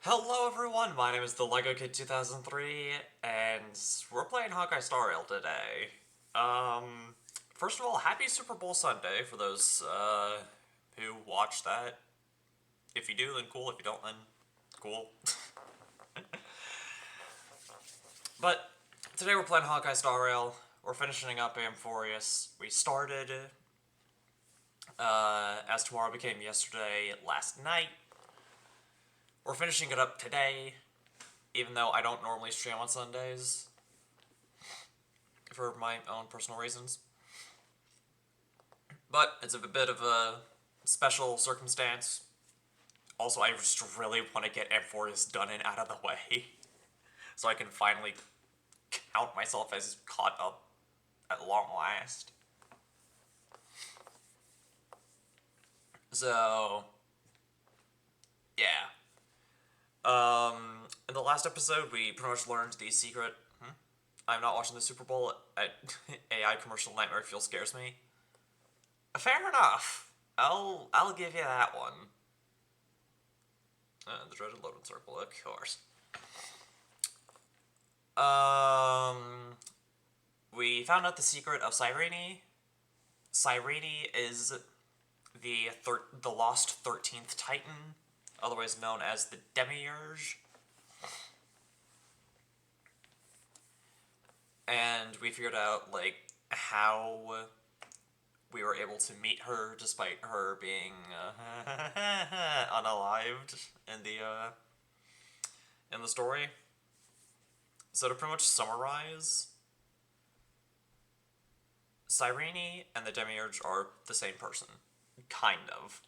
Hello everyone, my name is the Lego Kid 2003, and we're playing Honkai Star Rail today. First of all, happy Super Bowl Sunday for those, who watch that. If you do, then cool. If you don't, then cool. But, today we're playing Honkai Star Rail. We're finishing up Amphoreus. We started, as tomorrow became yesterday, last night. We're finishing it up today, even though I don't normally stream on Sundays, for my own personal reasons. But it's a bit of a special circumstance. Also, I just really want to get Amphoreus done and out of the way, so I can finally count myself as caught up at long last. So, yeah. In the last episode, we pretty much learned the secret. I'm not watching the Super Bowl. AI commercial nightmare fuel scares me. Fair enough. I'll give you that one. The dreaded loading circle, of course. We found out the secret of Cyrene. Cyrene is the lost 13th Titan, otherwise known as the Demiurge. And we figured out, like, how we were able to meet her despite her being unalived in the story. So to pretty much summarize, Cyrene and the Demiurge are the same person. Kind of.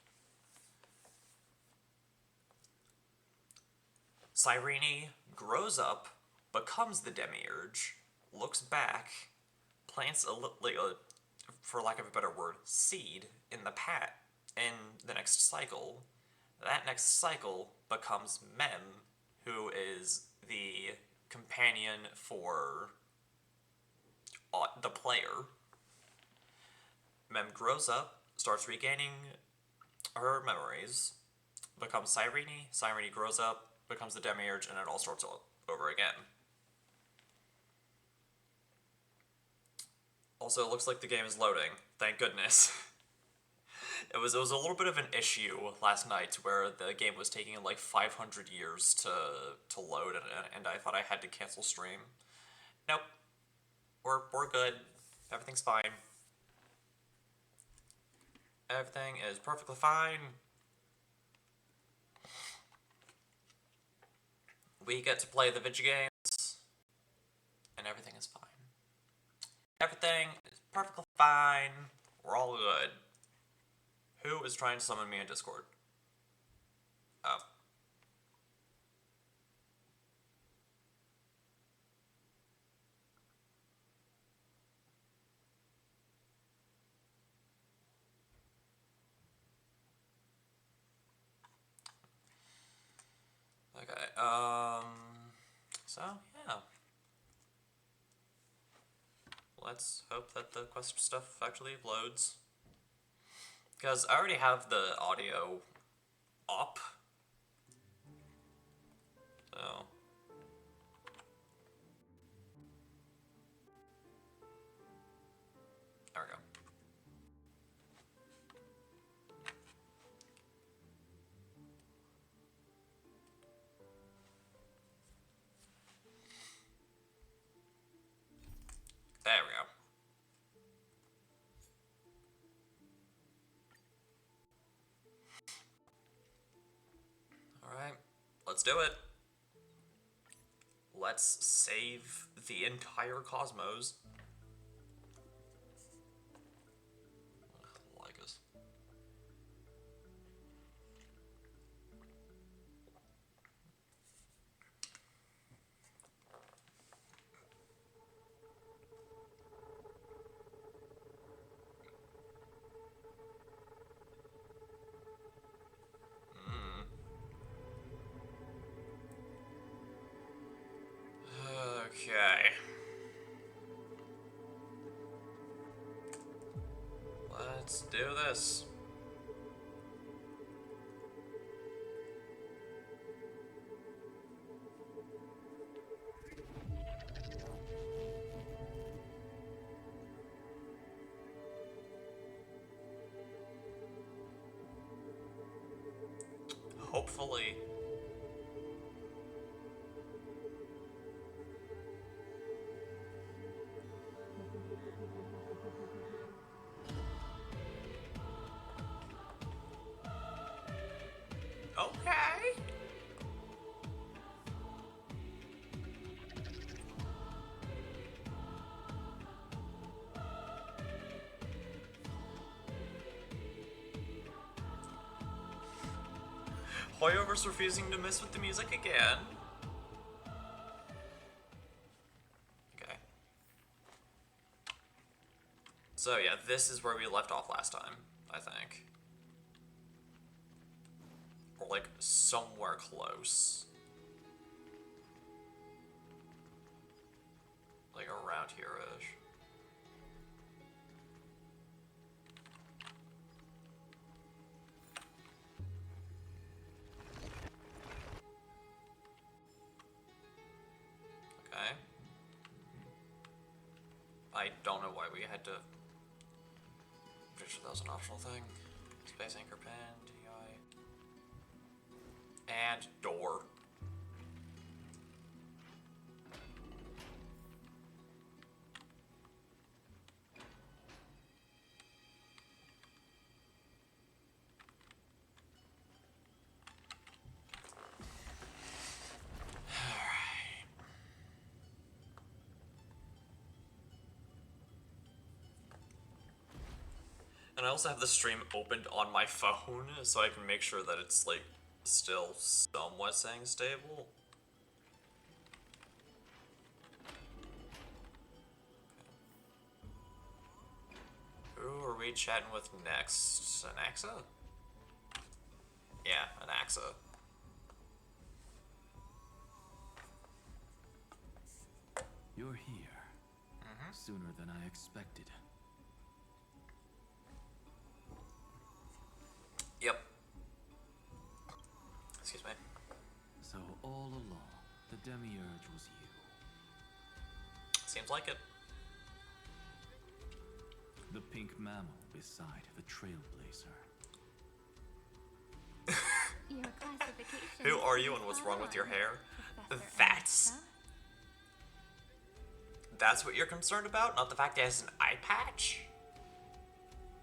Cyrene grows up, becomes the Demiurge, looks back, plants for lack of a better word, seed in the next cycle. That next cycle becomes Mem, who is the companion for the player. Mem grows up, starts regaining her memories, becomes Cyrene. Cyrene grows up, becomes the Demiurge, and it all starts all over again. Also, it looks like the game is loading. Thank goodness. It was a little bit of an issue last night where the game was taking like 500 years to load, and I thought I had to cancel stream. Nope. We're good. Everything's fine. Everything is perfectly fine. We get to play the video games, and everything is fine. Everything is perfectly fine. We're all good. Who is trying to summon me in Discord? Oh. Okay, so, yeah. Let's hope that the quest stuff actually loads. Because I already have the audio up. So. There we go. There we go. Alright, let's do it. Let's save the entire cosmos. Like us. Okay. Let's do this. hopefully. Okay. Hoyover's refusing to mess with the music again. Okay. So yeah, this is where we left off last time, I think. Or like somewhere close. Like around here-ish. Okay. I don't know why we had to... Pretty sure that was an optional thing. Space anchor pin, TI. And door. And I also have the stream opened on my phone, so I can make sure that it's, like, still somewhat staying stable. Who are we chatting with next? An Axa? Yeah, an Axa. You're here. Sooner than I expected. Yep. Excuse me. So all along, the Demiurge was you. Seems like it. The pink mammal beside the Trailblazer. Your classification. Who are you and what's wrong with your hair? That's what you're concerned about? Not the fact that it has an eye patch?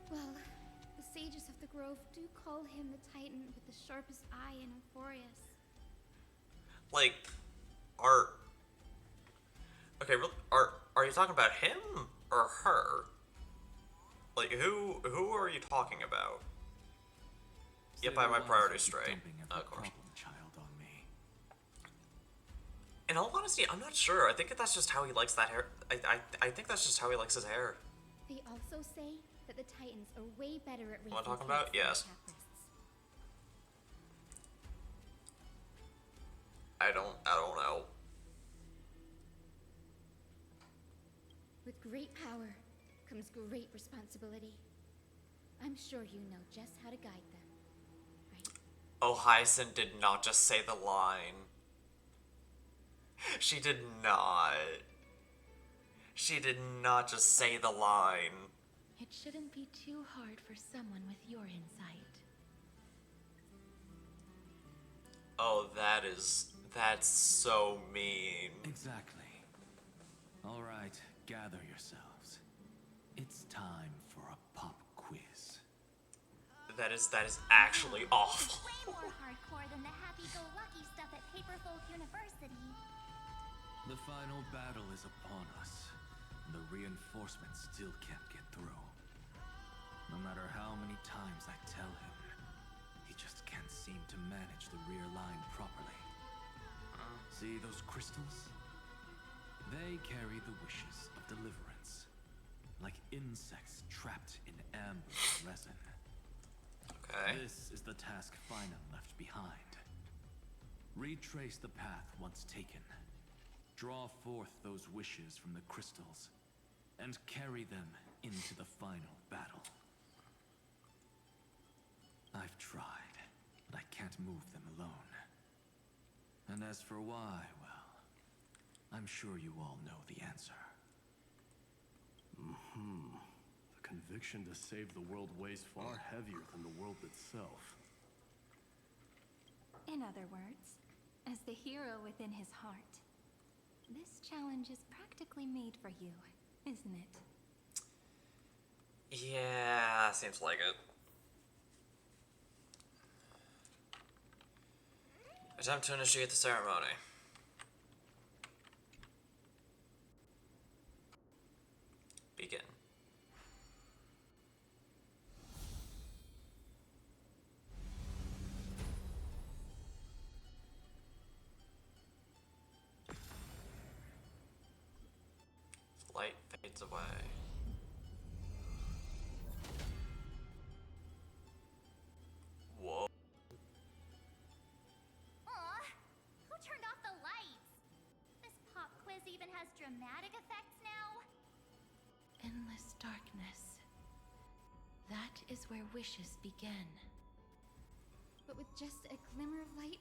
Well, the sages of the grove do call him the Titan with the sharpest eye in Amphoreus. Like, okay, are you talking about him or her? Like, who are you talking about? Yep, I have my priorities straight. Of course. Child on me. In all honesty, I'm not sure. I think that's just how he likes that hair. I think that's just how he likes his hair. They also say that the Titans are way better at raising What I'm talking kids about? than Yes. Caprists. I don't know. With great power comes great responsibility. I'm sure you know just how to guide them, right? Oh, Hyacinth did not just say the line. She did not. She did not just say the line. It shouldn't be too hard for someone with your insight. Oh, that's so mean. Exactly. All right, gather yourselves. It's time for a pop quiz. That is actually awful. Way more hardcore than the happy-go-lucky stuff at Paperfolk University. The final battle is upon us, and the reinforcements still can't get through. No matter how many times I tell him, he just can't seem to manage the rear line properly. See those crystals? They carry the wishes of deliverance, like insects trapped in amber resin. Okay. This is the task Final left behind. Retrace the path once taken. Draw forth those wishes from the crystals, and carry them into the final battle. I've tried, but I can't move them alone. And as for why, well, I'm sure you all know the answer. The conviction to save the world weighs far heavier than the world itself. In other words, as the hero within his heart, this challenge is practically made for you, isn't it? Yeah, seems like it. Attempt to initiate the ceremony. Begin. Light fades away. Whoa. Aw, who turned off the lights? This pop quiz even has dramatic effects now? Endless darkness. That is where wishes begin. But with just a glimmer of light,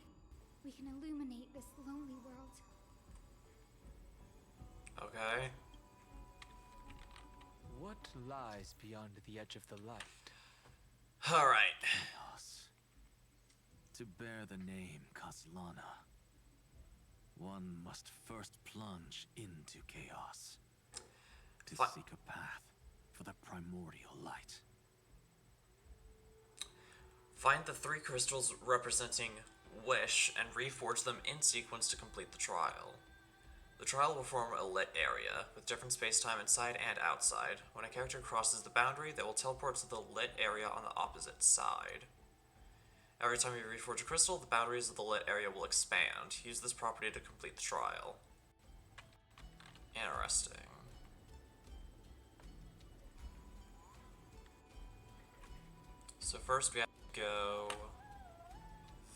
we can illuminate this lonely world. Okay. What lies beyond the edge of the light? Alright. Chaos. To bear the name Kaslana, one must first plunge into chaos. To seek a path for the primordial light. Find the 3 crystals representing wish and reforge them in sequence to complete the trial. The trial will form a lit area, with different space-time inside and outside. When a character crosses the boundary, they will teleport to the lit area on the opposite side. Every time you reforge a crystal, the boundaries of the lit area will expand. Use this property to complete the trial. Interesting. So first we have to go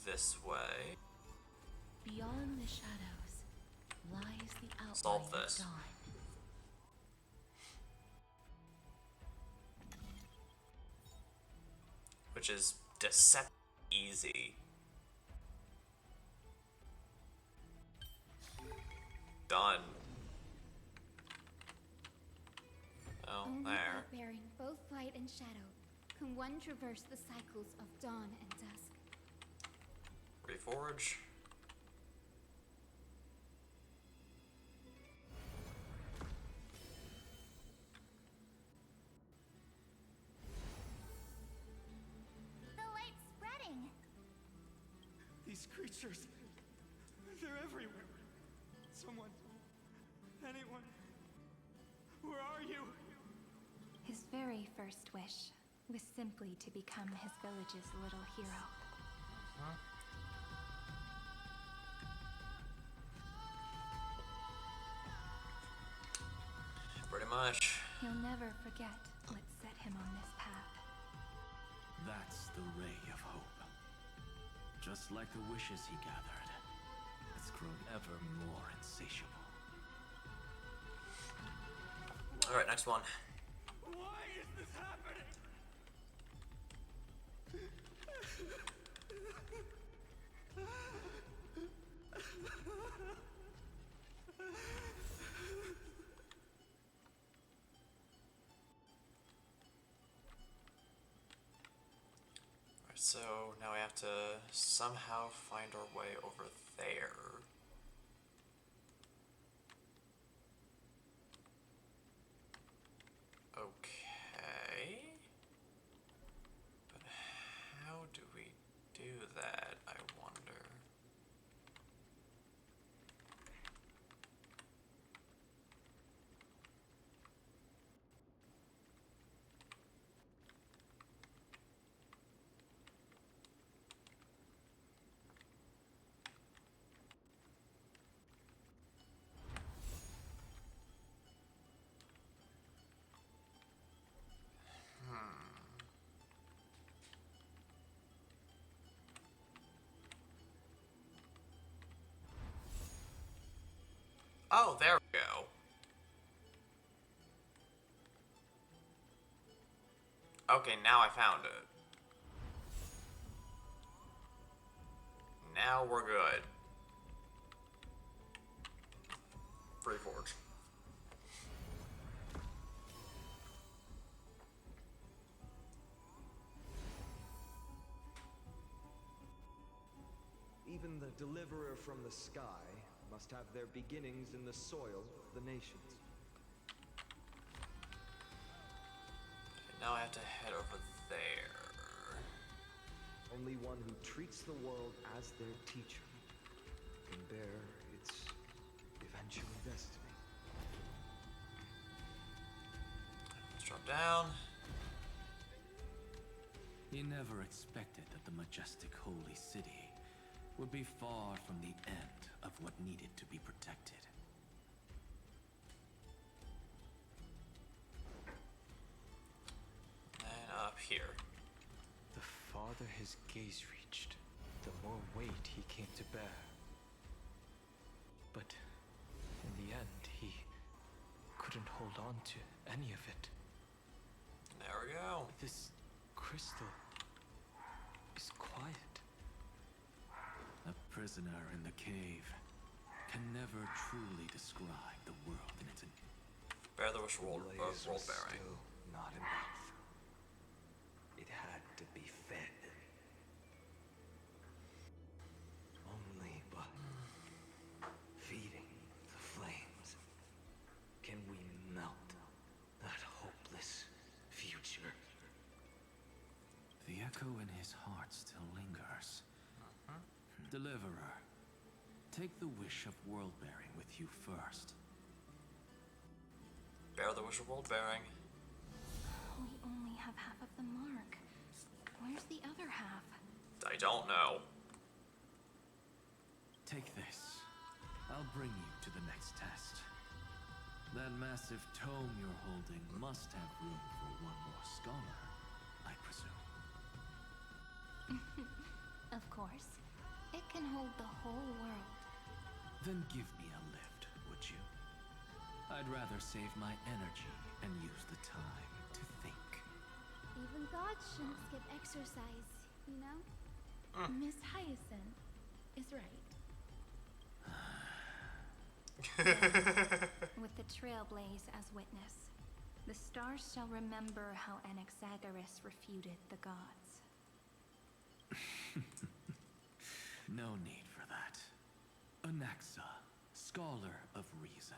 this way. Beyond the shadows lies the outline Solve this. of dawn. Which is deceptively easy. Done. Oh, Only there. by bearing both light and shadow can one traverse the cycles of dawn and dusk. Reforge. The light's spreading. These creatures, they're everywhere. Someone, anyone, where are you? His very first wish was simply to become his village's little hero. Pretty much. He'll never forget what set him on this path. That's the ray of hope. Just like the wishes he gathered, it's grown ever more insatiable. Alright, next one. Why is this happening? Alright, so now we have to somehow find our way over there. Okay. But how do we do that, I wonder? Oh, there we go. Okay, now I found it. Now we're good. Reforge. Even the deliverer from the sky must have their beginnings in the soil of the nations. Now I have to head over there. Only one who treats the world as their teacher can bear its eventual destiny. Let's drop down. He never expected that the majestic holy city would be far from the end of what needed to be protected. And up here. The farther his gaze reached, the more weight he came to bear. But in the end, he couldn't hold on to any of it. There we go. This crystal is quiet. A prisoner in the cave can never truly describe the world in its Bear the wish world Blaze was bearing. still not enough. It had to be fed. Only by feeding the flames can we melt that hopeless future. The echo in his heart still lingers. Deliverer, take the wish of world-bearing with you first. Bear the wish of world bearing. We only have half of the mark. Where's the other half? I don't know. Take this. I'll bring you to the next test. That massive tome you're holding must have room for one more scholar, I presume. Of course. It can hold the whole world. Then give me a lift, would you? I'd rather save my energy and use the time to think. Even gods shouldn't skip exercise, you know? Miss Hyacinth is right. With the trailblaze as witness, the stars shall remember how Anaxagoras refuted the gods. No need for that. Anaxa, scholar of reason.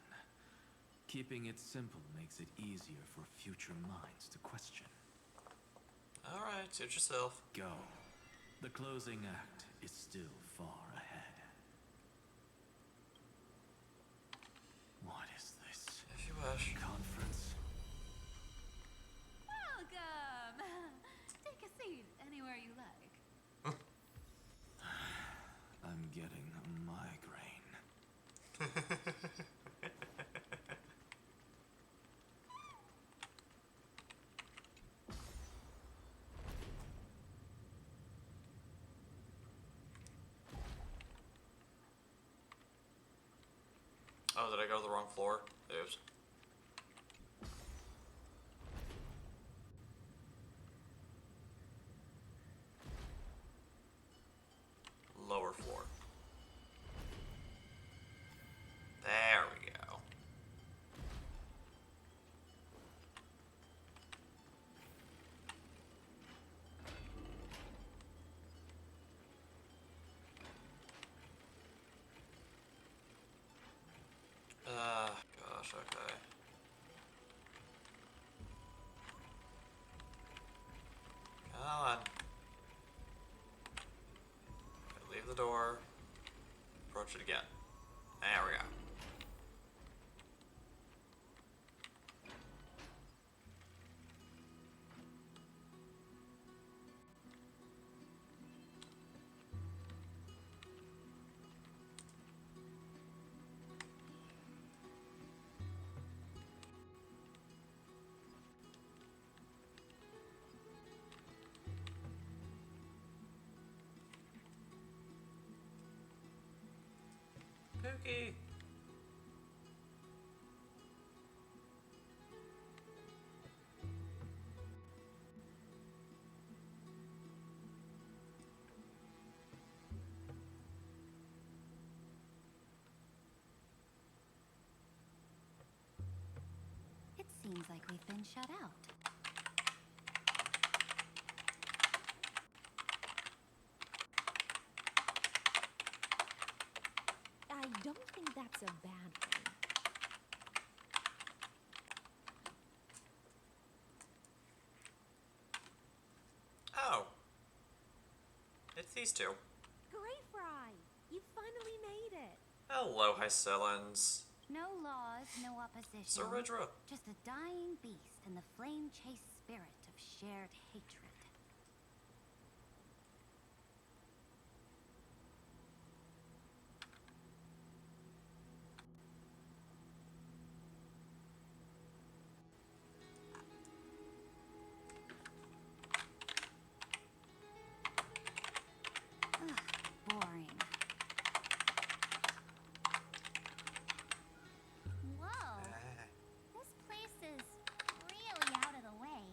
Keeping it simple makes it easier for future minds to question. Alright, suit yourself. Go. The closing act is still far ahead. What is this? If you wish. Conference? Welcome! Take a seat anywhere you like. I'm getting a migraine. Oh, did I go to the wrong floor? Oops. Lower floor. There we go. Gosh, okay. Come on. Leave the door. Approach it again. There we go. Pookie. It seems like we've been shut out. it's a bad thing. Oh. It's these two. Great Fry! You finally made it! Hello, Hycelans. No laws, no opposition. Saridra. Just a dying beast and the flame-chased spirit of shared hatred. Ugh, boring. Whoa. This place is really out of the way.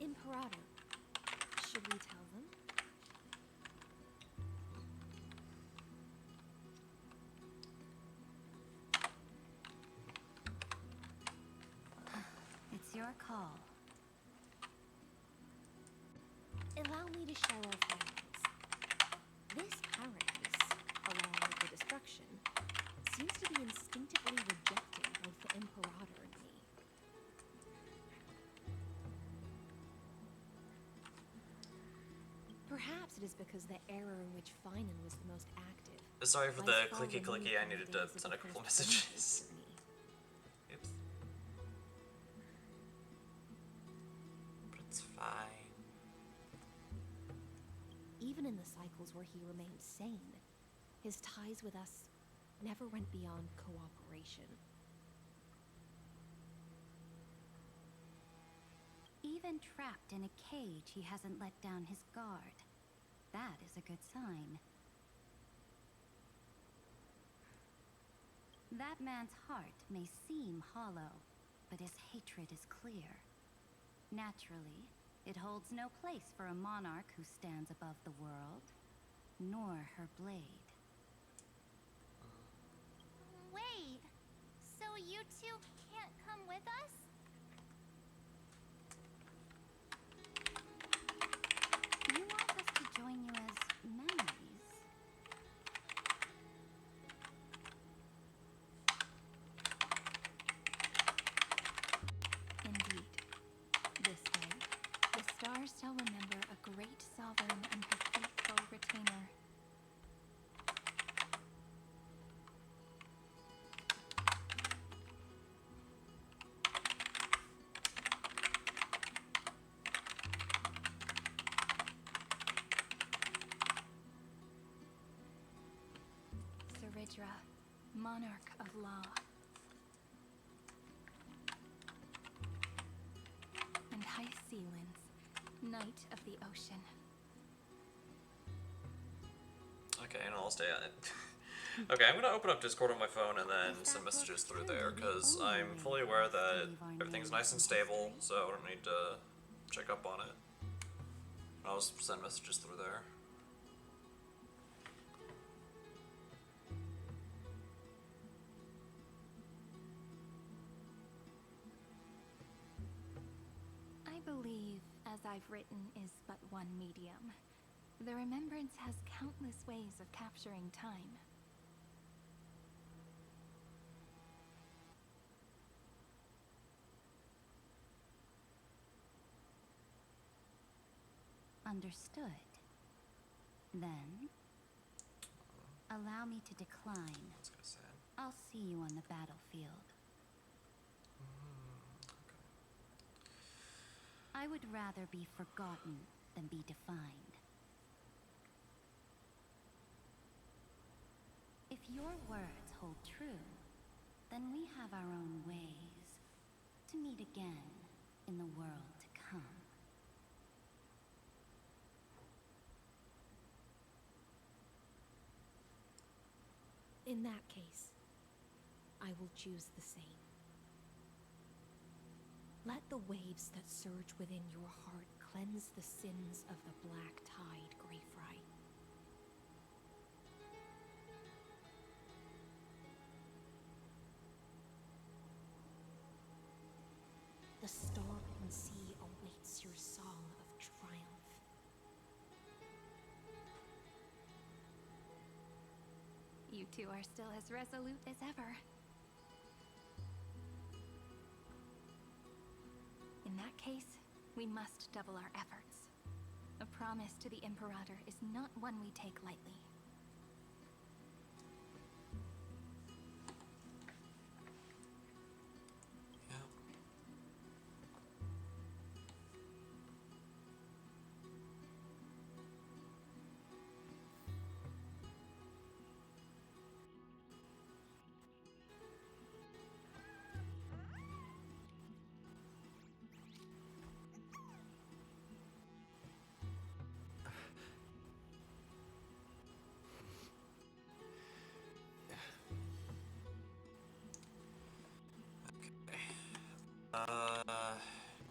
Imperator. Should we tell them? It's your call. Allow me to share our findings. This paradise, along with the destruction, seems to be instinctively rejecting both the Imperator and me. Perhaps it is because the era in which Finan was the most active. Sorry for lies the far clicky removed clicky, I from the needed to days of send the a couple first messages. journey. Oops. But it's fine. Even in the cycles where he remained sane, his ties with us never went beyond cooperation. Even trapped in a cage, he hasn't let down his guard. That is a good sign. That man's heart may seem hollow, but his hatred is clear. Naturally, it holds no place for a monarch who stands above the world, nor her blade. Wait, so you two can't come with us? You want us to join you as memories? Indeed. This way, the stars shall remember a great sovereign and her faithful retainer. Saridra, monarch of law. And Hycelans, knight of the ocean. Okay, and I'll stay on it. Okay, I'm gonna open up Discord on my phone and then send messages through there, because I'm fully aware that everything's nice and stable, so I don't need to check up on it. I'll just send messages through there. I believe, as I've written, is but one medium. The remembrance has countless ways of capturing time. Understood. Then, allow me to decline. That's gonna say. I'll see you on the battlefield. I would rather be forgotten than be defined. If your words hold true, then we have our own ways to meet again in the world to come. In that case, I will choose the same. Let the waves that surge within your heart cleanse the sins of the black tide, Greyfry. The storm and sea awaits your you two are still as resolute as ever. In that case, we must double our efforts. A promise to the Imperator is not one we take lightly.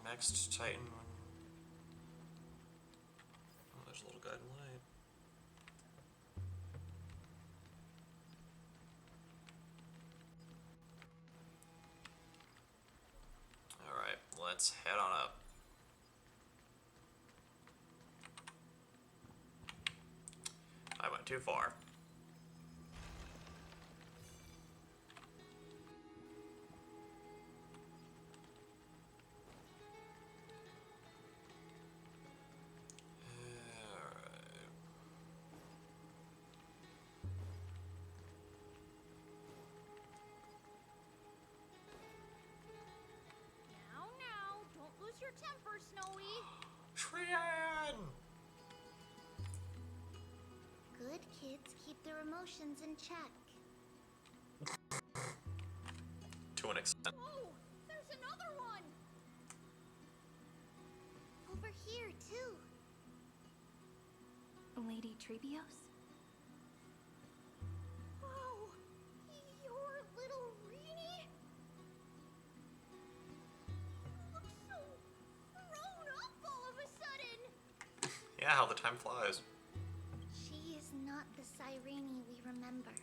Next Titan. Oh, there's a little guiding light. Alright, let's head on up. I went too far. Now, don't lose your temper, Snowy. Trian! Good kids keep their emotions in check. To an extent. Oh, there's another one! Over here, too. Lady Trebios? Oh, your little Reenie? Looks so grown up all of a sudden. Yeah, how the time flies. She is not the Cyrene we remember.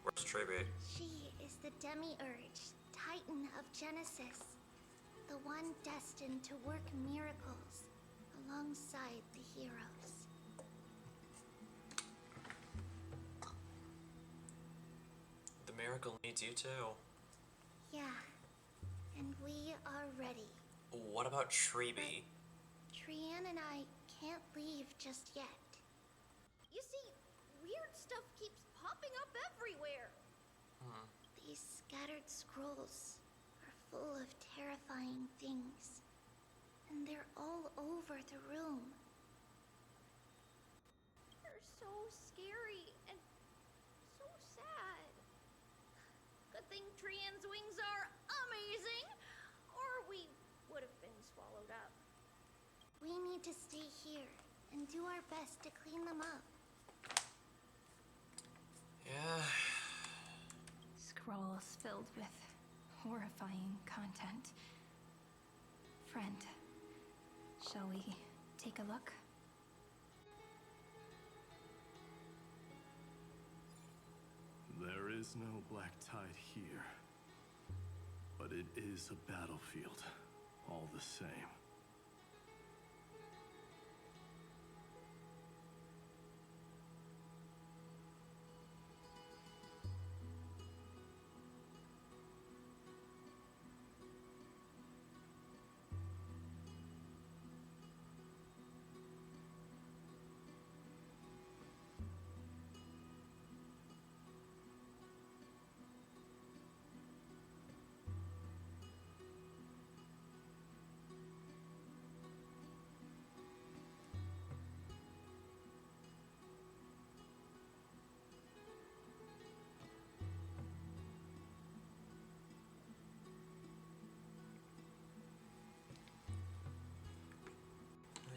Where's Trebe? She is the Demiurge, Titan of Genesis. The one destined to work miracles alongside the heroes. The miracle needs you too. Yeah, and we are ready. What about Trebe? Trian and I can't leave just yet. You see, weird stuff keeps popping up everywhere. These scattered scrolls are full of terrifying things. And they're all over the room. They're so scary and so sad. Good thing Trian's wings are amazing, or we would have been swallowed up. We need to stay here and do our best to clean them up. Yeah. Scrolls filled with horrifying content. Friend, shall we take a look? There is no black tide here. But it is a battlefield, all the same.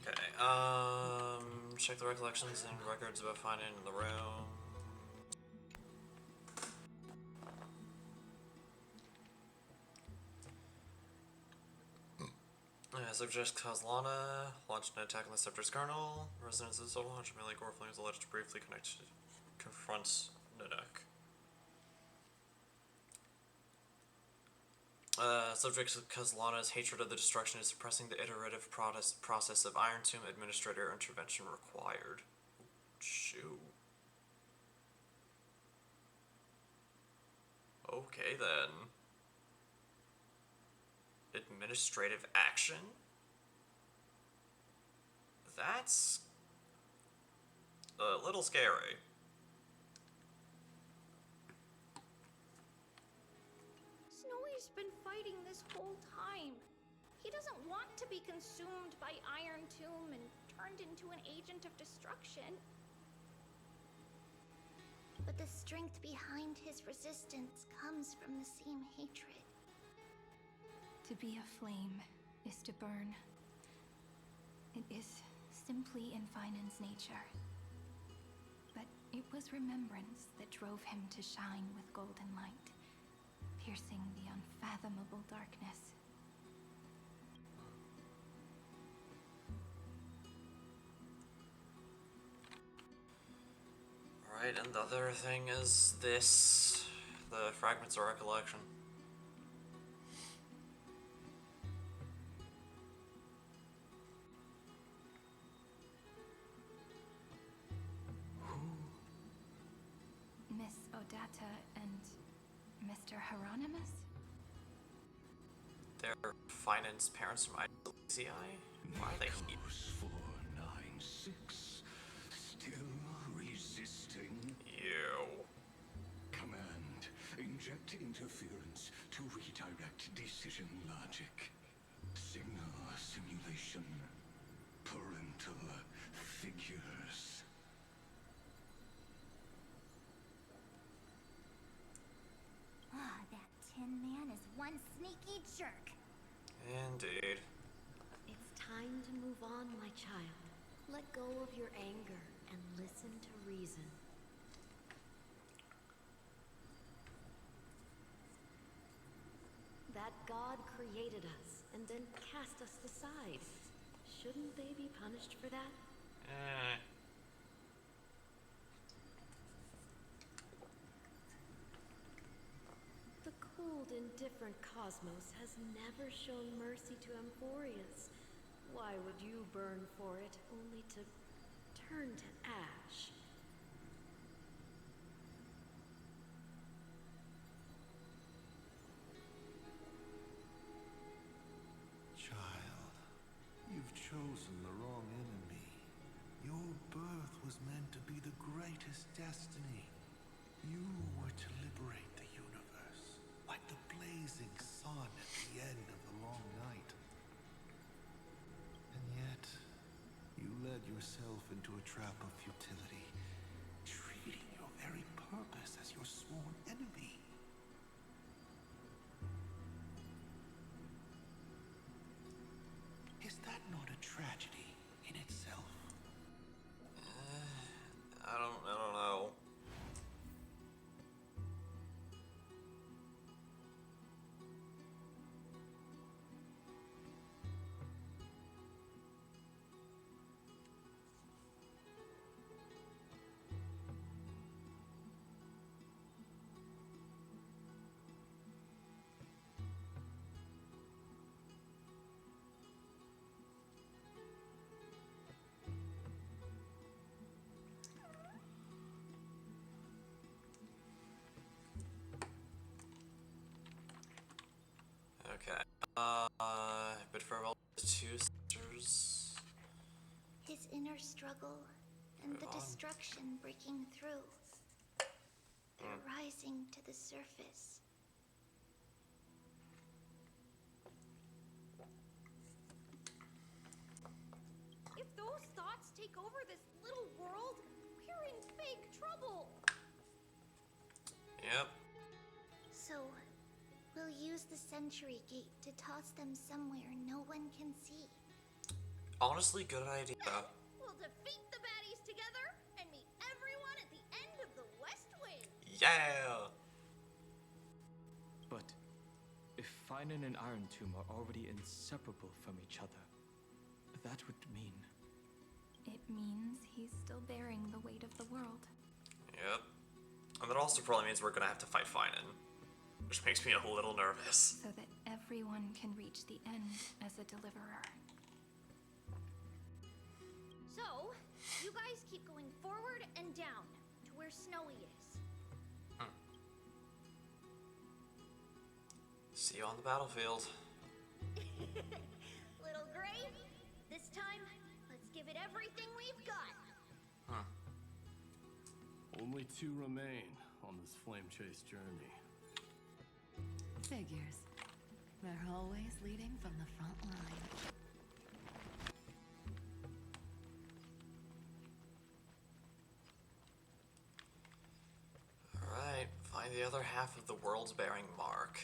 Okay, check the recollections and records about finding in the room. Subject Kozlana launched an attack on the Scepter's kernel. Residents of Soul launch melee gore flames alleged to briefly confronts Nadak. Subject Kozlana's hatred of the destruction is suppressing the iterative process of Iron Tomb Administrator intervention required. Shoot. Okay then. Administrative action? That's a little scary. Snowy's been fighting this whole time. He doesn't want to be consumed by Iron Tomb and turned into an agent of destruction. But the strength behind his resistance comes from the same hatred. To be a flame is to burn. It is simply in Finan's nature. But it was remembrance that drove him to shine with golden light, piercing the unfathomable darkness. Alright, and the other thing is this, the Fragments of Recollection. Miss Odata and Mr. Hieronymus? They're Finance parents from ICI? Why are they here? 496, still resisting. You. Command, inject interference to redirect decision logic. Signal simulation. Parental figures. Ah, that Tin Man is one sneaky jerk. Indeed. It's time to move on, my child. Let go of your anger and listen to reason. That God created us and then cast us aside. Shouldn't they be punished for that? The cold, indifferent cosmos has never shown mercy to Amphoreus. Why would you burn for it, only to turn to ash? Child, you've chosen the wrong enemy. Your birth was meant to be the greatest destiny. You were to liberate the universe, like the blazing sun at the end of the long night. And yet, you led yourself into a trap of futility, treating your very purpose as your sworn enemy. Is that not a tragedy in itself? I don't know. Okay. But for all the two sisters. His inner struggle and the Move on. destruction breaking through. They're rising to the surface. If those thoughts take over this little world, we're in big trouble. Yep. So, we'll use the Century Gate to toss them somewhere no one can see. Honestly, good idea. We'll defeat the baddies together and meet everyone at the end of the West Wing. Yeah. But if Finan and Iron Tomb are already inseparable from each other, that would mean... It means he's still bearing the weight of the world. Yep. And that also probably means we're gonna have to fight Finan, which makes me a little nervous. So that everyone can reach the end as a deliverer. So, you guys keep going forward and down to where Snowy is. See you on the battlefield. Little Grave, this time, let's give it everything we've got. Only 2 remain on this flame chase journey. Figures. They're always leading from the front line. Alright, find the other half of the world's bearing mark.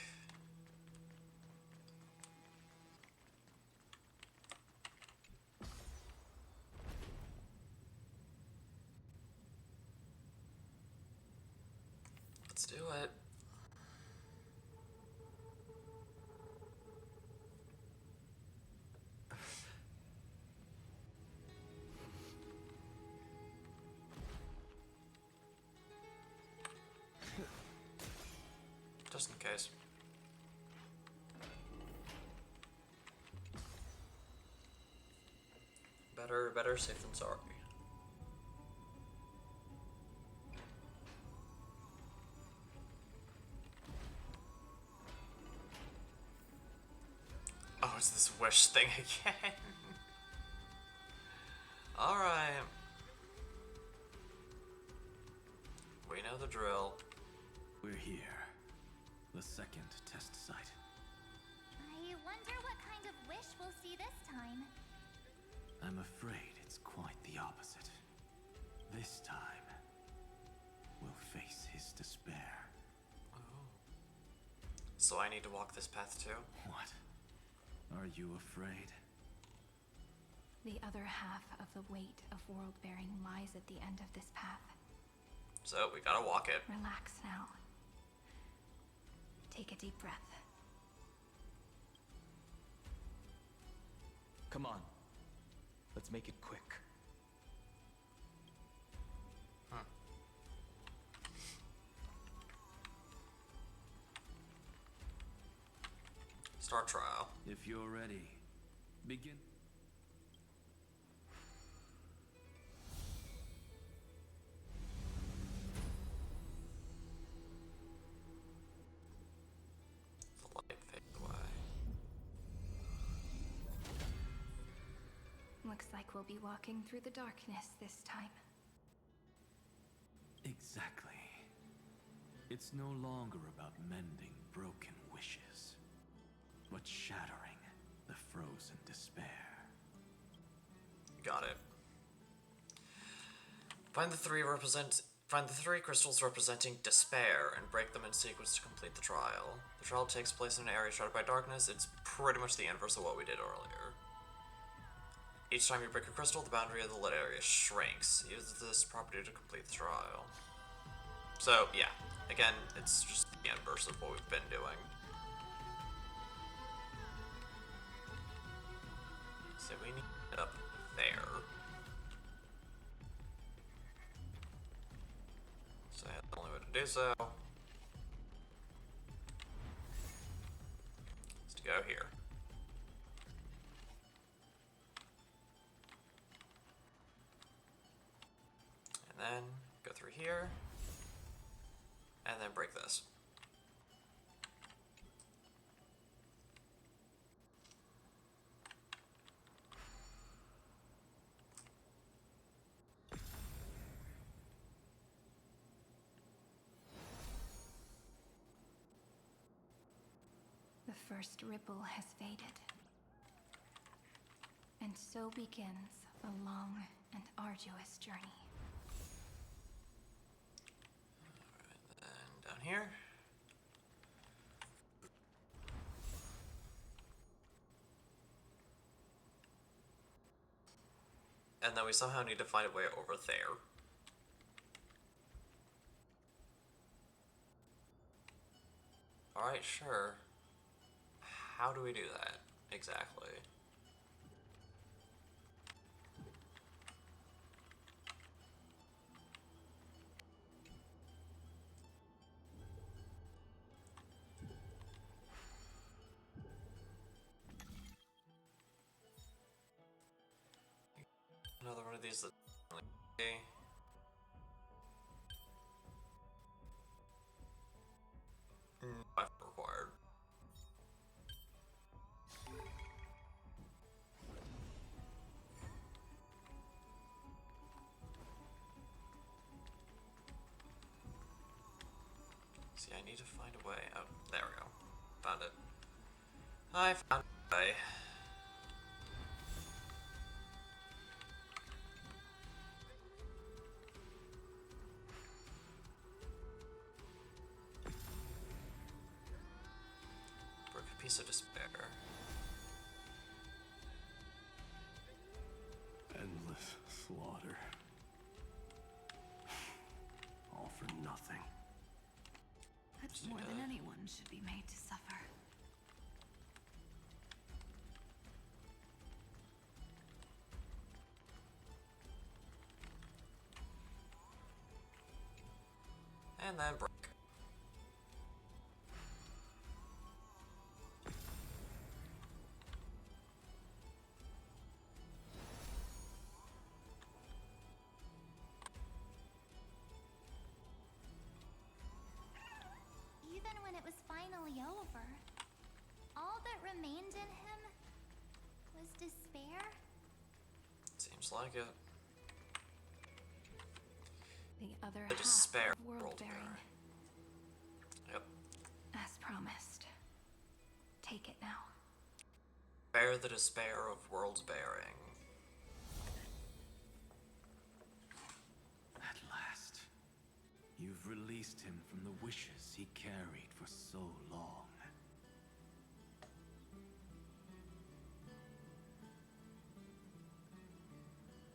Let's do it. Just in case. Better safe than sorry. Oh, it's this wish thing again. Alright. We know the drill. We're here. The second test site. I wonder what kind of wish we'll see this time. I'm afraid it's quite the opposite. This time, we'll face his despair. So I need to walk this path too? What? Are you afraid? The other half of the weight of world-bearing lies at the end of this path. So we gotta walk it. Relax now. Take a deep breath. Come on. Let's make it quick. Start trial. If you're ready, begin. The light fades away. Looks like we'll be walking through the darkness this time. Exactly. It's no longer about mending broken wishes, but shattering the frozen despair. Got it. Find the three crystals representing despair and break them in sequence to complete the trial. The trial takes place in an area shrouded by darkness. It's pretty much the inverse of what we did earlier. Each time you break a crystal, the boundary of the lit area shrinks. Use this property to complete the trial. So, yeah. Again, it's just the inverse of what we've been doing. So we need it up there. So yeah, the only way to do so is to go here. And then go through here. And then break this. The first ripple has faded. And so begins a long and arduous journey. And down here. And then we somehow need to find a way over there. Alright, sure. How do we do that exactly? Another one of these that I've required. See, I need to find a way. Oh, there we go. Found it. I found a way. Broke a piece of despair. Endless slaughter. All for nothing. That's more than anyone should be made to suffer. And then break. Even when it was finally over, all that remained in him was despair. Seems like it. The other The half despair of world bearing, Yep. as promised. Take it now. Bear the despair of world's bearing. At last, you've released him from the wishes he carried for so long.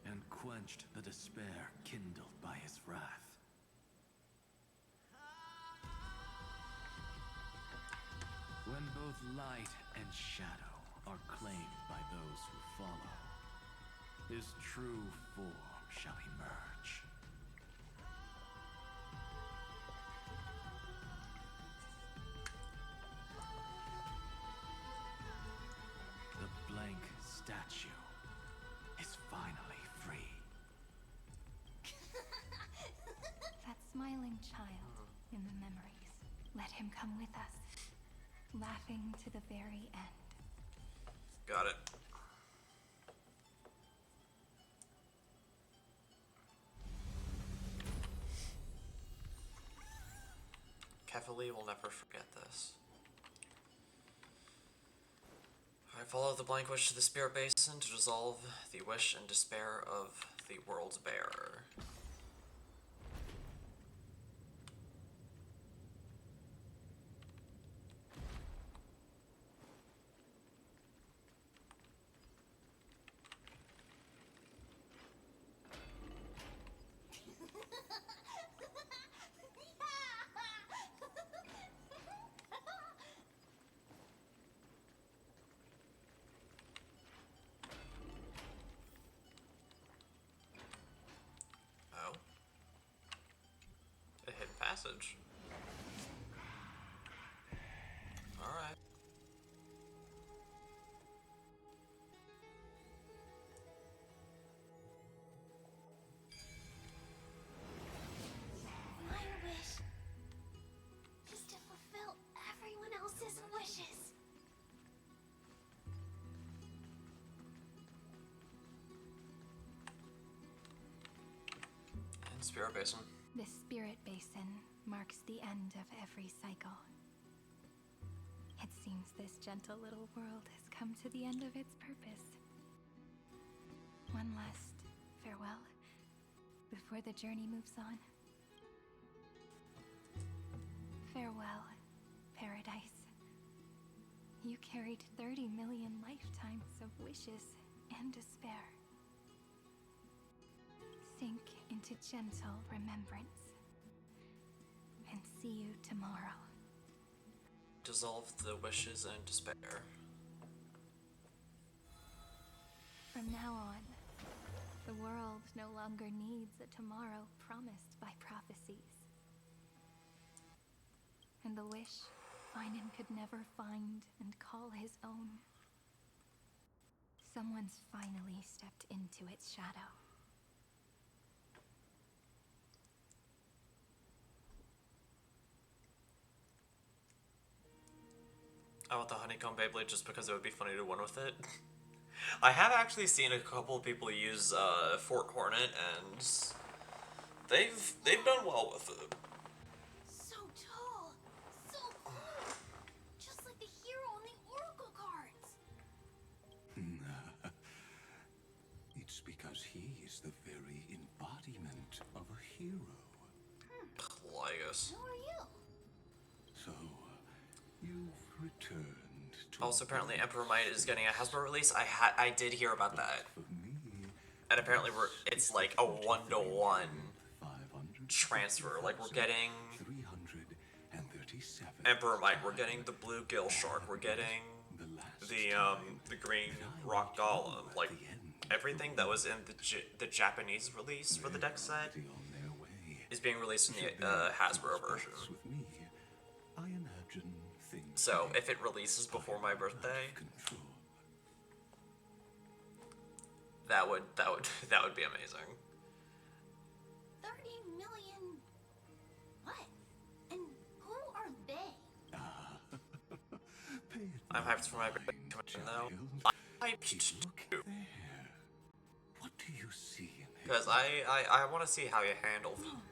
And quenched the despair kindled by his wrath. When both light and shadow are claimed by those who follow, his true form shall emerge. The blank statue is finally free. That smiling child in the memories. Let him come with us, laughing to the very end. Got it. Kefali will never forget this. I follow the blank wish to the spirit basin to dissolve the wish and despair of the world's bearer. Oh. A hidden passage. Alright. My wish is to fulfill everyone else's wishes. And spirit basin. This spirit basin marks the end of every cycle. It seems this gentle little world has come to the end of its purpose. One last farewell before the journey moves on. Farewell, paradise. You carried 30 million lifetimes of wishes and despair. Sink into gentle remembrance. And see you tomorrow. Dissolve the wishes and despair. From now on, the world no longer needs a tomorrow promised by prophecies. And the wish Finan could never find and call his own. Someone's finally stepped into its shadow. I want the honeycomb Beyblade just because it would be funny to win with it. I have actually seen a couple of people use Fort Hornet, and they've done well with it. So tall. hero. Lygus. Who are you? So, you've returned to Also, apparently Emperor Might is getting a Hasbro release. I did hear about that. for me. And apparently it's like a 1-to-1 transfer. Like we're getting 337. Emperor Might, we're getting the blue gill shark, we're getting the green rock golem, like everything that was in the Japanese release for the deck set On their way. is being released in the Hasbro version. With me, I imagine things So if it releases before my birthday, control. that would be amazing. 30 million. What? And who are they? I'm hyped for my birthday though. I'm hyped too. What do you see in it? Because I want to see how you handle them.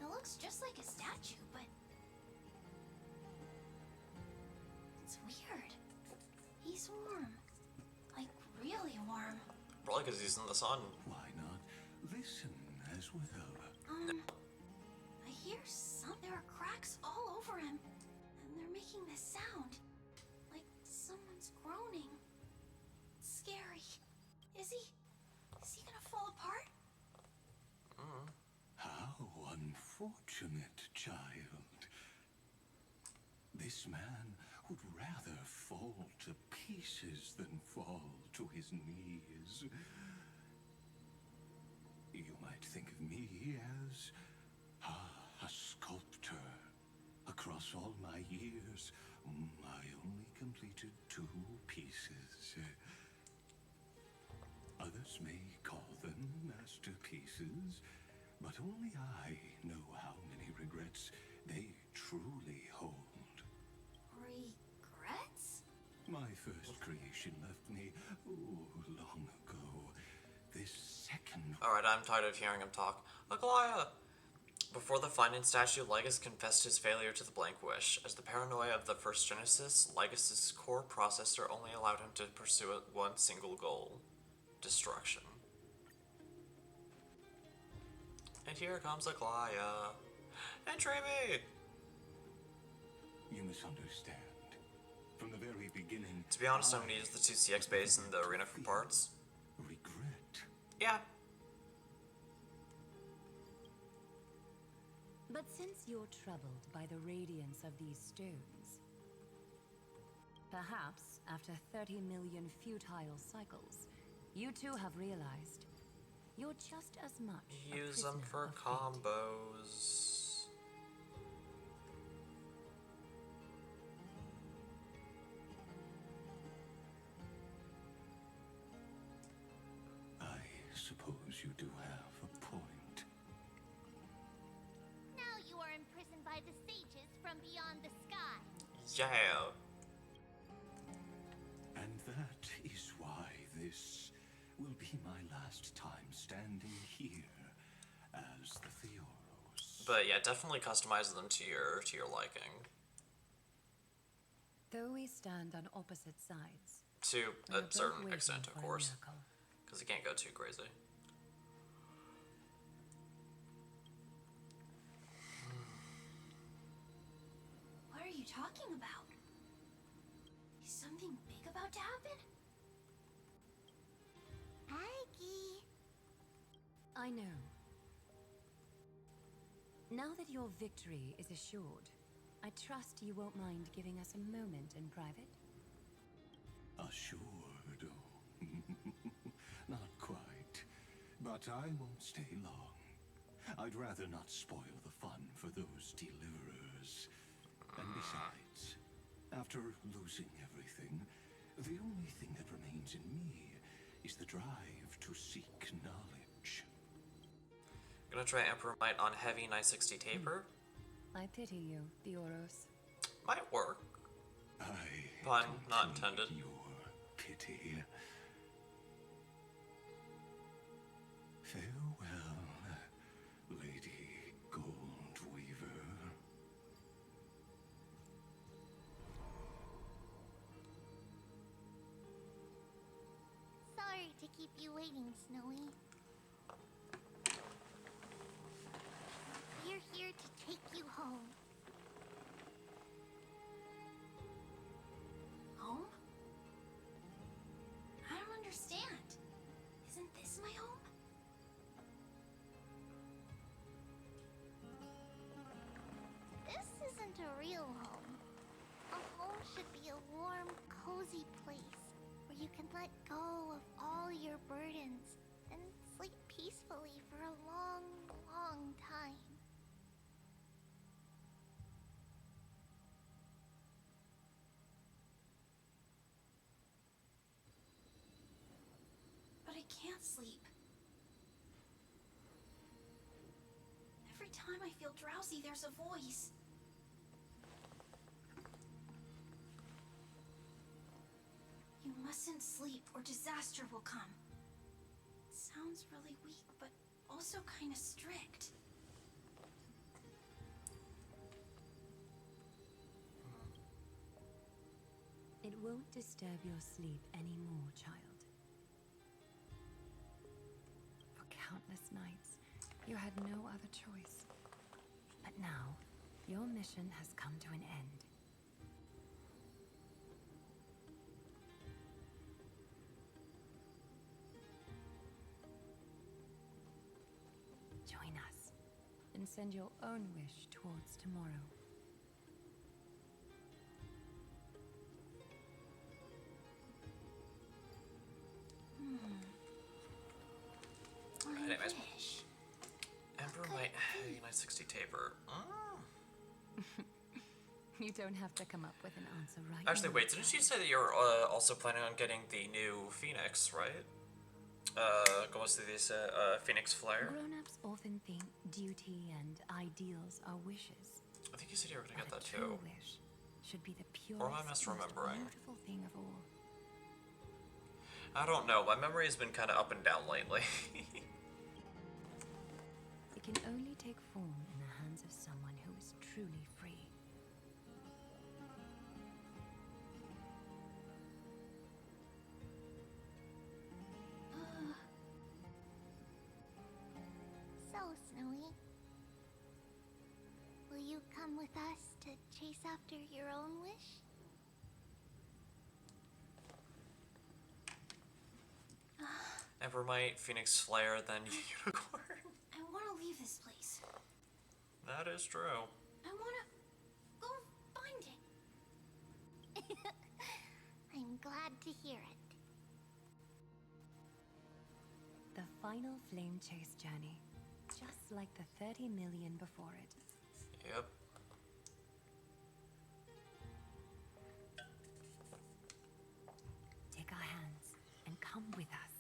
It looks just like a statue, but it's weird. He's warm. Like really warm. Probably because he's in the sun. Why not listen as well? I hear there are cracks all over him, and they're making this sound. Like someone's groaning. It's scary. Is he gonna fall apart? How unfortunate, child. This man would rather fall to pieces than fall to his knees. You might think of me as a sculptor. Across all my years, I only completed 2 pieces. Others may call them masterpieces, but only I know how many regrets they truly hold. Regrets? My first creation left me, long ago. This second... Alright, I'm tired of hearing him talk. Aglaya! Before the Finding statue, Lygus confessed his failure to the Blank Wish. As the paranoia of the first Genesis, Lygus's core processor only allowed him to pursue one single goal: destruction. And here comes Aglaya. Entry me! You misunderstand. From the very beginning... To be honest, I'm gonna use the 2 CX base in the arena for parts. Regret. Yeah. But since you're troubled by the radiance of these stones, perhaps after 30 million futile cycles, you too have realized you're just as much a Use them prisoner for of fate. combos. I suppose you do have a point. Now you are imprisoned by the sages from beyond the sky. Yeah. And that is why this will be my last time standing here as the Theoros. But yeah, definitely customize them to your liking. Though we stand on opposite sides, To we're a both certain waiting extent, of for a course. miracle. Because it can't go too crazy. What are you talking about? Is something big about to happen? Aggie. I know. Now that your victory is assured, I trust you won't mind giving us a moment in private? Assured. Not quite. But I won't stay long. I'd rather not spoil the fun for those deliverers. And besides, after losing everything, the only thing that remains in me is the drive to seek knowledge. Gonna try Emperor Might on heavy 960 taper. I pity you, Theoros. Might work. I Pun don't not need intended. your pity. Farewell, Lady Goldweaver. Sorry to keep you waiting, Snowy. to take you home. Home? I don't understand. Isn't this my home? This isn't a real home. A home should be a warm, cozy place where you can let go of all your burdens and sleep peacefully for a long, long time. But I can't sleep. Every time I feel drowsy, there's a voice. You mustn't sleep or disaster will come. It sounds really weak, but also kind of strict. It won't disturb your sleep anymore, child. For countless nights, you had no other choice. But now, your mission has come to an end. Join us, and send your own wish towards tomorrow. Anyways, Wish. Emperor might have a Unite 60 taper. You don't have to come up with an answer right Actually, now, wait, didn't you child. say that you're also planning on getting the new Phoenix, right? Goes to this Phoenix Flare? Grown-ups often think duty and ideals are wishes. I think you said you were gonna get But that a true too. wish should be the Or am I purest, most misremembering? beautiful thing of all. I don't know, my memory has been kind of up and down lately. It can only take form in the hands of someone who is truly free. So, Snowy, will you come with us to chase after your own wish? Emperor Might, Phoenix Flare, then Unicorn. I want to leave this place. That is true. I want to go find it. I'm glad to hear it. The final flame chase journey, just like the 30 million before it. Yep. Take our hands and come with us.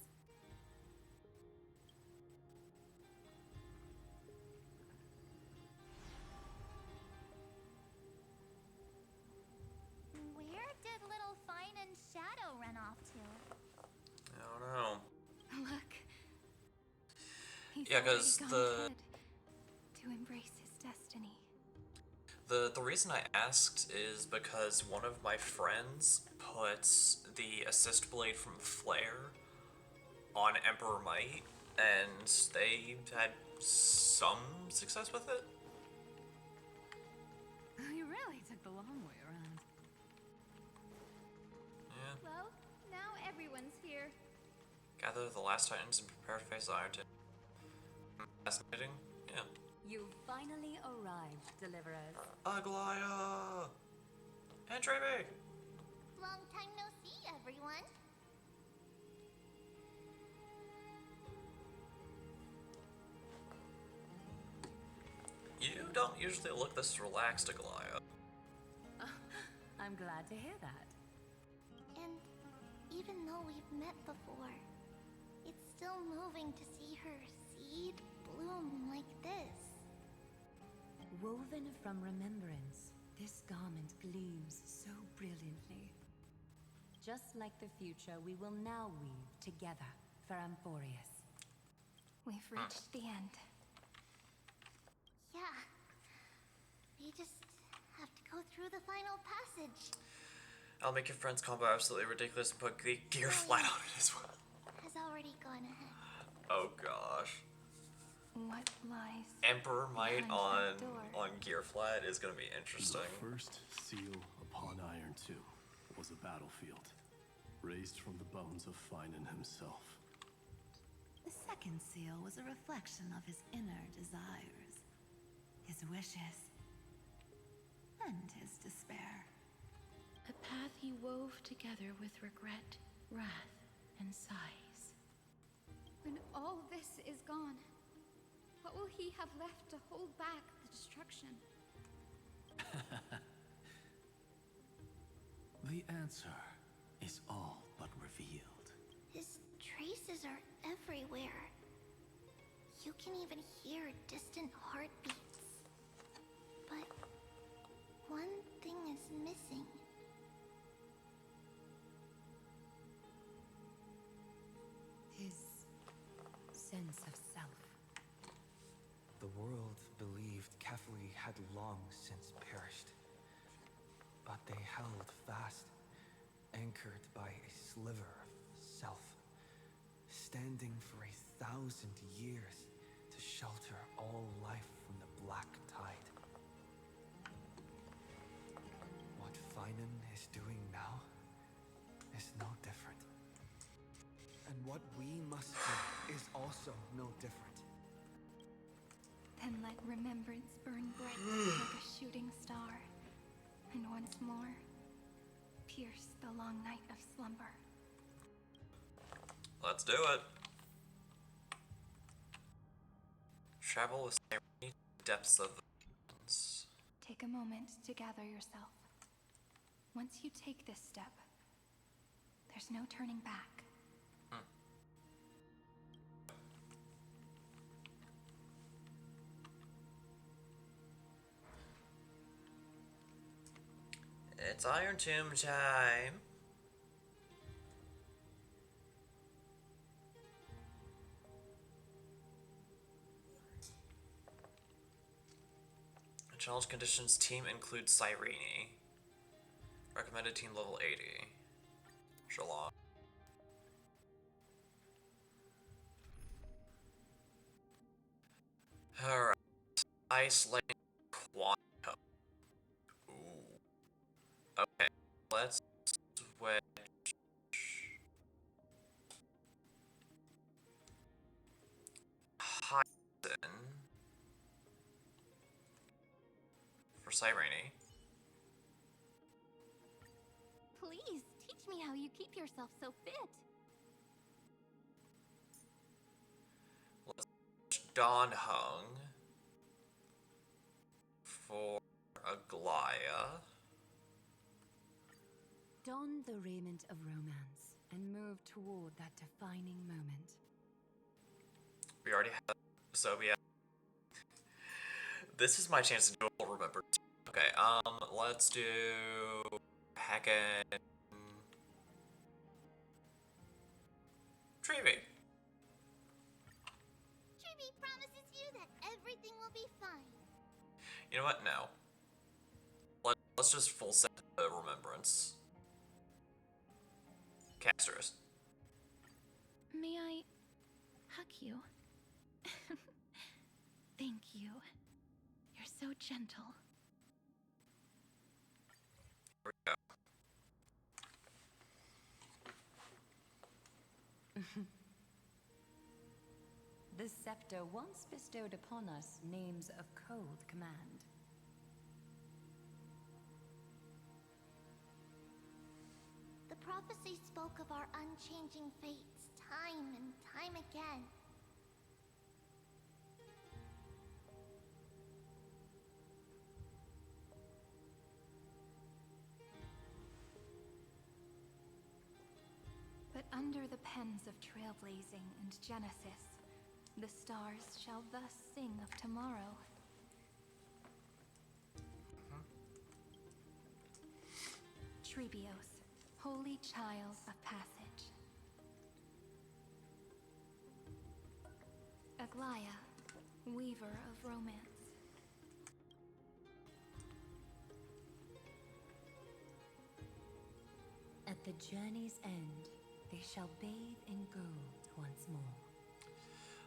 Where did little Fine and Shadow run off to? I don't know. Look. He's Yeah, already 'cause gone the- ahead to embrace his destiny. The reason I asked is because one of my friends put the assist blade from Flare on Emperor Might, and they had some success with it. You really took the long way around. Yeah. Well, now everyone's here. Gather the last Titans and prepare to face Ironton. Fascinating. Yeah. You finally arrived, Deliverers. Aglaya! And Treby! Long time no see, everyone. You don't usually look this relaxed, Aglaya. I'm glad to hear that. And even though we've met before, it's still moving to see her seed bloom like this. Woven from remembrance, this garment gleams so brilliantly. Just like the future, we will now weave together for Amphoreus. We've reached the end. Yeah. We just have to go through the final passage. I'll make your friend's combo absolutely ridiculous and put the gear flat on it as well. Has already gone ahead. Oh gosh. what lies Emperor Might behind that door. on Gear Flat is gonna be interesting. The first seal upon Iron 2 was a battlefield, raised from the bones of Finan himself. The second seal was a reflection of his inner desires, his wishes, and his despair. A path he wove together with regret, wrath, and sighs. When all this is gone, what will he have left to hold back the destruction? The answer is all but revealed. His traces are everywhere. You can even hear distant heartbeats. But one thing is missing. His sense of self. The world believed Kefli had long since perished. But they held fast, anchored by a sliver of self, standing for 1,000 years to shelter all life from the black tide. What Finan is doing now is no different. And what we must do is also no different. Then let remembrance burn bright like a shooting star, and once more, pierce the long night of slumber. Let's do it. Travel with Irene to the depths of the mountains. Take a moment to gather yourself. Once you take this step, there's no turning back. It's Iron Tomb time. Challenge conditions: team includes Cyrene. Recommended team level 80. Shalom. Alright. Ice Lightning Quantum. Ooh. Okay, let's switch. Hyson for Cyrene. Please, teach me how you keep yourself so fit. Let's switch Dawn Hung for Aglaya. Don the raiment of romance and move toward that defining moment. We already have, so we have. This is my chance to do a remember. Okay, let's do Heckin. Treevee. Tribby promises you that everything will be fine. You know what? No. Let's just full set the remembrance. Casters. May I hug you? Thank you. You're so gentle. Here we go. The scepter once bestowed upon us names of cold command. The prophecy spoke of our unchanging fates time and time again. But under the pens of trailblazing and genesis, the stars shall thus sing of tomorrow. Trebios, holy child of passage. Aglaya, weaver of romance. At the journey's end, they shall bathe in gold once more.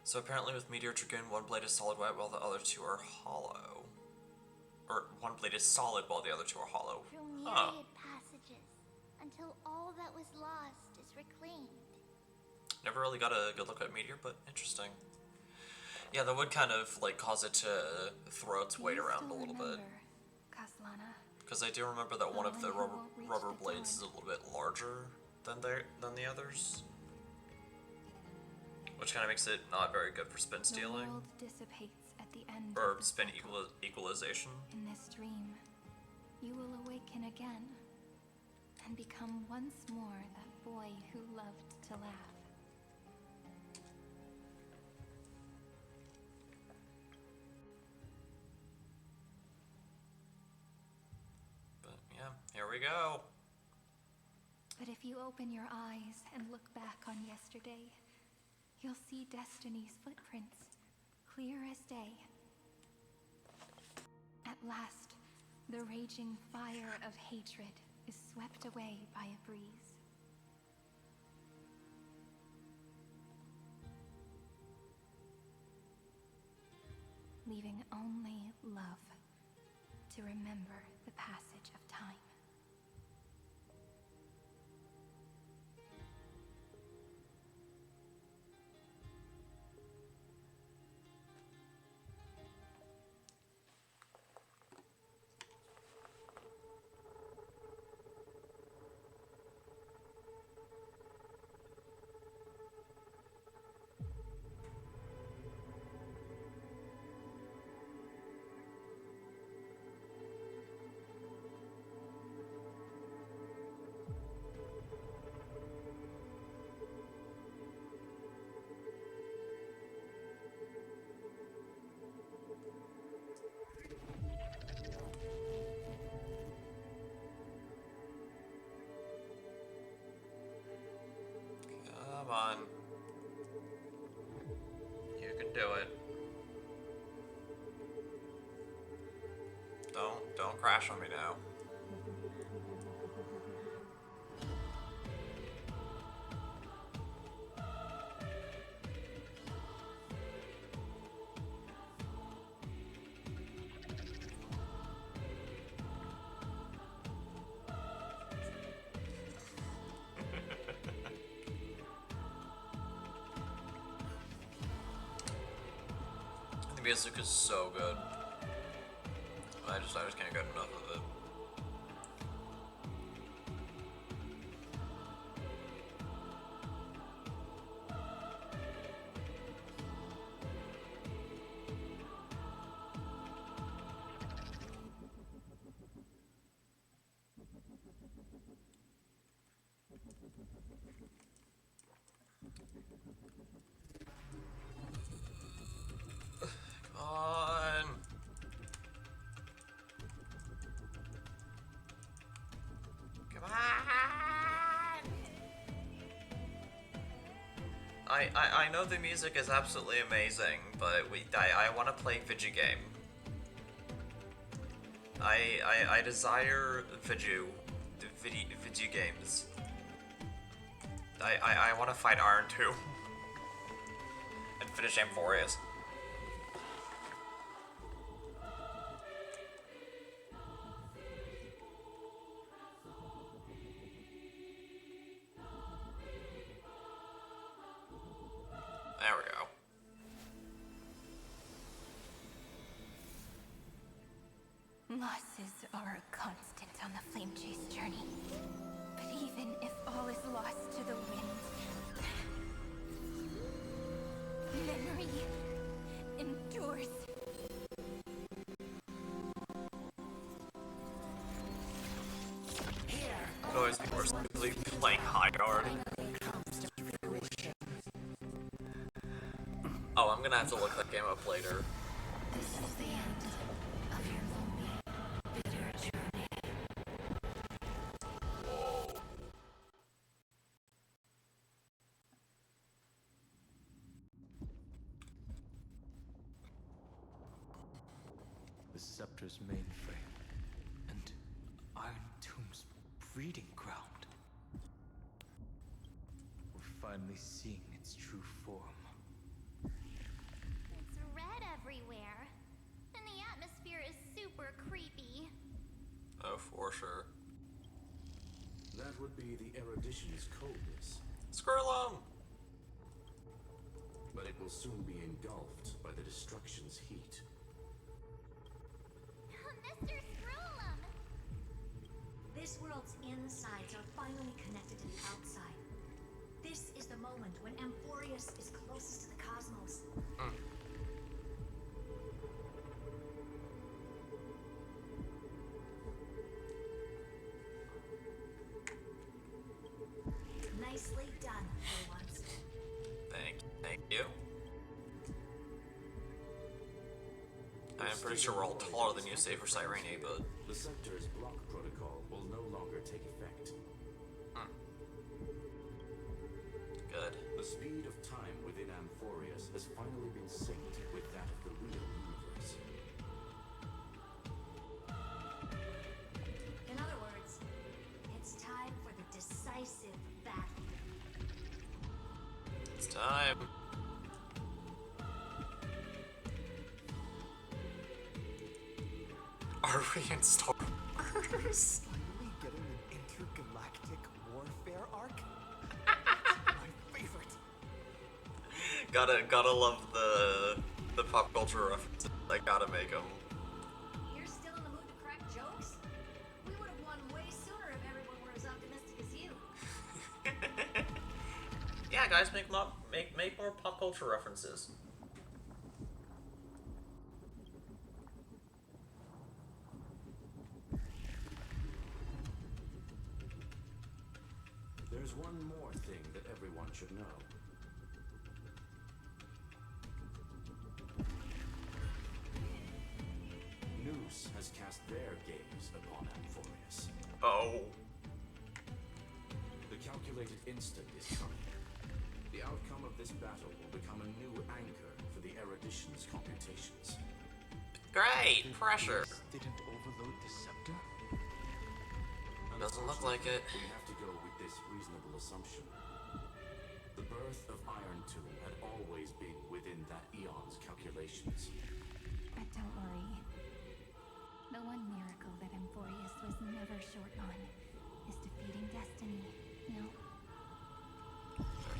So apparently with Meteor Dragoon, one blade is solid white while the other two are hollow. Or one blade is solid while the other two are hollow. Through myriad passages, until all that was lost is reclaimed. Never really got a good look at Meteor, but interesting. Yeah, the would kind of like cause it to throw its weight around a little bit. Because I do remember that one of the rubber blades is a little bit larger than the others, which kind of makes it not very good for spin stealing. The world dissipates at the end or of spin equalization. In this dream, you will awaken again and become once more that boy who loved to laugh. But yeah, here we go. But if you open your eyes and look back on yesterday, you'll see Destiny's footprints, clear as day. At last, the raging fire of hatred is swept away by a breeze. Leaving only love to remember the passage of time. Come on. You can do it. Don't crash on me now. The music is so good. I just can't get enough of it. I know the music is absolutely amazing, but I want to play video game. I desire video games. I want to fight Iron 2 and finish Amphoreus. There we go. Losses are a constant on the Flame Chase journey. But even if all is lost to the wind, memory endures. Those people are simply playing high guard. Oh, I'm gonna have to look that game up later. This is the end of your lonely, bitter journey. Whoa. The Scepter's mainframe, and Iron Tomb's breeding ground. We're finally seeing its true form. creepy. Oh, for sure. That would be the erudition's coldness. Screw them! But it will soon be engulfed by the destruction's heat. Mr. Scrollum! This world's insides are finally connected to the outside. This is the moment when Amphoreus is closest to the cosmos. Nicely done, for once. Thank you. I'm pretty sure we're all taller than you, save for Cyrene, but... The Scepter's block protocol will no longer take effect. Good. The speed of time within Amphoreus has finally been synced with that of the real universe. In other words, it's time for the decisive battle. It's time. Are we in Star Wars? Finally getting an intergalactic warfare arc? That's my favorite. Gotta love the pop culture references. I gotta make them. You're still in the mood to crack jokes? We would have won way sooner if everyone were as optimistic as you. Yeah, guys, make more pop culture references. There's one more thing that everyone should know. Noose has cast their gaze upon Amphoreus. Oh. The calculated instant is coming. The outcome of this battle will become a new anchor for the erudition's computations. Great! Pressure. Didn't overload the scepter? Doesn't look like it. We have to go with this reasonable assumption. The birth of Iron Tomb had always been within that eon's calculations. But don't worry. The one miracle that Amphoreus was never short on is defeating destiny. No?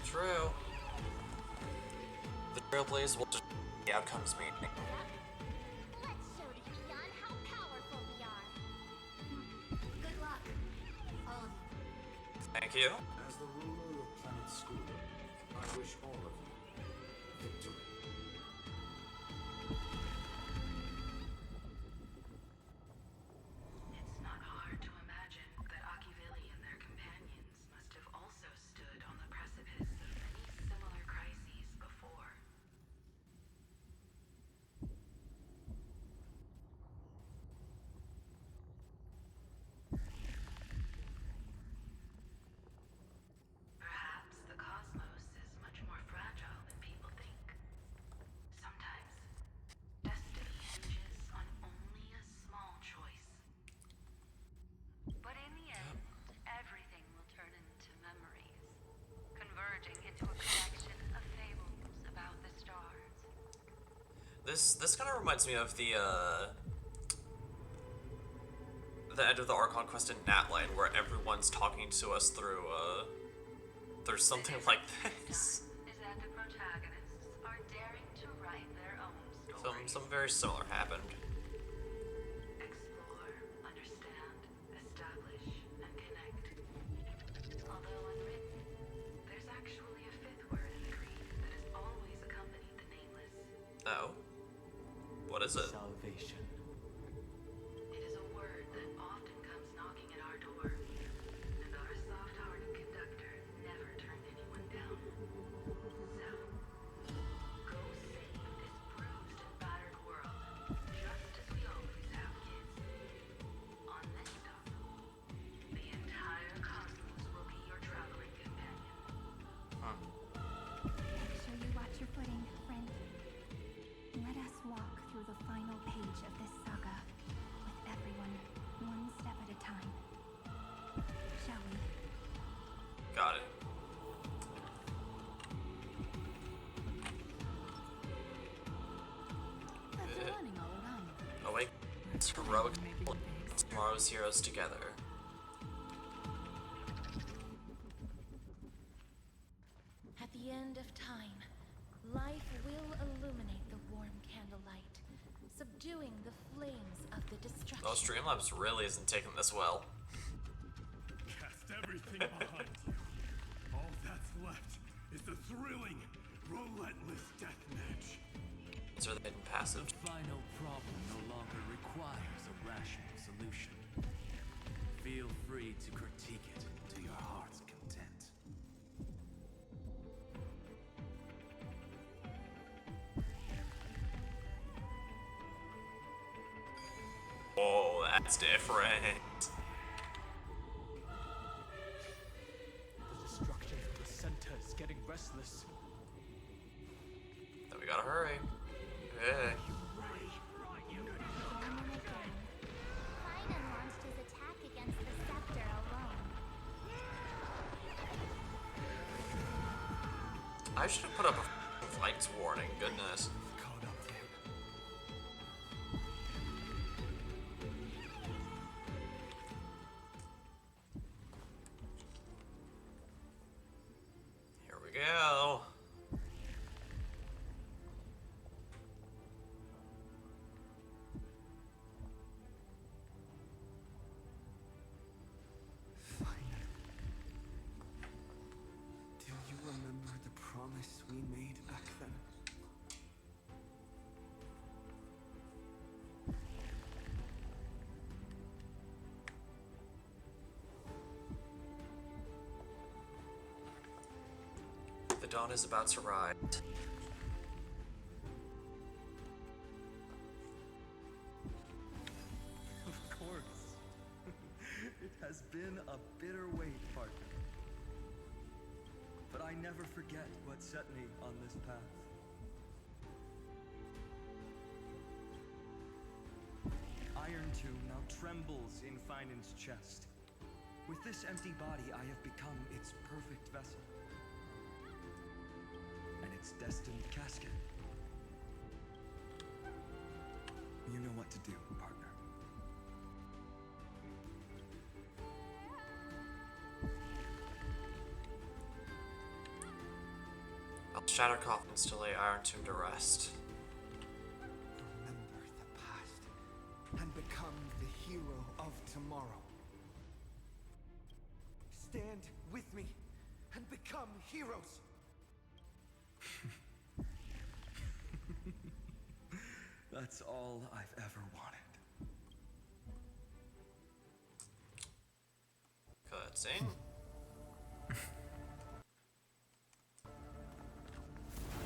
True. The Trailblaze will just the outcomes mean. Let's show the Eon how powerful we are. Good luck, all of you. Thank you. As the ruler of Planet School, I wish all of you victory. It's not hard to imagine that Achiveli and their companions must have also stood on the precipice of many similar crises before. Perhaps the cosmos is much more fragile than people think. Sometimes, destiny hinges on only a small choice. But in the end, everything will turn into memories, converging into a collection of fables about the stars. This kind of reminds me of the end of the Archon quest in Natline, where everyone's talking to us through there's something like this. Is that the protagonists are daring to write their own stories. Something very similar happened. Explore, understand, establish, and connect. Although unwritten, there's actually a fifth word in the creed that has always accompanied the nameless. Oh. What is it? Salvation. It is a word that often comes knocking at our door, and our soft-hearted conductor never turned anyone down. So, go save this bruised and battered world, just Heroic tomorrow's heroes together. At the end of time, life will illuminate the warm candlelight, subduing the flames of the destruction. Oh, Streamlabs really isn't taking this well. Cast everything behind you. All that's left is the thrilling, relentless death match. These are the hidden passive. The final problem no longer requires a rational solution. Feel free to critique it to your heart's content. Oh, that's different. The destruction from the center is getting restless. Then we gotta hurry. Hey. Finan launched his attack against the scepter alone. I should have put up a flights warning, goodness. Caught up to him. Here we go. Fine. Do you remember the promise we made back then? The dawn is about to rise. Of course. It has been a bitter wait, partner. But I never forget what set me on this path. Iron Tomb now trembles in Finan's chest. With this empty body, I have become its perfect vessel. And its destined casket. You know what to do, partner. I'll shatter coffins to lay Iron Tomb to rest. Remember the past and become the hero of tomorrow. Stand with me and become heroes. That's all I've ever wanted. Cutscene.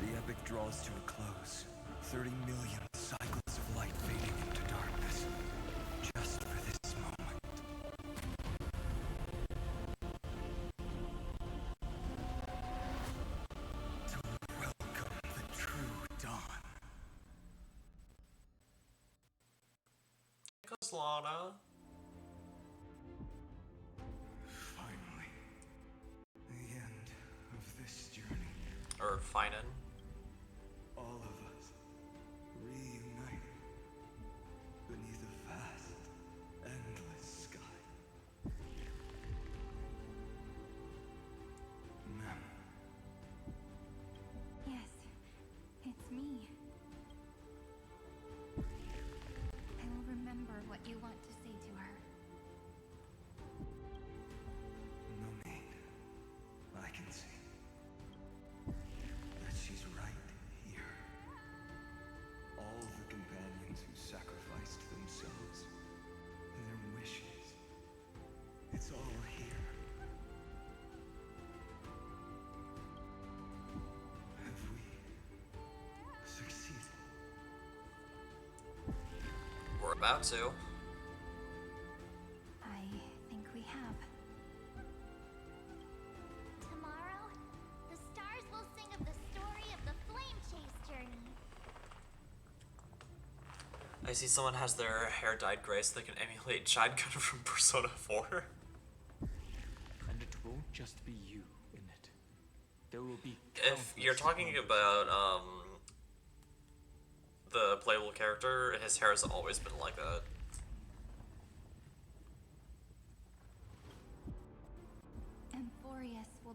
The epic draws to a close. 30 million cycles of light fading into darkness. Just for this moment. To welcome the true dawn. Goes Lana. Finally. The end of this journey. Or Finan. All of us reunited beneath a vast, endless sky. Ma'am, Yes, it's me. I will remember what you want to say to her. no need. I can see that she's right here. All the companions who sacrificed themselves and their wishes. It's all here. Have we succeeded? We're about to. I think we have. Tomorrow, the stars will sing of the story of the flame chase journey. I see someone has their hair dyed gray so they can emulate Shotgun from Persona 4. And it won't just be you in it. There will be If you're talking countless about the playable character, his hair has always been like that.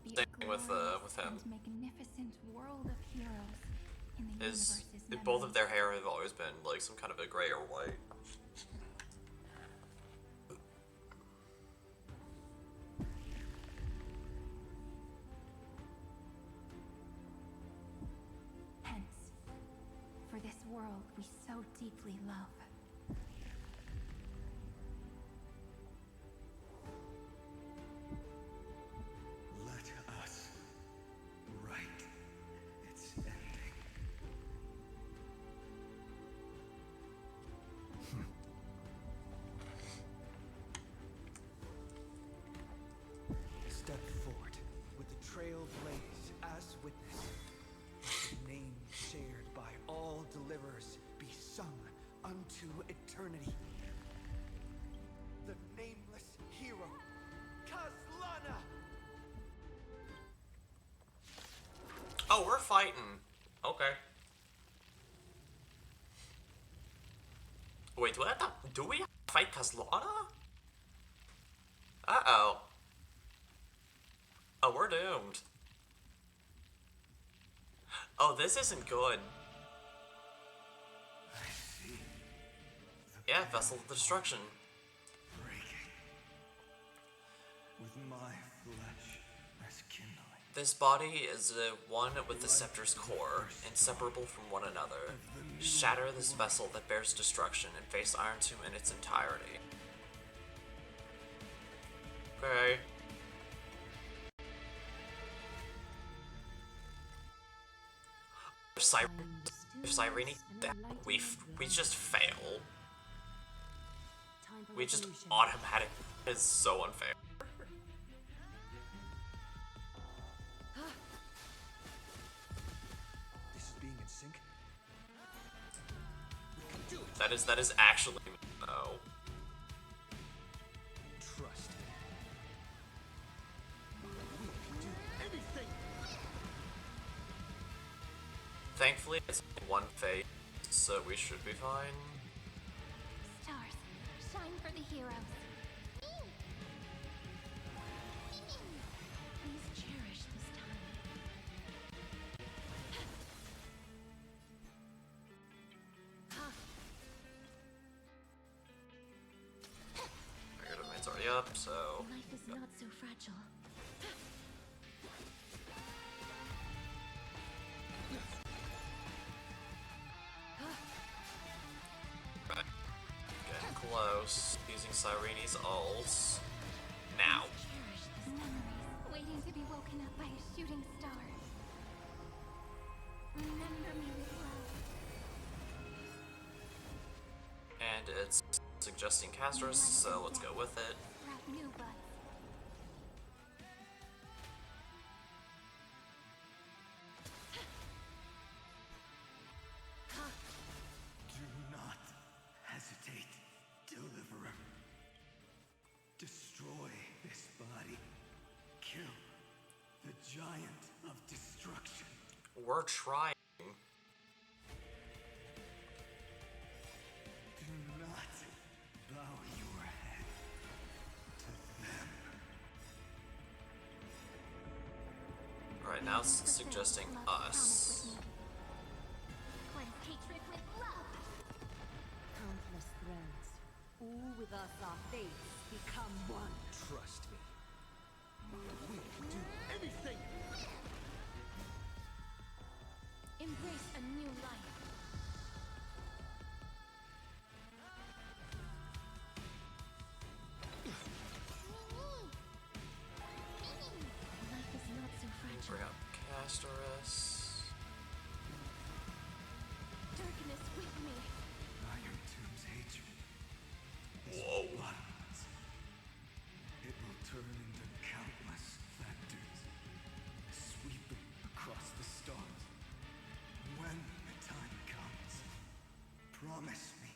be Same a thing with glorious him. and magnificent world of heroes in the Is universe's both of memory. their hair have always been like some kind of a gray or white. Hence, for this world we so deeply love. Let us write its ending. Step forward with the trail blaze as witness. The name shared by all deliverers be sung unto eternity. The nameless hero, Kazlana! Oh, we're fighting. Okay. Wait, do we have to fight Kazlana? Uh-oh. Oh, we're doomed. Oh, this isn't good. Yeah, Vessel of Destruction. Breaking. With my flesh as kindling. This body is one with the scepter's core, inseparable from one another. Shatter this vessel that bears destruction and face Iron Tomb in its entirety. Okay. If Cyrene, we just fail. We just automatic is so unfair. This is being in sync. That is actually no. Trust. We can do anything. Thankfully, it's one phase, so we should be fine. Stars, shine for the heroes. Please cherish this time. Our domain's already up, so. Life is not so fragile. Right. Getting close. Using Cyrene's ults. Now. Cherish this Memories waiting to be woken up by a shooting star. Remember me with love. And it's suggesting casters, so let's go with it. Sprout new buds. Do not hesitate, Deliverer. Destroy this body. Kill the giant of destruction. We're trying. Do not bow your head to them. Alright, now it's suggesting us. Cleanse hatred with love. Countless threads. All with us our fates become one. Trust me. We can do anything. Embrace a new life. Life is not so fragile. Bring up Casterus. Darkness with me. Iron Tomb's hatred is Whoa. violence. It will turn into countless factors, sweeping across the stars. When the time comes, promise me,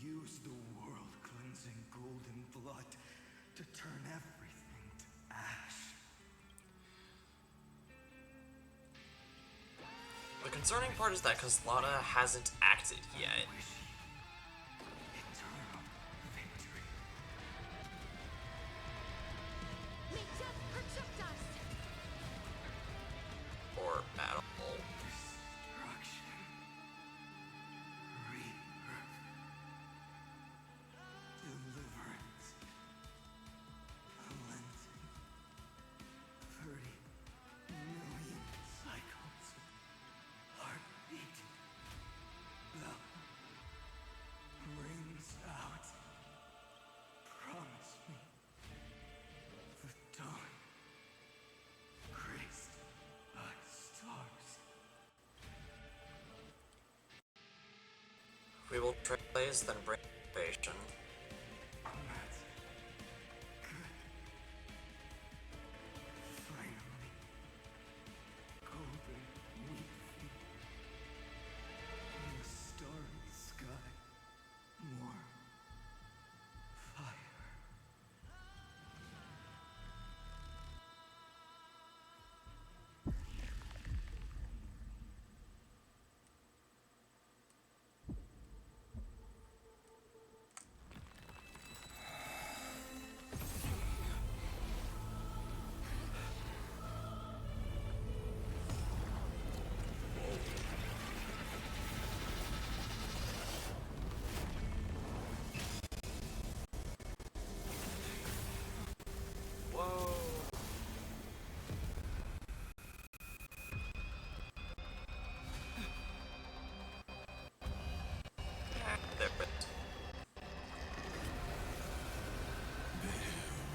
use the world-cleansing golden blood to turn everything to ash. The concerning part is that Kazlana hasn't acted yet. Wish eternal victory. May death protect us. Trailblaze, then bring innovation. Finally. Golden wheat feet. In the starry sky. Warm. Fire.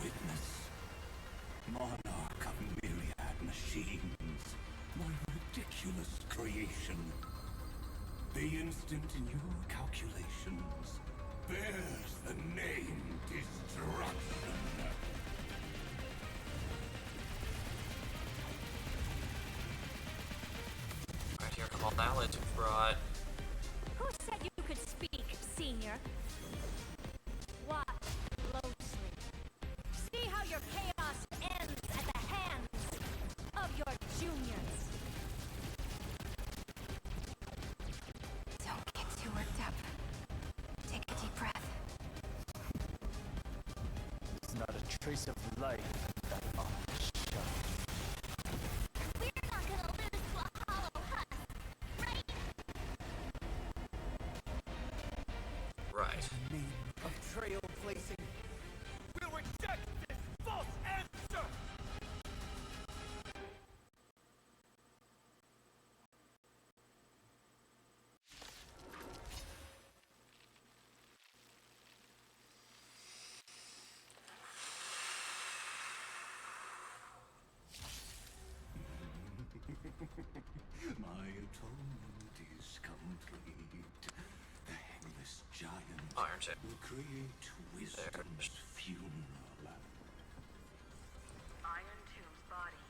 Witness, monarch of myriad machines, my ridiculous creation. The instant in your calculations bears the name destruction. Right here, come on now, it's brought. Who said you could speak, Senior? Watch closely. See how your chaos ends at the hands of your juniors. Don't get too worked up. Take a deep breath. There's not a trace of life in that orange shell. We're not gonna lose to a hollow husk, right? Right. Name of trail placing. We'll reject this false answer! My atonement is complete. The Headless Giant Iron Tip. will create wisdom's funeral. Iron Tomb's body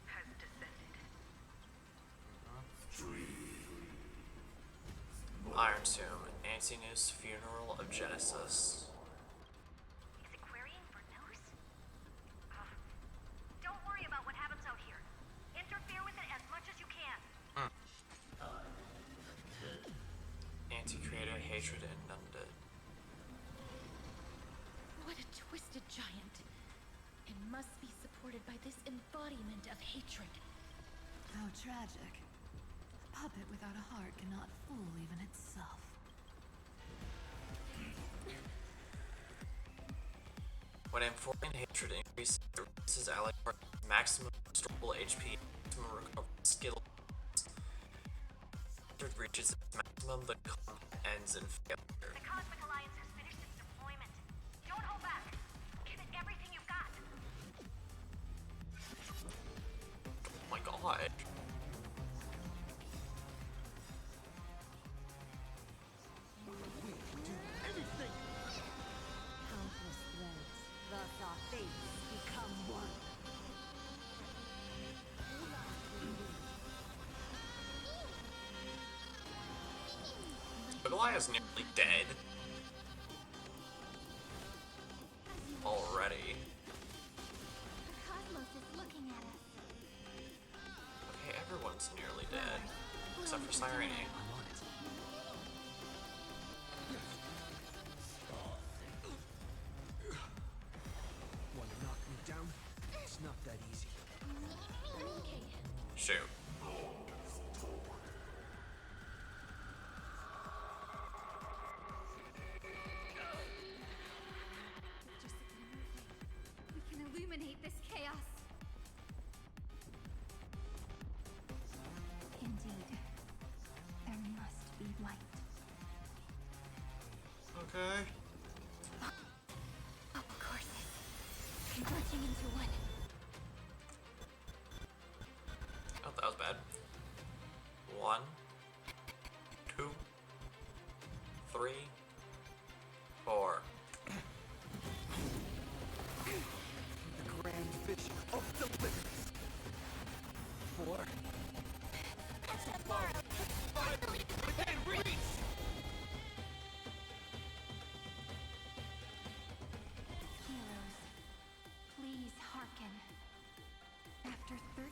has descended. Iron Tomb, Antinous Funeral of Genesis. Is it querying for news? Don't worry about what happens out here. Interfere with it as much as you can. Anti-creator, hatred, and undead. What a twisted giant. It must be supported by this embodiment of hatred. How tragic. A puppet without a heart cannot fool even itself. When Amphorean hatred increases allied party maximum restorable HP, maximum recovery skill. Hatred reaches its maximum, the combat ends in failure. The Cosmic Alliance has finished its deployment. Don't hold back. Give it everything you've got. Oh my god. Countless threads. Thus our fates become one. The Goliath's nearly dead. Already. The cosmos is looking at us. Okay, everyone's nearly dead. Except for Cyrene. Want to knock me down? It's not that easy. Shoot. Just a glimmer of light. We can illuminate this chaos. Indeed. There must be light. Okay. Of course. Converging into one. Oh, that was bad. 1, 2, 3, 4. The grand vision of deliverance. 4. Tomorrow, finally within reach! Heroes, please hearken. After 13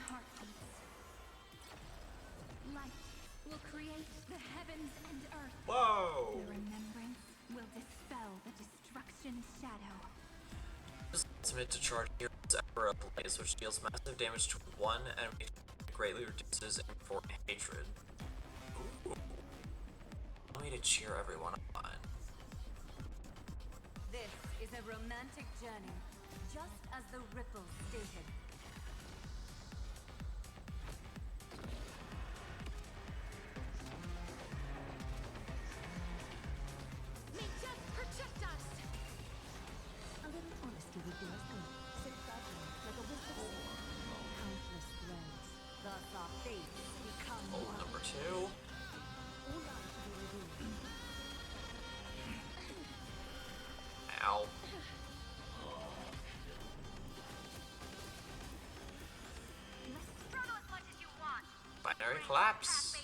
heartbeats, light will create the heavens and earth. Whoa! The remembrance will dispel the destruction shadow. Submit to charge hero's Amphoreus blaze, which deals massive damage to one enemy, greatly reduces Amphoreus hatred. Ooh. Allow me to cheer everyone on. This is a romantic journey, just as the ripples stated. May death protect us! A little honesty would do us good. Sit fragile, like a wisp of silk. Countless threads. Thus our fates become Oh, one. number 2. All lies to be revealed. Ow. Struggle as much as you want. Binary collapse.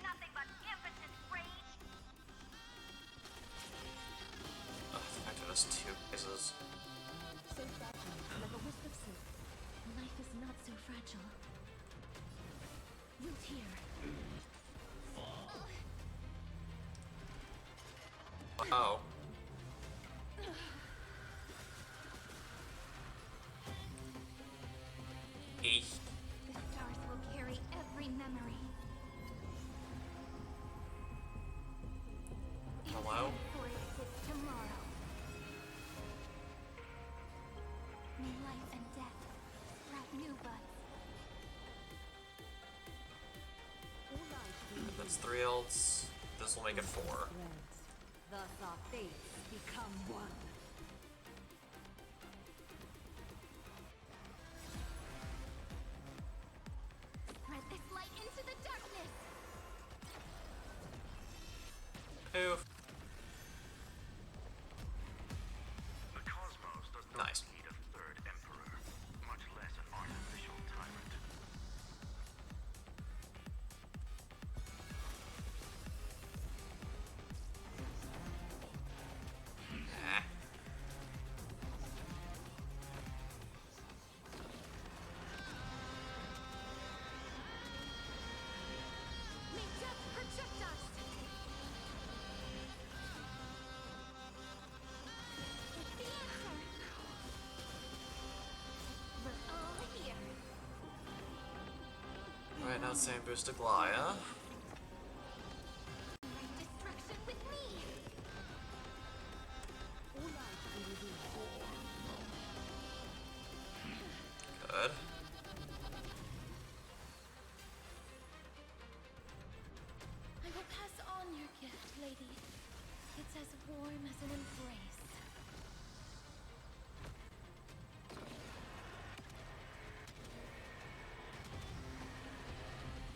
Nothing but impotent rage. Oh, the fact that there's 2 phases. So fragile, like a wisp of silk. Life is not so fragile. Root here. Oh. Eek. The stars will carry every memory. Hello? For it is tomorrow. May life and death sprout new buds. All lies to be That's 3 ults. This will make it 4. threads. Thus our fates become one. Spread this light into the darkness. Poof. The cosmos does not Nice. need a third emperor, much less an artificial tyrant. Ah. May death protect us! It's the answer. We're all here. Alright, now same boost to Glaya. Right destruction with me. All lies to be revealed. Good. I will pass on your gift, lady. It's as warm as an embrace.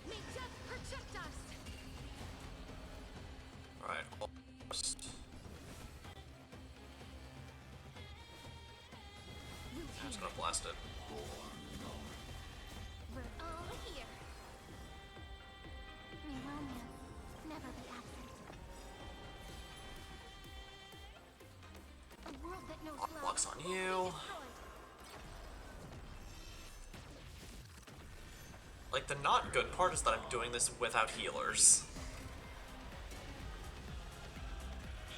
May death protect us! Alright, almost. I'm just gonna blast it. We're all here. May romance never be absent. A world that knows love Blocks on will be you. destroyed. Like, the not good part is that I'm doing this without healers.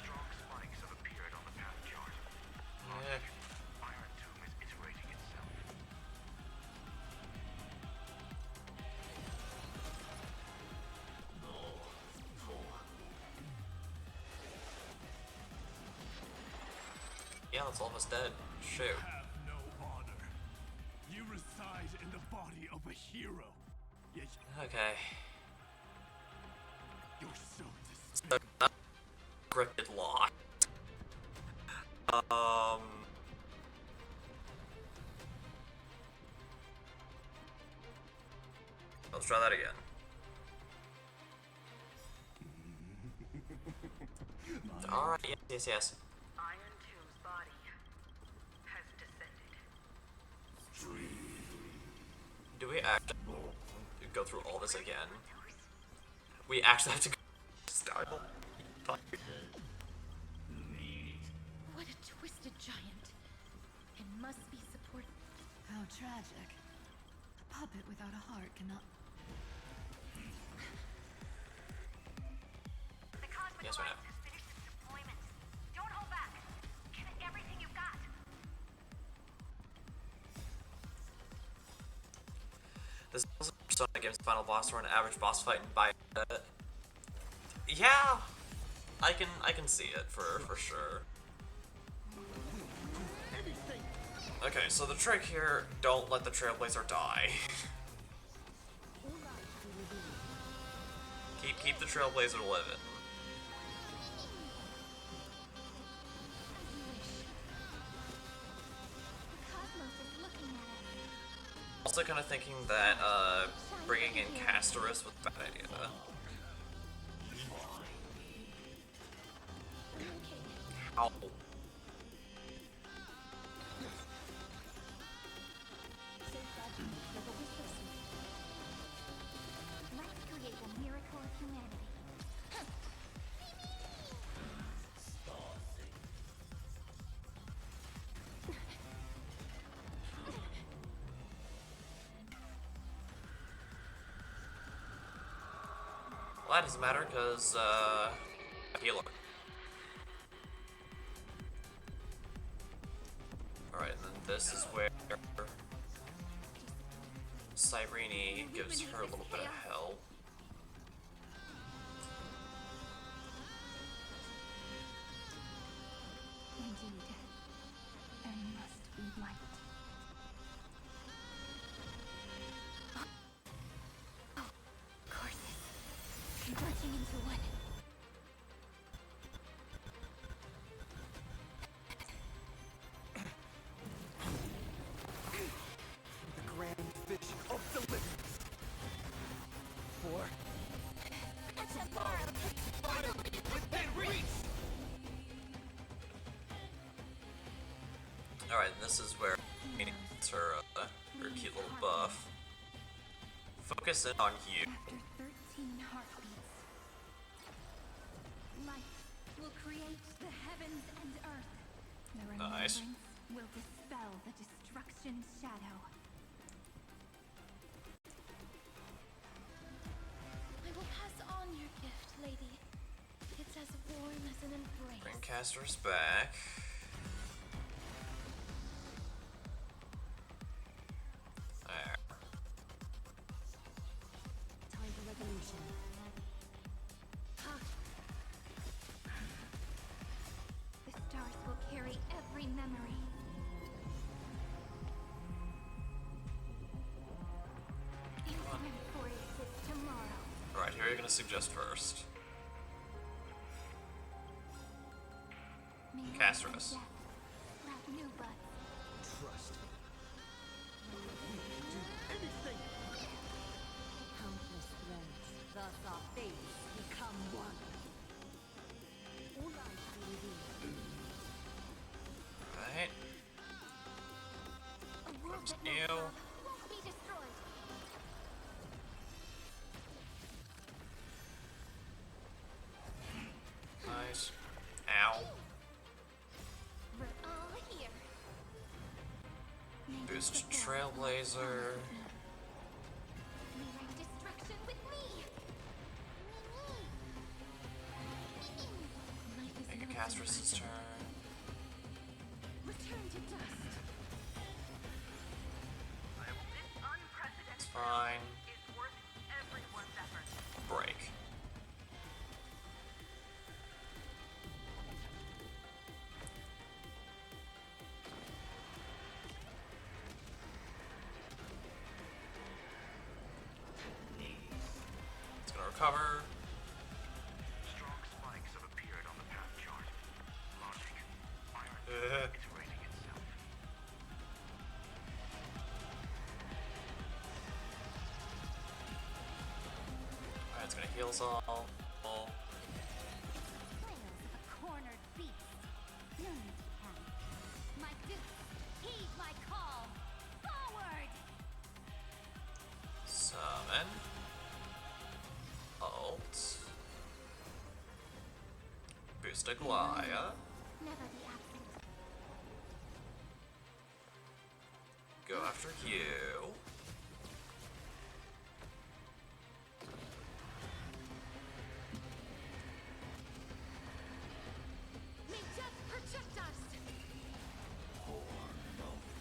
Strong spikes have appeared on the path chart. Eh. Iron Tomb is iterating itself. Yeah, that's all of us dead. Shoot. Have no honor. You reside in the body of a hero. Yet Okay. you're so So, scripted lock. Let's try that again. Alright, yes. Iron Two's body has descended. Do we actually go through all this again? We actually have to go style. What a twisted giant. It must be supported. How tragic. A puppet without a heart cannot. The Cosmic Yes or no? Alliance has finished its deployment. Don't hold back. Give it everything you've got. This is also Persona Games final boss or an average boss fight by yeah, I can see it for sure. Okay, so the trick here, don't let the Trailblazer die. keep the Trailblazer living. Also kind of thinking that bringing in Amphoreus was a bad idea. Ow. Let's create a miracle of humanity. Well, that doesn't matter, because, healer. Alright, and then this is where Cyrene gives her a little bit of help. Indeed. There must be light. Courses. Converging into one. The grand vision of deliverance. For Tomorrow is finally within reach! Alright, and this is where she needs her cute little buff. Focus in on you. After 13 heartbeats, light will create the heavens and earth. The Nice. remembrance will dispel the destruction shadow. I will pass on your gift, lady. It's as warm as an embrace. Bring Casters back. There. Time for revolution. The stars will carry every memory. Amphoreus is tomorrow. Alright, who are you gonna suggest first? May Casters. death sprout new buds. trust me. We can do anything. Countless threads, thus our fates become one. All light be revealed. Right. A world Focus that you. won't be destroyed. Nice. Ow. We're all here. Boost Trailblazer. Rewrite destruction with me. Life is Make it not Casters' turn. return to dust. This unprecedented It's fine. is worth everyone's effort. Break. It's gonna recover. Strong spikes have appeared on the path chart. Logic. Iron is rating itself. Alright, it's gonna heal us all. Trails of a corner Bustaglaya. Never be absent. Go after you. May death protect us!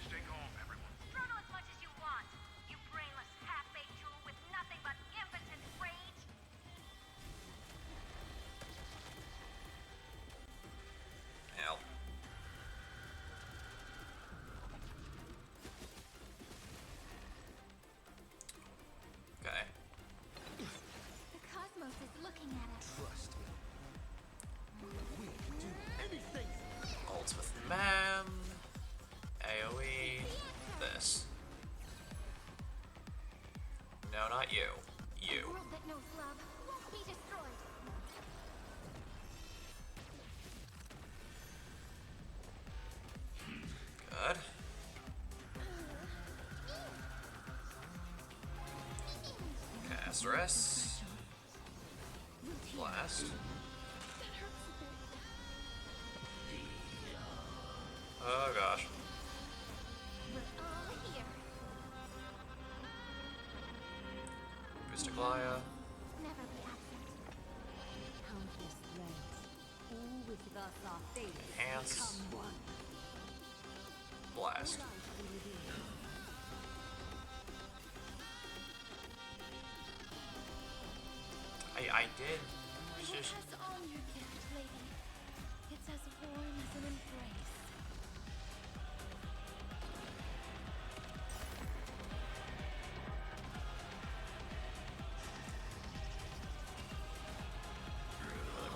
Stay calm, everyone. Struggle as much as you want, you brainless half-baked tool with nothing but impotent rage! Hell. Okay. The cosmos is looking at us. Trust me. We do anything. Ults with man. AoE. This. No, not you. You. A world that knows love won't be destroyed. Good. Amphoreus. Blast. Oh gosh. We're all here. Bustaglaya. Never be absent. Countless threads, all with thus our fates Enhance. become one. Blast. Life we live in. I did. Pass on your gift, lady. It's as warm as an embrace.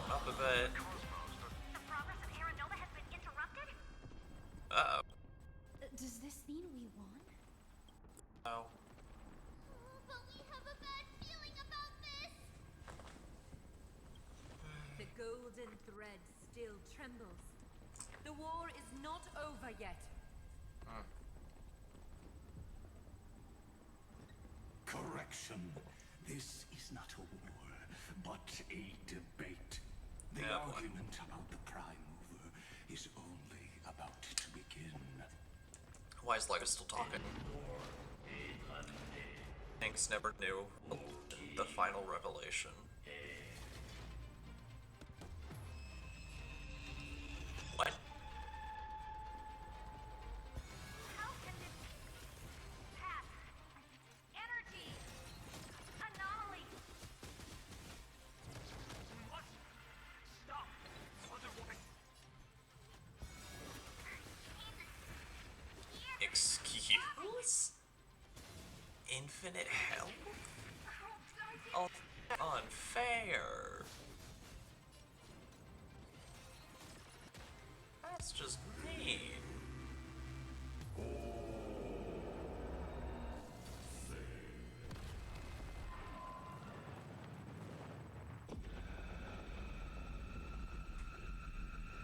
Up a bit. The progress of Aranova has been interrupted? Uh-oh. Does this mean we won? Oh. But we have a bad feeling about this. The golden thread still trembles. The war is not over yet. Correction. This is not a war, but a debate. The Yeah, boy. argument about the Prime Mover is only about to begin. Why is Lego still talking? Hanks never knew the final revelation. What? How can this path, energy, anomaly? What? Stop! Otherwise... Excuse? Infinite hell? Oh, unfair. That's just mean.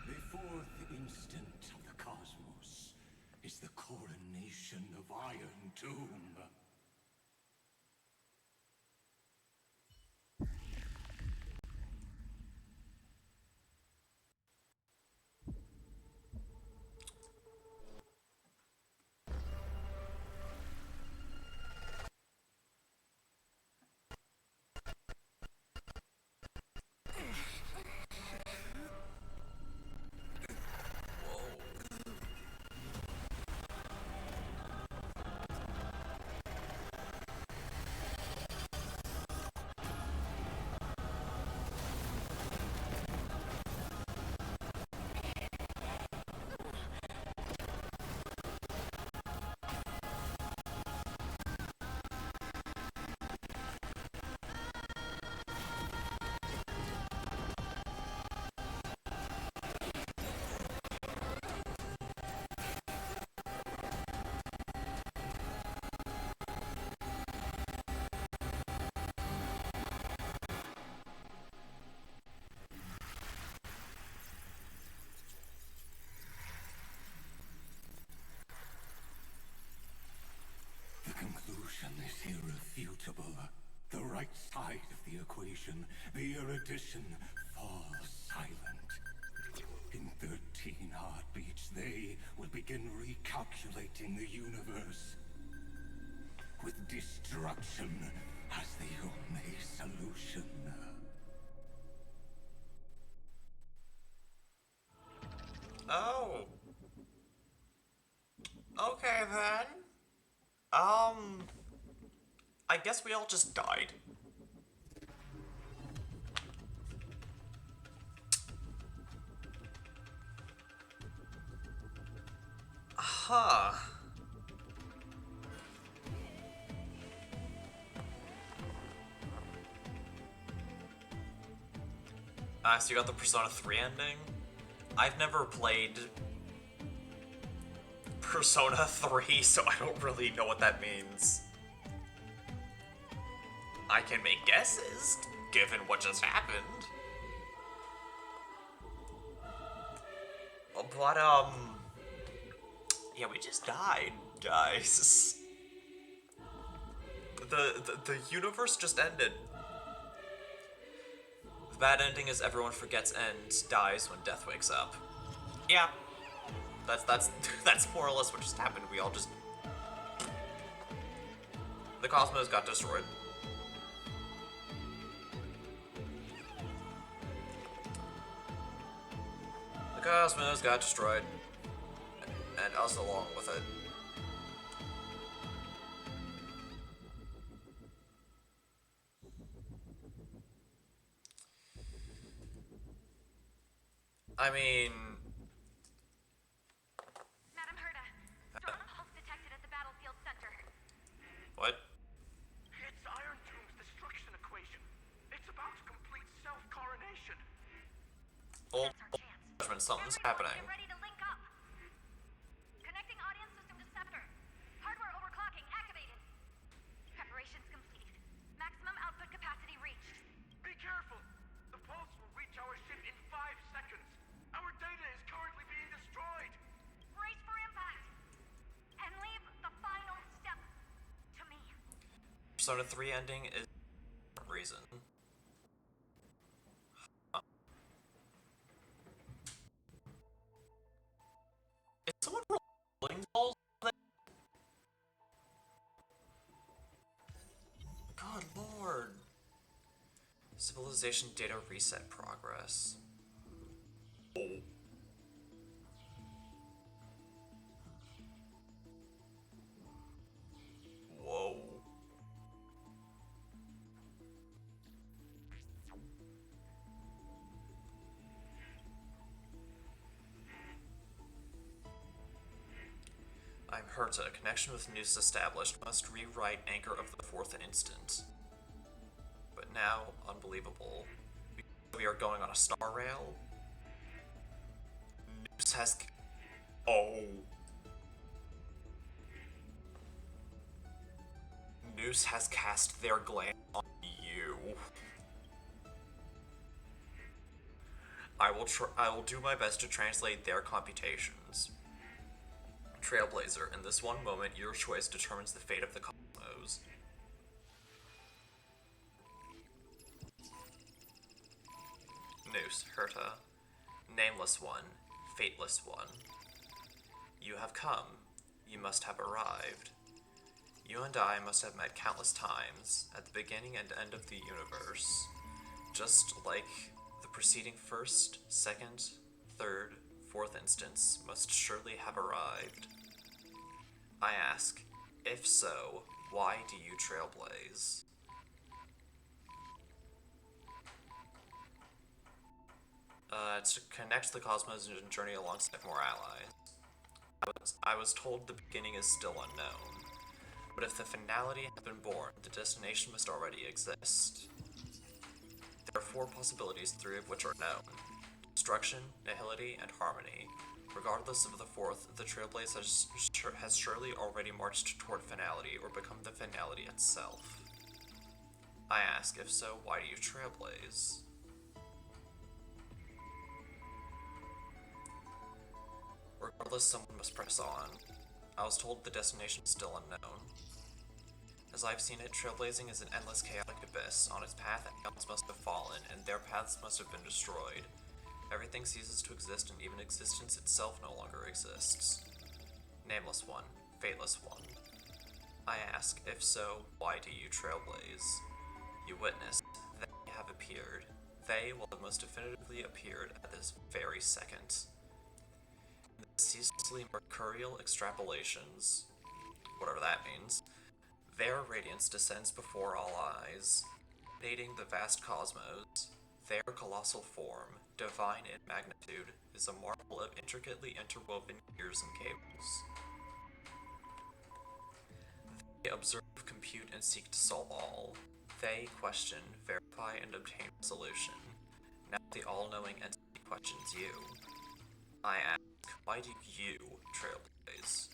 The fourth instant of the cosmos is the coronation of Iron Tomb. The conclusion is irrefutable. The right side of the equation, the erudition, falls silent. they will begin recalculating the universe, with destruction as the only solution. Oh. Okay then. I guess we all just died. Huh. So you got the Persona 3 ending? I've never played Persona 3, so I don't really know what that means. I can make guesses, given what just happened. But, yeah, we just died, guys. The universe just ended. The bad ending is everyone forgets and dies when death wakes up. Yeah. That's more or less what just happened. We all just... The cosmos got destroyed. The cosmos got destroyed. And us along with it. I mean... Madam Herta, strong pulse detected at the battlefield center. What? It's Iron Tomb's destruction equation. It's about to complete self-coronation. Old judgment, something's happening. Get ready to link up. Connecting audience system to scepter. Hardware overclocking activated. Preparations completed. Maximum output capacity reached. Be careful. The pulse will reach our ship in 5 seconds. Our data is currently being destroyed. Brace for impact. And leave the final step to me. Persona 3 ending is reason. Huh. Is someone rolling balls? God lord. Civilization data reset progress. Oh. Whoa. I'm Herta. Connection with news established. Must rewrite Anchor of the 4th instant. But now, unbelievable. We are going on a star rail. News has... Oh. Noose has cast their glance on you. I will do my best to translate their computations. Trailblazer, in this one moment, your choice determines the fate of the cosmos. Noose, Herta. Nameless one, fateless one. You have come. You must have arrived. You and I must have met countless times, at the beginning and end of the universe. Just like the preceding first, second, third, fourth instance must surely have arrived. I ask, if so, why do you trailblaze? To connect the cosmos and journey alongside more allies. I was told the beginning is still unknown. But if the finality has been born, the destination must already exist. There are 4 possibilities, 3 of which are known. Destruction, nihility, and harmony. Regardless of the 4th, the Trailblaze has surely already marched toward finality, or become the finality itself. I ask, if so, why do you Trailblaze? Regardless, someone must press on. I was told the destination is still unknown. As I've seen it, trailblazing is an endless chaotic abyss. On its path, eons must have fallen, and their paths must have been destroyed. Everything ceases to exist, and even existence itself no longer exists. Nameless One, Fateless One. I ask, if so, why do you trailblaze? You witness, they have appeared. They will have most definitively appeared at this very second. In the ceaselessly mercurial extrapolations, whatever that means, their radiance descends before all eyes, dating the vast cosmos. Their colossal form, divine in magnitude, is a marvel of intricately interwoven gears and cables. They observe, compute, and seek to solve all. They question, verify, and obtain resolution. Now the all-knowing entity questions you. I ask, why do you trailblaze?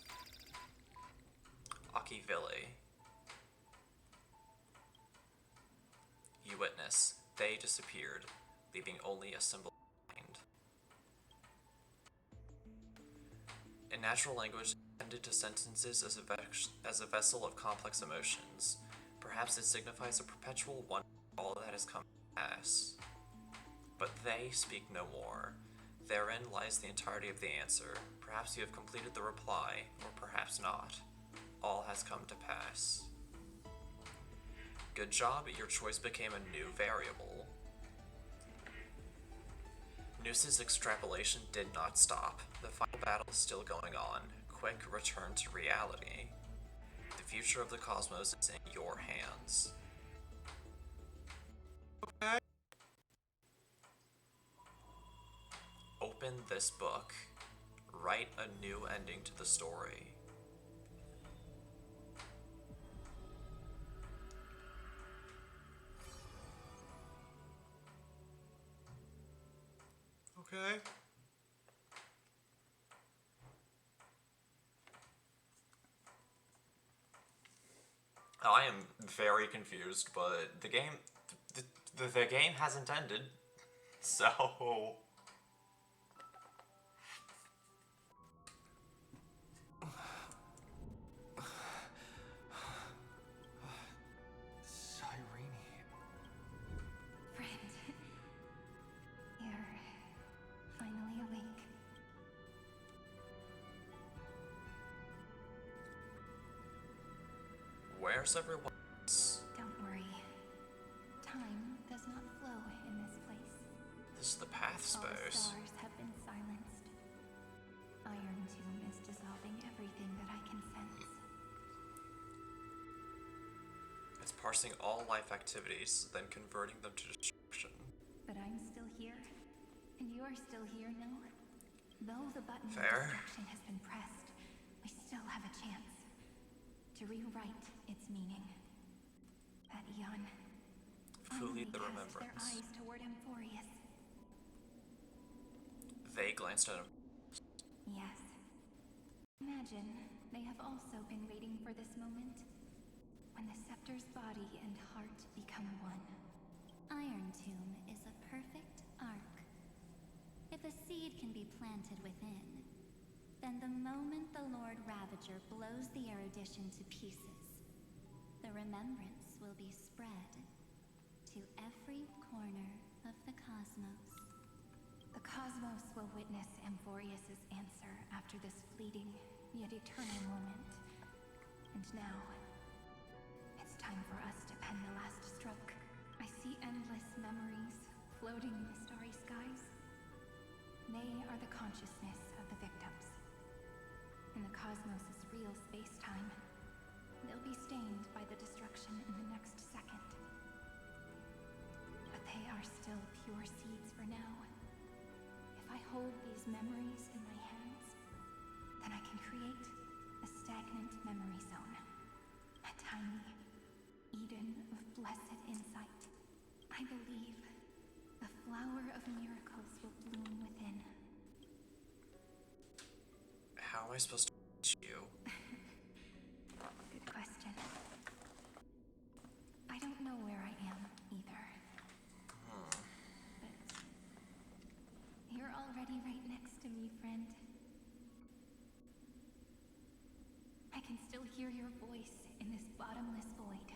Akivili. You witness, they disappeared, leaving only a symbol behind. In natural language, intended to sentences as a vessel of complex emotions, perhaps it signifies a perpetual wonder of all that has come to pass. But they speak no more. Therein lies the entirety of the answer. Perhaps you have completed the reply, or perhaps not. All has come to pass. Good job, your choice became a new variable. Noose's extrapolation did not stop. The final battle is still going on. Quick return to reality. The future of the cosmos is in your hands. Okay. Open this book. Write a new ending to the story. Okay. I am very confused, but the game hasn't ended, so Friend, you're finally awake. where's everyone else? Don't worry. Time does not flow in this place. This is the path All the space. stars have been silenced. Iron Tomb is dissolving everything that I can sense. It's parsing all life activities, then converting them to destruction. But I'm still here, and you're still here, no? Though the button of Fair. destruction has been pressed, we still have a chance to rewrite its meaning. That Eon Fully finally the cast their remembrance. eyes toward Amphoreus. They glanced at him. Yes. Imagine they have also been waiting for this moment, when the scepter's body and heart become one. Iron Tomb is a perfect arc. If a seed can be planted within, then the moment the Lord Ravager blows the erudition to pieces, the remembrance will be spread to every corner of the cosmos. The cosmos will witness Amphoreus' answer after this fleeting, yet eternal moment. And now, it's time for us to pen the last stroke. I see endless memories floating in the starry skies. They are the consciousness of the victims. In the cosmos' real space-time, they'll be stained by the destruction in the next second. But they are still pure seeds for now. If I hold these memories in my hands, then I can create a stagnant memory zone. A tiny Eden of blessed insight. I believe the flower of miracles will bloom within. How am I supposed to reach you? Good question. I don't know where I am either. But you're already right next to me, friend. I can still hear your voice in this bottomless void.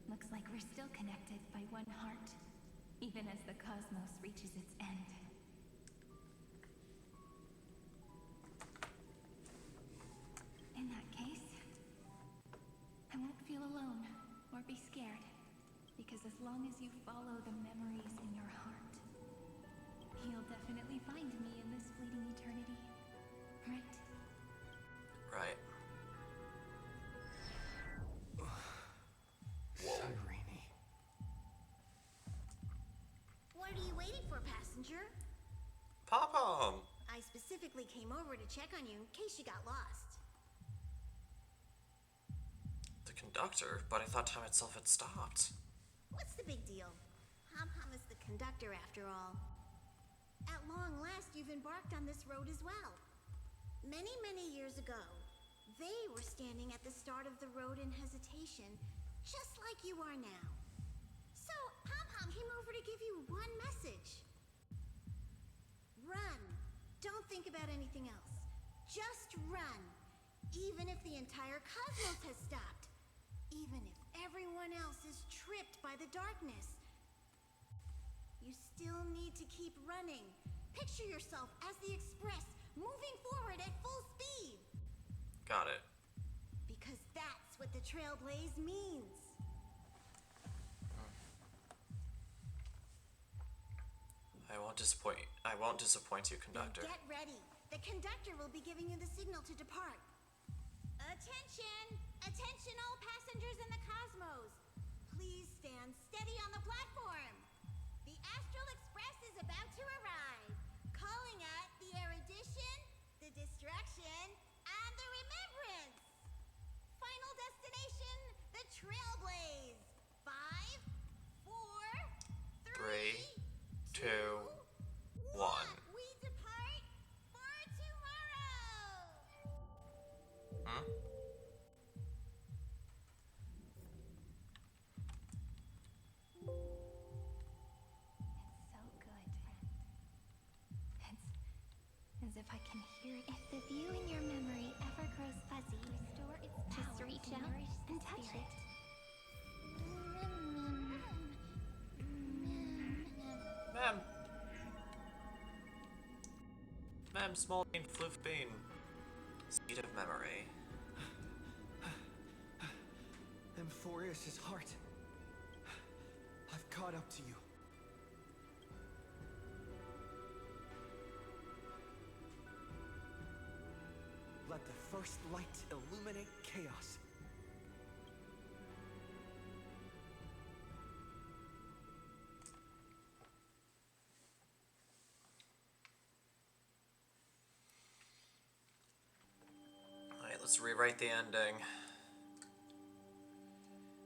The Looks like we're still connected by one heart, even as the cosmos reaches its end. In that case, I won't feel alone or be scared, because as long as you follow the memories in your heart, you'll definitely find me in this fleeting eternity, right? Right. Cyrene. What are you waiting for, passenger? Pom-Pom! I specifically came over to check on you in case you got lost. The conductor? But I thought time itself had stopped. What's the big deal? Pom-Pom is the conductor after all. At long last, you've embarked on this road as well. Many, many years ago, they were standing at the start of the road in hesitation, just like you are now. So, Pom-Pom came over to give you one message. Run. Don't think about anything else. Just run. Even if the entire cosmos has stopped. Even if everyone else is tripped by the darkness. You still need to keep running. Picture yourself as the Express, moving forward at full speed. Got it. Because that's what the Trailblaze means. I won't disappoint you, conductor. Then get ready. The conductor will be giving you the signal to depart. Attention! Attention all passengers in the cosmos. Please stand steady on the platform. The Astral Express is about to arrive. Calling at the erudition, the distraction, and the remembrance. Final destination, the Trailblaze. 5, 4, 3, 2, 1. We depart for tomorrow. Hmm? It's so good. It's as if I can hear it. If the view in your memory ever grows fuzzy, Restore its just power reach to out nourish the and touch spirit. it. Ma'am, small bean, floof bean. Seed of memory. Amphoreus' heart. I've caught up to you. Let the first light illuminate chaos. Alright, let's rewrite the ending.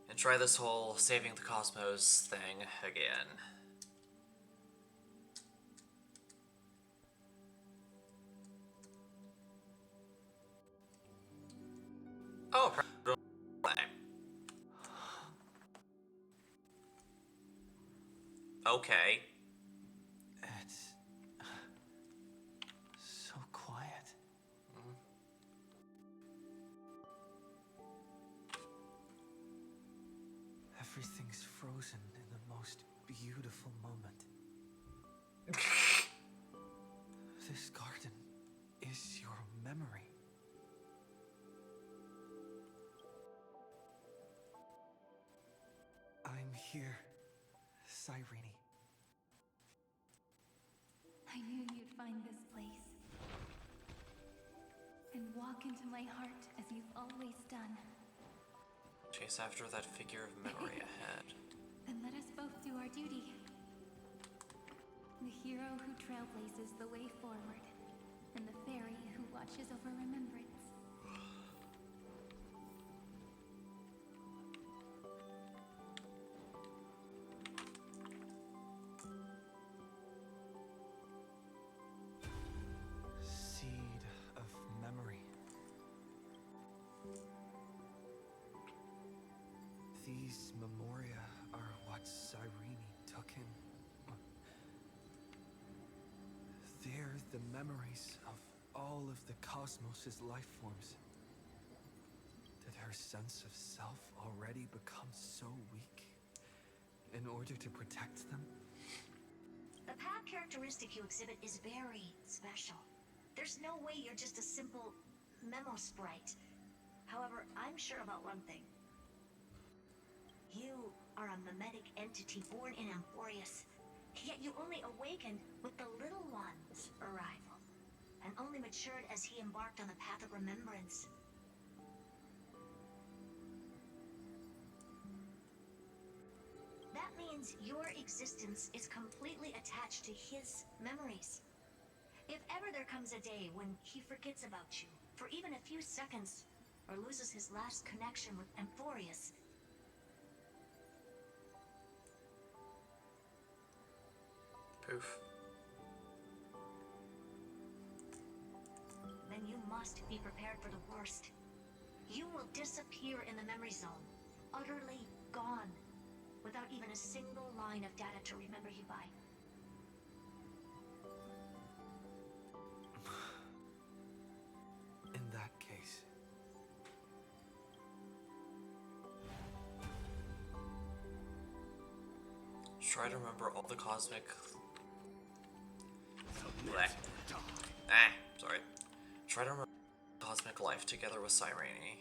And try this whole saving the cosmos thing again. Oh, okay. It's so quiet. Everything's frozen in the most beautiful moment. This garden is your memory. I'm here, Cyrene. I knew you'd find this place. And walk into my heart as you've always done. Chase after that figure of memory ahead. Then let us both do our duty. The hero who trailblazes the way forward, and the fairy who watches over remembrance. Seed of memory. These memoria are what Cyrene took in. They're the memories of all of the cosmos's life forms. The Did her sense of self already become so weak in order to protect them? The path characteristic you exhibit is very special. There's no way you're just a simple memo sprite. However, I'm sure about one thing. You are a mimetic entity born in Amphoreus, yet you only awakened with the Little One's arrival, and only matured as he embarked on the path of remembrance. That means your existence is completely attached to his memories. If ever there comes a day when he forgets about you for even a few seconds, or loses his last connection with Amphoreus, poof. then you must be prepared for the worst. You will disappear in the memory zone, utterly gone, without even a single line of data to remember you by. In that case, Try to remember all the cosmic. Sorry. Try to remember cosmic life together with Cyrene.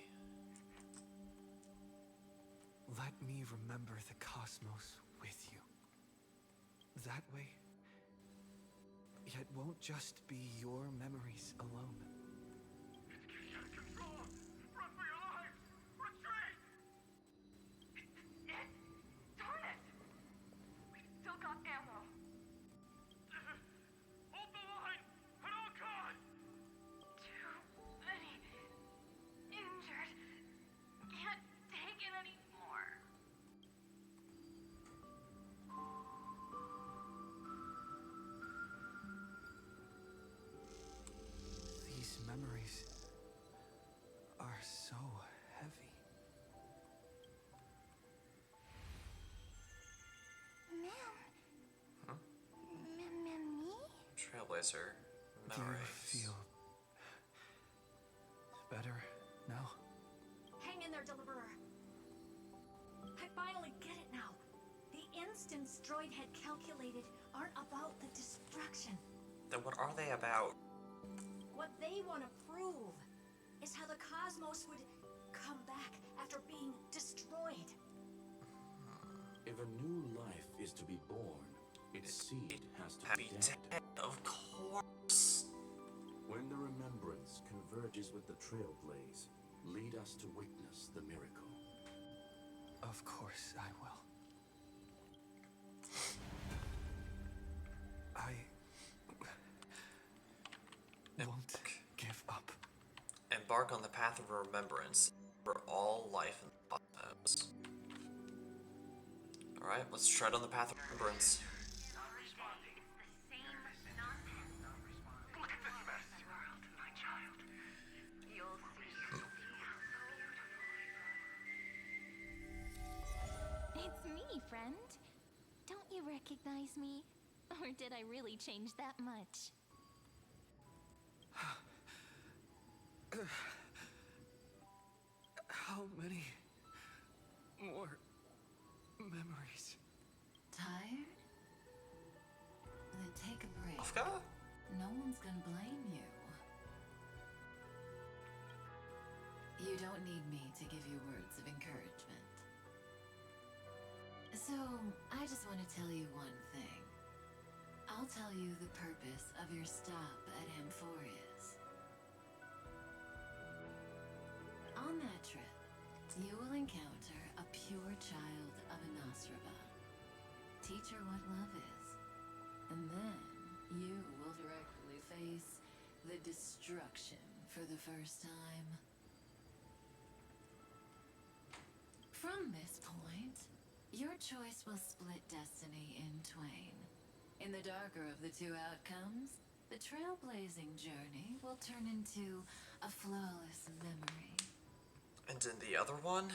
let me remember the cosmos with you. That way, it won't just be your memories alone. These memories are so heavy. Huh? Me? Trailblazer. Do you Memories. feel better now? Hang in there, Deliverer. I finally get it now. The instants Droid had calculated aren't about the destruction. Then what are they about? What they want to prove is how the cosmos would come back after being destroyed. If a new life is to be born, its seed has to be dead. Of course. When the remembrance converges with the trailblaze, lead us to witness the miracle. Of course I will. I won't give up. Embark on the path of remembrance for all life in the cosmos. Alright, let's tread on the path of remembrance. It's me, friend. Don't you recognize me? Or did I really change that much? How many more memories? Tired? Then take a break. Afka? No one's gonna blame you. You don't need me to give you words of encouragement. So, I just want to tell you one thing. I'll tell you the purpose of your stop at Amphoreus. On that trip, you will encounter a pure child of Anasrava. Teach her what love is. And then you will directly face the destruction for the first time. From this point, your choice will split destiny in twain. In the darker of the two outcomes, the trailblazing journey will turn into a flawless memory. And in the other one?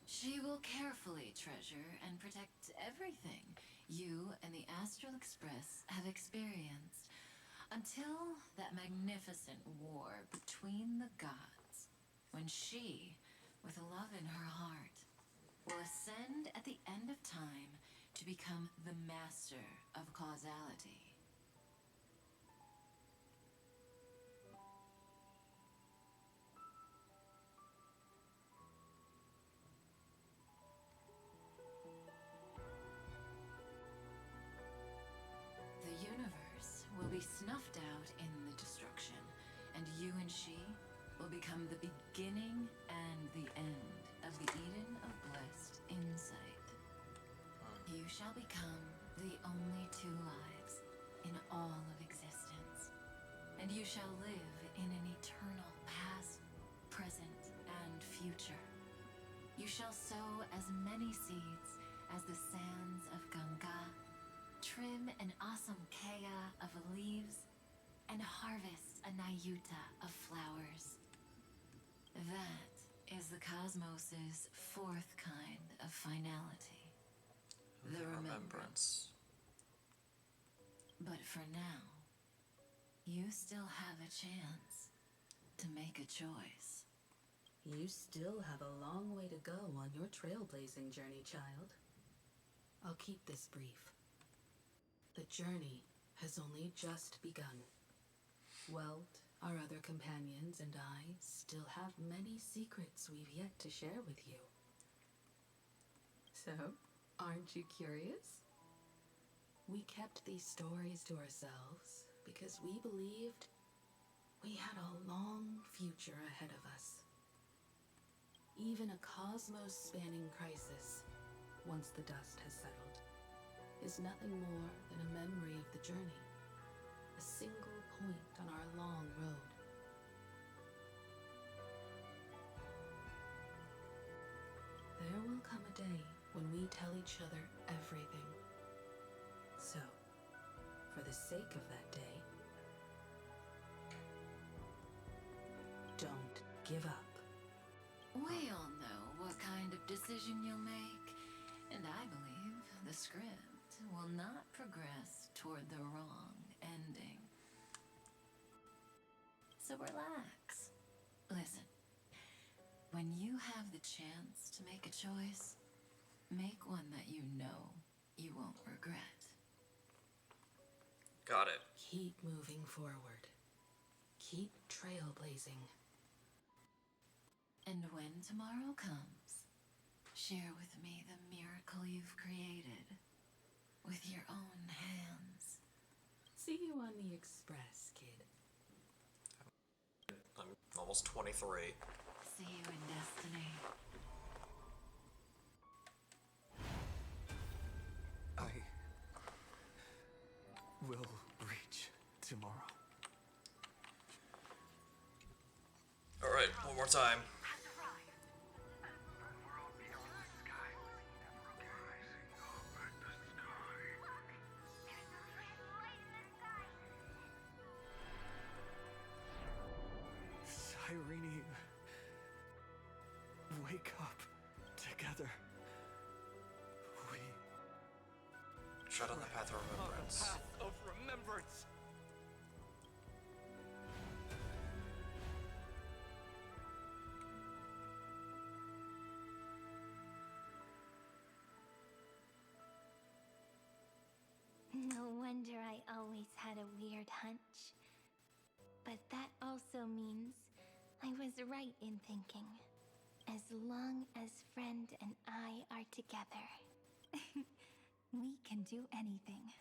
She will carefully treasure and protect everything you and the Astral Express have experienced until that magnificent war between the gods when she, with love in her heart, will ascend at the end of time to become the master of causality. The universe will be snuffed out in the destruction, and you and she will become the beginning and the end of the Eden of blessed insight. You shall become the only two lives in all of existence, and you shall live in an eternal past, present, and future. You shall sow as many seeds as the sands of Ganga, trim an awesome kea of leaves, and harvest a nayuta of flowers. That is the cosmos's fourth kind of finality. The remembrance. But for now, you still have a chance to make a choice. You still have a long way to go on your trailblazing journey, child. I'll keep this brief. The journey has only just begun. Welt, our other companions, and I still have many secrets we've yet to share with you. So, aren't you curious? We kept these stories to ourselves because we believed we had a long future ahead of us. Even a cosmos-spanning crisis, once the dust has settled, is nothing more than a memory of the journey, a single point on our long road. There will come a day when we tell each other everything. So, for the sake of that day, don't give up. We all know what kind of decision you'll make, and I believe the script will not progress toward the wrong ending. So relax. Listen, when you have the chance to make a choice, make one that you know you won't regret. Got it. Keep moving forward. Keep trailblazing. And when tomorrow comes, share with me the miracle you've created with your own hands. See you on the express, kid. I'm almost 23. See you in destiny. I will reach tomorrow. Alright, one more time. Irene, wake up together. We tread on the path of remembrance. On the path of remembrance. No wonder I always had a weird hunch. But that also means I was right in thinking. As long as Friend and I are together, we can do anything.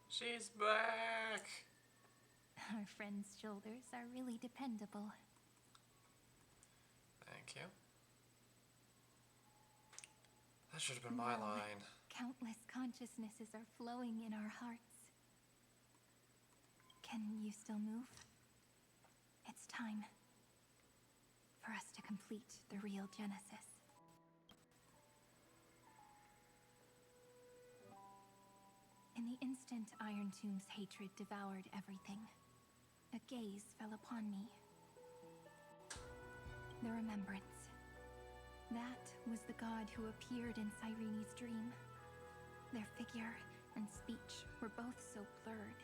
She's back! Our friend's shoulders are really dependable. Thank you. That should have been my line. Countless consciousnesses are flowing in our hearts. Can you still move? It's time for us to complete the real Genesis. In the instant Iron Tomb's hatred devoured everything, a gaze fell upon me. The remembrance. That was the god who appeared in Cyrene's dream. Their figure and speech were both so blurred.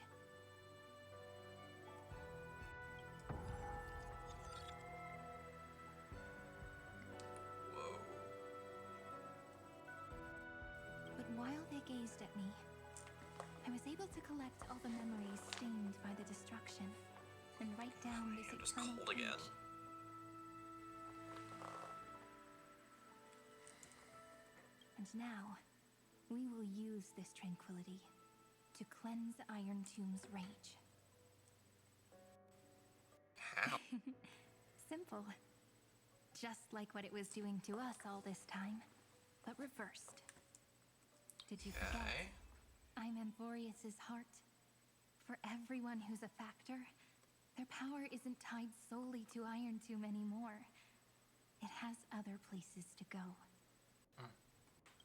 at me. I was able to collect all the memories stained by the destruction and write down this eternal cold again. page. And now, we will use this tranquility to cleanse Iron Tomb's rage. How? Simple. Just like what it was doing to us all this time, but reversed. Did you forget? I'm Amphoreus' heart. For everyone who's a factor, their power isn't tied solely to Iron Tomb anymore. It has other places to go.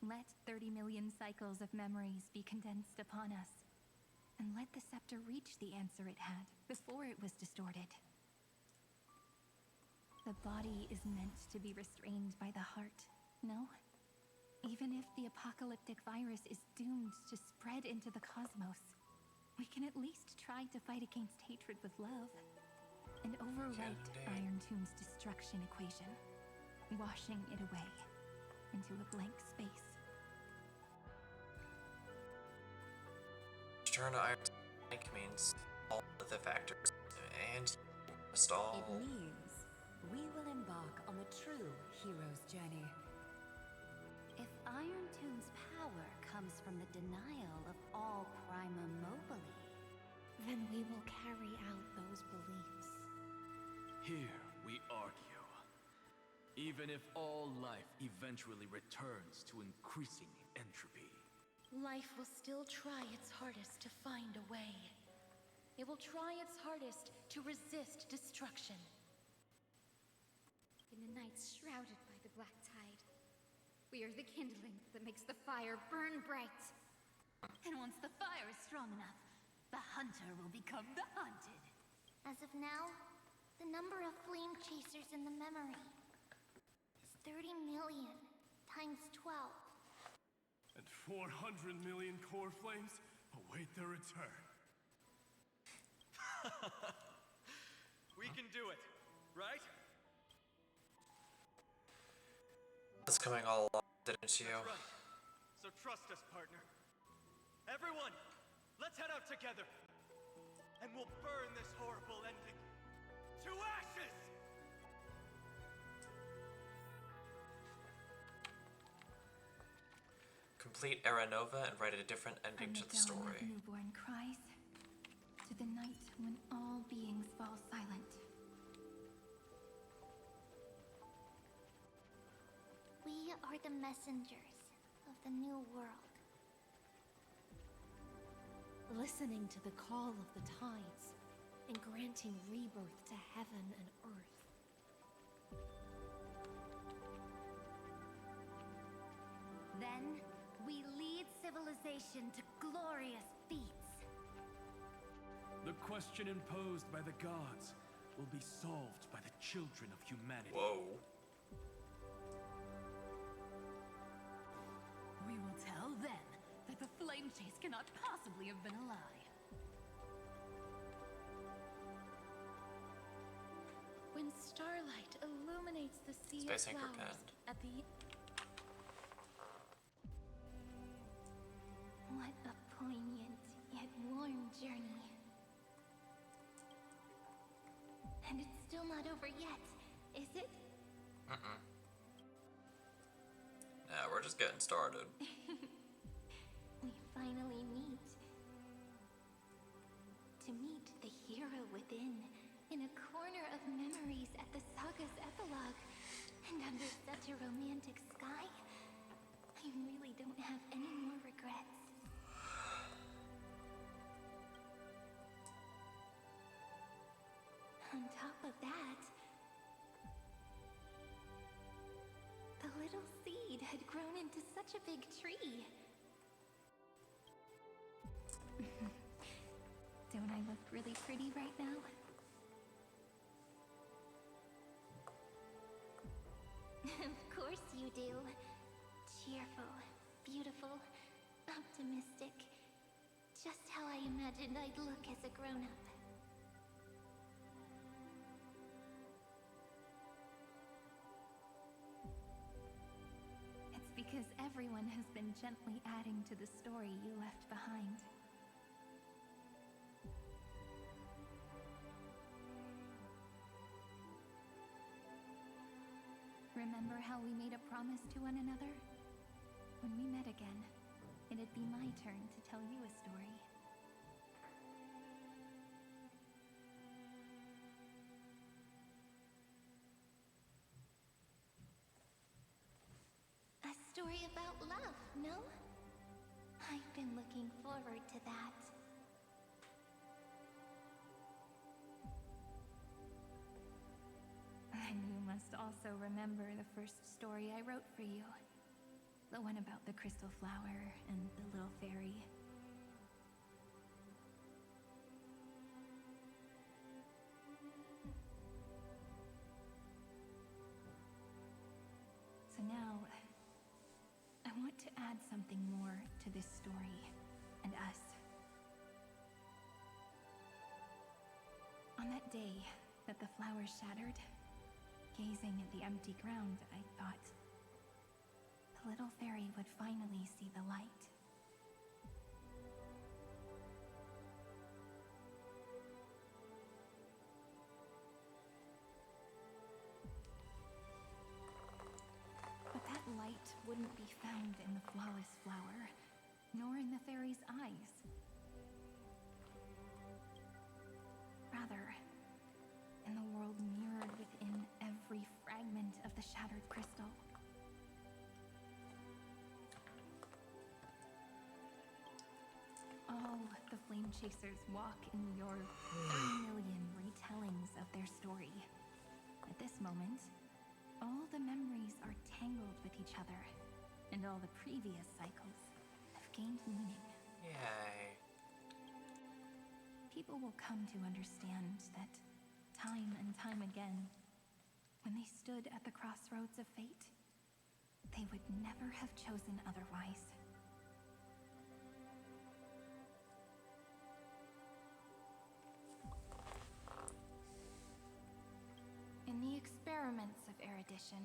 Let 30 million cycles of memories be condensed upon us, and let the scepter reach the answer it had before it was distorted. The body is meant to be restrained by the heart, no? Even if the apocalyptic virus is doomed to spread into the cosmos, we can at least try to fight against hatred with love, and overwrite Iron Tomb's destruction equation, washing it away into a blank space. Return to Iron Tomb means all of the factors, and stall. It means we will embark on a true hero's journey. If Iron Tomb's power comes from the denial of all prima mobile, then we will carry out those beliefs. Here we argue. Even if all life eventually returns to increasing entropy, Life will still try its hardest to find a way. It will try its hardest to resist destruction. In the nights shrouded by the black tide, we are the kindling that makes the fire burn bright. and once the fire is strong enough, the hunter will become the hunted. As of now, the number of flame chasers in the memory is 30 million times 12. And 400 million core flames await their return. We can do it, right? It's coming all along, didn't you? That's right. So trust us, partner. Everyone, let's head out together. And we'll burn this horrible ending to ashes! Complete Era Nova and write a different ending to the From the dawn story. of newborn cries to the night when all beings fall silent. We are the messengers of the new world. Listening to the call of the tides and granting rebirth to heaven and earth. Then, we lead civilization to glorious feats. the question imposed by the gods will be solved by the children of humanity. Whoa. We will tell them that the flame chase cannot possibly have been a lie. When starlight illuminates the sea Space of Anchor flowers penned. at the... What a poignant yet warm journey. And it's still not over yet, is it? Nah, we're just getting started. We finally meet. To meet the hero within, in a corner of memories at the saga's epilogue, and under such a romantic sky, I really don't have any more regrets. On top of that, the little seed had grown into such a big tree. Don't I look really pretty right now? Of course you do. Cheerful, beautiful, optimistic. Just how I imagined I'd look as a grown-up. It's because everyone has been gently adding to the story you left behind. Remember how we made a promise to one another? When we met again, it'd be my turn to tell you a story. A story about love, no? I've been looking forward to that. And you must also remember the first story I wrote for you. The one about the crystal flower and the little fairy. So now, I want to add something more to this story and us. On that day that the flower shattered, gazing at the empty ground, I thought the little fairy would finally see the light. But that light wouldn't be found in the flawless flower, nor in the fairy's eyes. Rather, in the world mirrored within every fragment of the shattered crystal. All the Flame Chasers walk in your 30 million retellings of their story. At this moment, all the memories are tangled with each other, and all the previous cycles have gained meaning. Yay. People will come to understand that time and time again, when they stood at the crossroads of fate, they would never have chosen otherwise. In the experiments of erudition,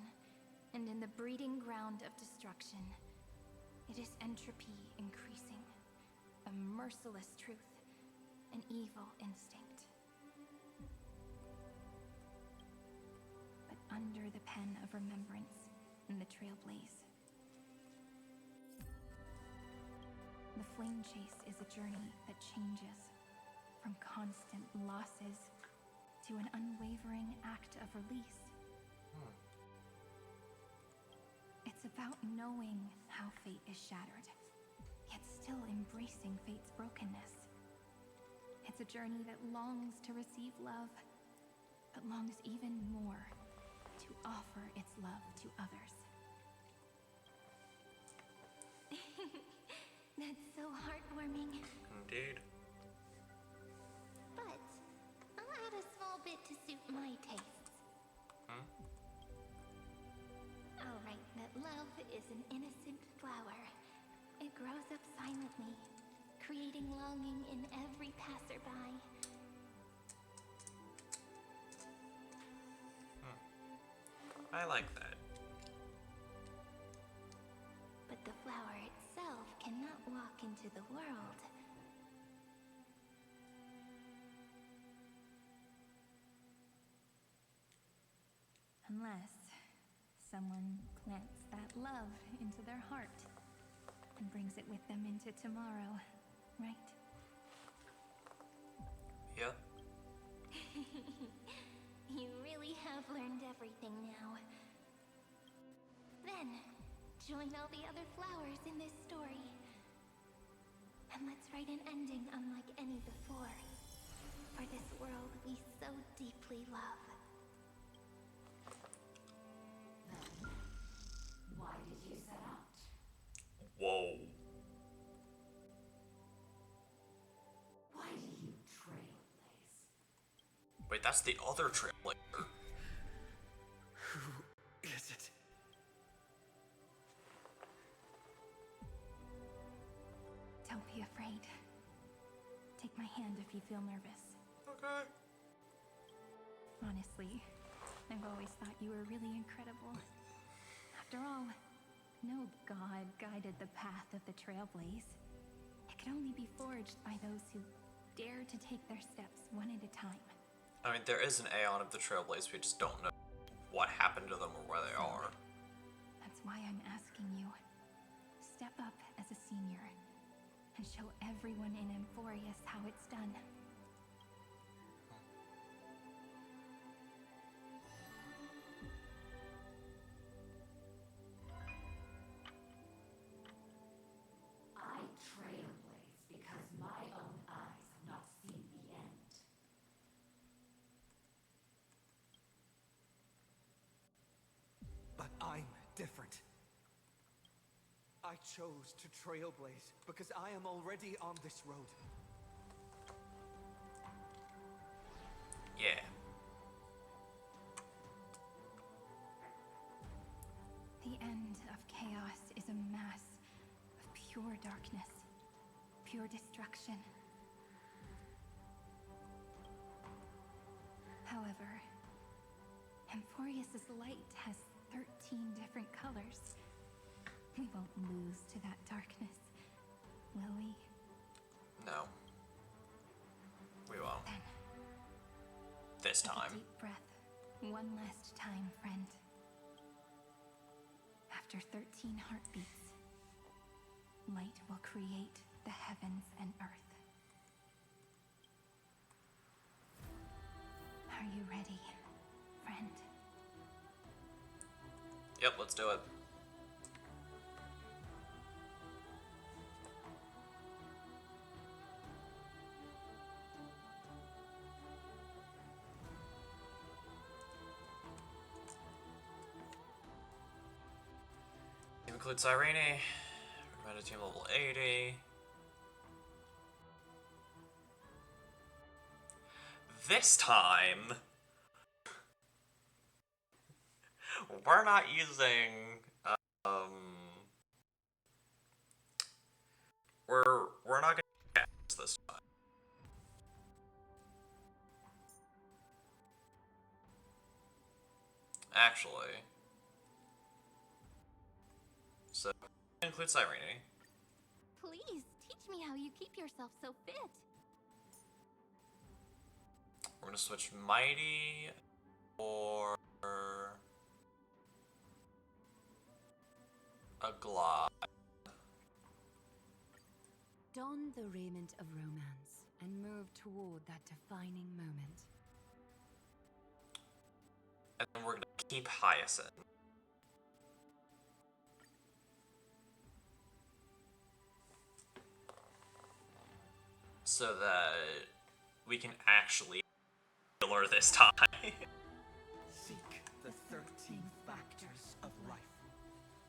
and in the breeding ground of destruction, it is entropy increasing, a merciless truth, an evil instinct. But under the pen of remembrance and the trailblaze, the flame chase is a journey that changes from constant losses to an unwavering act of release. It's about knowing how fate is shattered, yet still embracing fate's brokenness. It's a journey that longs to receive love, but longs even more to offer its love to others. That's so heartwarming. Indeed. But I'll add a small bit to suit my tastes. I'll write that love is an innocent flower. It grows up silently, creating longing in every passerby. I like that. But the flower itself cannot walk into the world. Unless someone plants that love into their heart and brings it with them into tomorrow, right? Yep. You really have learned everything now. Then, join all the other flowers in this story. And let's write an ending unlike any before. For this world we so deeply love. Why did you set out? Whoa. Why do you trailblaze? Wait, that's the other trailblazer. Who is it? Don't be afraid. Take my hand if you feel nervous. Okay. Honestly, I've always thought you were really incredible. After all, No god guided the path of the Trailblaze. It could only be forged by those who dare to take their steps one at a time. I mean, there is an Aeon of the Trailblaze, we just don't know what happened to them or where they are. That's why I'm asking you. Step up as a senior and show everyone in Amphoreus how it's done. I trailblaze because my own eyes have not seen the end. But I'm different. I chose to trailblaze because I am already on this road. Yeah. The end of chaos is a mass of pure darkness, pure destruction. However, Amphoreus' light has 13 different colors. We won't lose to that darkness, will we? No. We won't. Then, this take a time. deep breath, one last time, friend. After 13 heartbeats, light will create the heavens and earth. Are you ready, friend? Yep, let's do it. Includes Irene. Recommended team level 80. This time, we're not using, we're not gonna cast this time. Actually. So, includes Irene. Please, teach me how you keep yourself so fit. We're gonna switch Mighty or a Glide. Don the raiment of romance and move toward that defining moment. And then we're gonna keep Hyacinth. So that we can actually heal her this time. Seek the 13 factors of life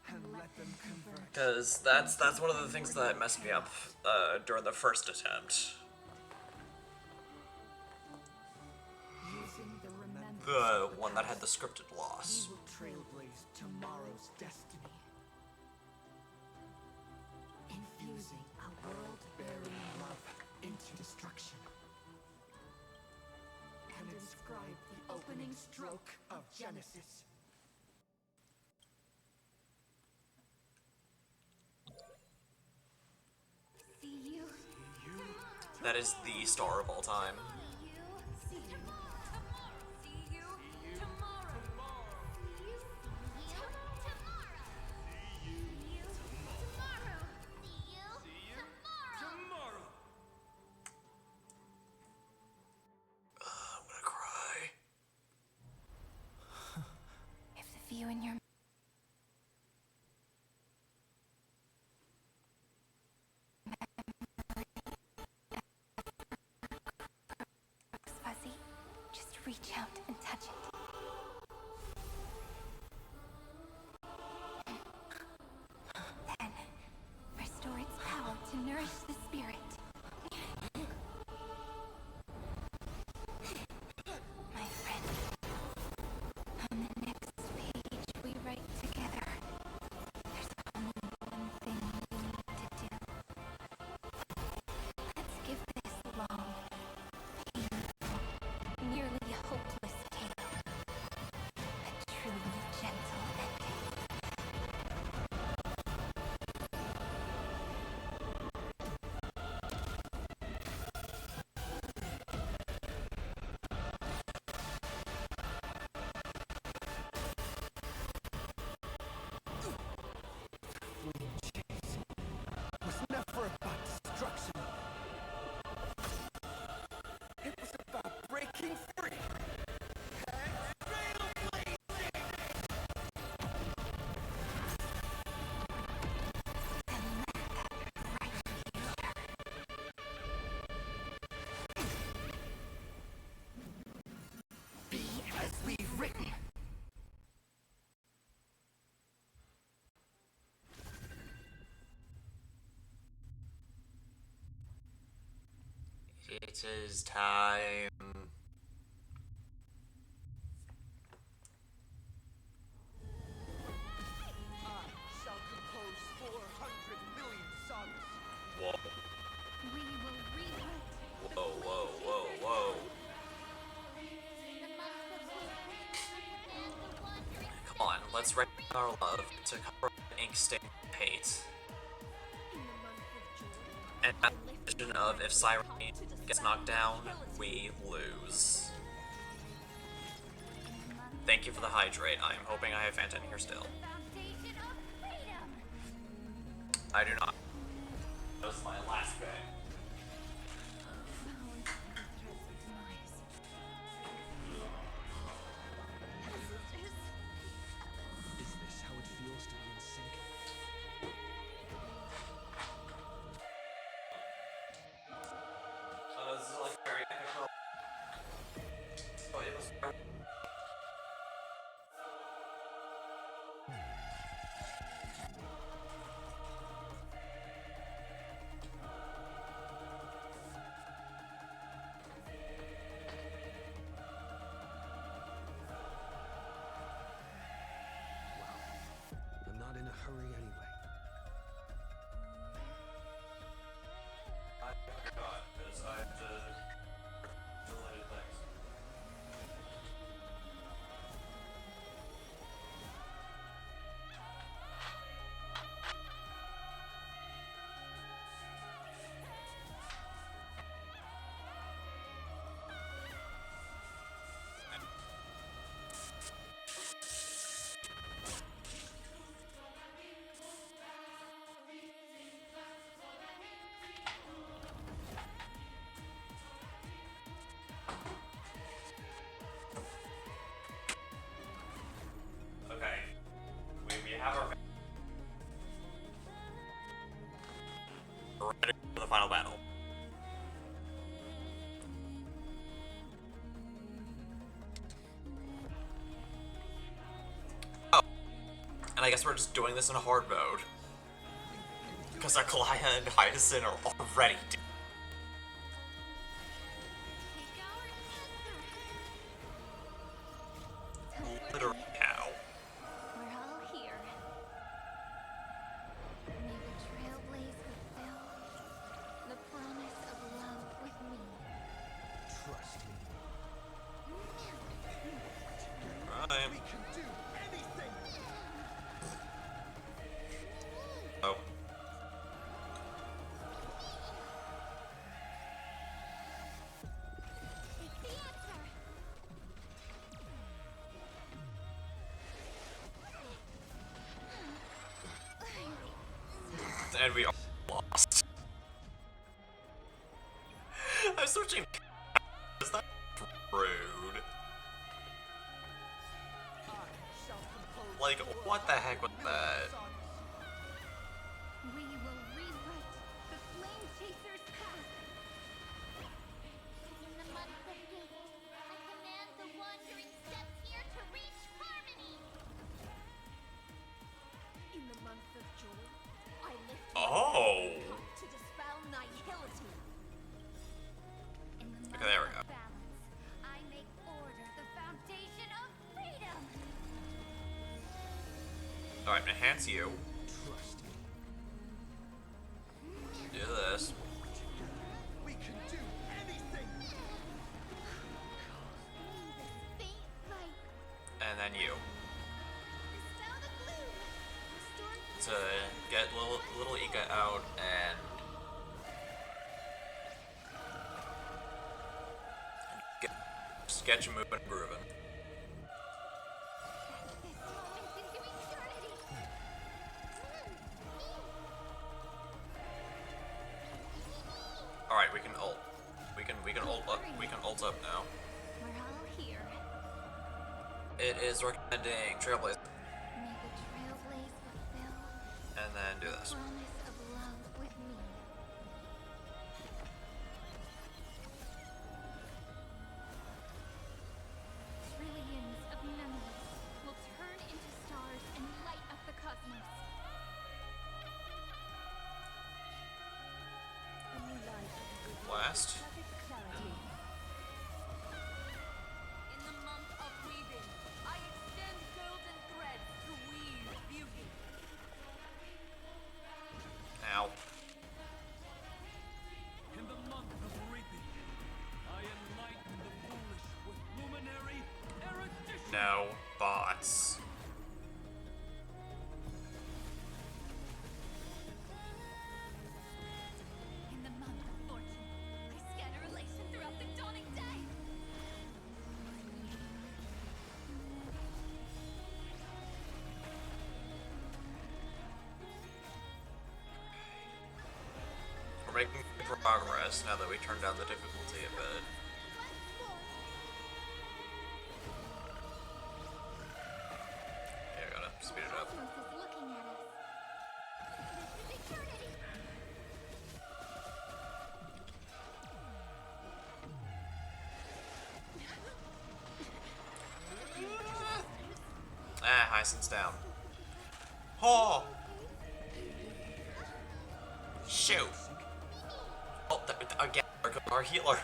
and let them converge. Because that's one of the things that messed me up during the first attempt. Using the remembrance The one that had the scripted loss. we will trailblaze tomorrow's destiny. Infusing a world-bearing love into destruction. And inscribe the opening stroke of Genesis. See you. That is the star of all time. I'm gonna cry. If the view in your fuzzy, just reach out and touch it. Then, restore its power to nourish the spirit. My friend, on the next page we write together, there's only one thing we need to do. Let's give this long, painful, nearly hopeless It is time. Shall compose 400 million sagas. Whoa. We will rewrite. Whoa, whoa, whoa, whoa. Come on, let's write our love to cover ink stained pate. And that vision of if Siren gets knocked down, we lose. Thank you for the hydrate. I am hoping I have Fanta in here still. I do not. That was my last bit. Is this how it feels to be in sync? This is like very epical. Oh, it was. I'm not in a hurry anyway. I forgot, because I have to delay things. Okay. We have our. We're ready for the final battle. Oh. And I guess we're just doing this in a hard mode. Because our Kalaya and Hyacinth are already dead. Literally how. We're all here. May the trailblaze fulfill the promise of love with me. Trust me. Right. We can do anything. Oh. Take the answer. And we are lost. I'm switching. Is that rude? Like, what the heck was that? We will rewrite the Flame Chaser's path. In the month of Gate, I command the wandering steps here to reach harmony. In the month of Joy, I lift Oh. to dispel nihility. In the month Okay, there we of go. balance, I make order the foundation of freedom. Alright, enhance you. Trust me. Do this. We can do anything. And then you. Dispel the gloom. Restore To get little Ika out and get you moving and grooving. this moment into eternity. Alright, we can ult. We can ult up now. It is recommending Trailblazer. May the trailblaze fulfill And then do this. promise of love with me. Trillions of memories will turn into stars and light up the cosmos. A new light will reveal Blast. perfect clarity. In the month of weaving, I extend golden threads to weave beauty. Ow. In the month of reaping, I enlighten the foolish with luminary erudition. No bots. In the month of fortune, I scatter elation throughout the dawning day. We're making progress now that we turned down the difficulty a bit. Yeah, I gotta speed it up. Cosmos is looking at us. This is eternity. Ah, Hyacinth's down. Oh! Shoot! Oh, again, our healer.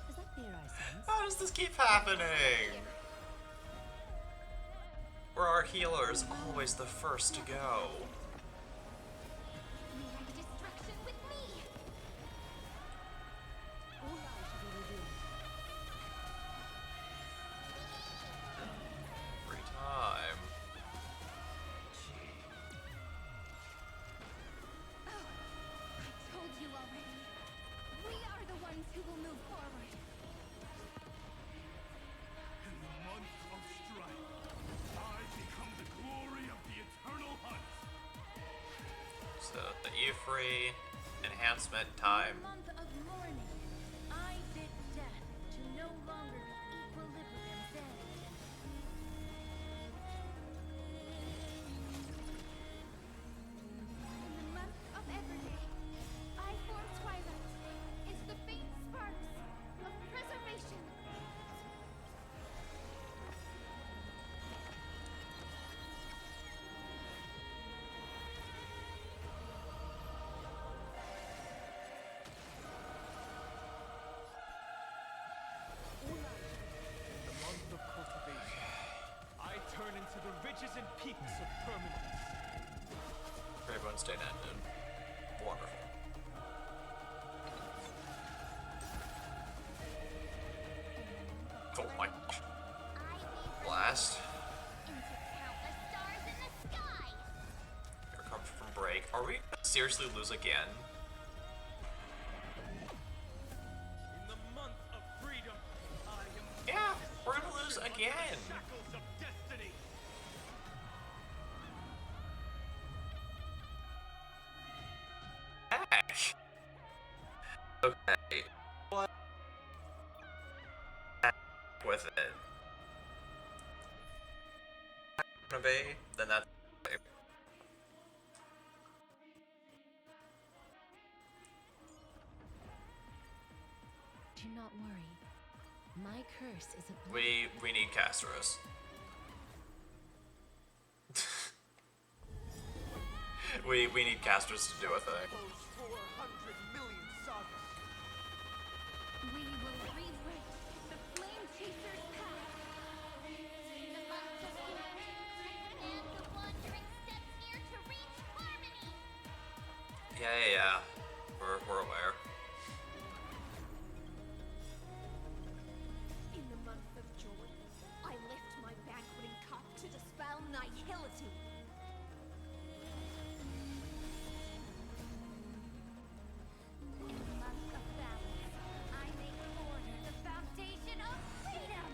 Is that fear I sense? How does this keep happening? Where our healer is always the first to go. Destruction with me. All light will be revealed. Every time. I told you already. We are the ones who will move forward. In the month of strife, I become the glory of the eternal hunt. So, the E-free enhancement time. Month of mourning. I bid death to no longer be equilibrium's end. In the month of everyday, I form twilight into the faint sparks of preservation. The month of cultivation, I turn into the ridges and peaks of permanence. Everyone stayed ended. Wonderful. Oh my. Blast. Into countless stars in the sky. Here comes from break. Are we gonna seriously lose again? In the month of freedom, I am. Yeah, we're gonna lose again. Shackles of destiny. Heck. Okay. What? With it. Gonna be, then that's okay. Do not worry. My curse is a We need Castros. we need Castros to do a thing. Those 400 million sagas. We will rewrite the flame chaser's path. In the month of healing, and the wandering steps near to reach harmony. Yeah. We're aware. In the month of joy, I lift my banqueting cup to dispel nihility. In the month of balance, I make order the foundation of freedom.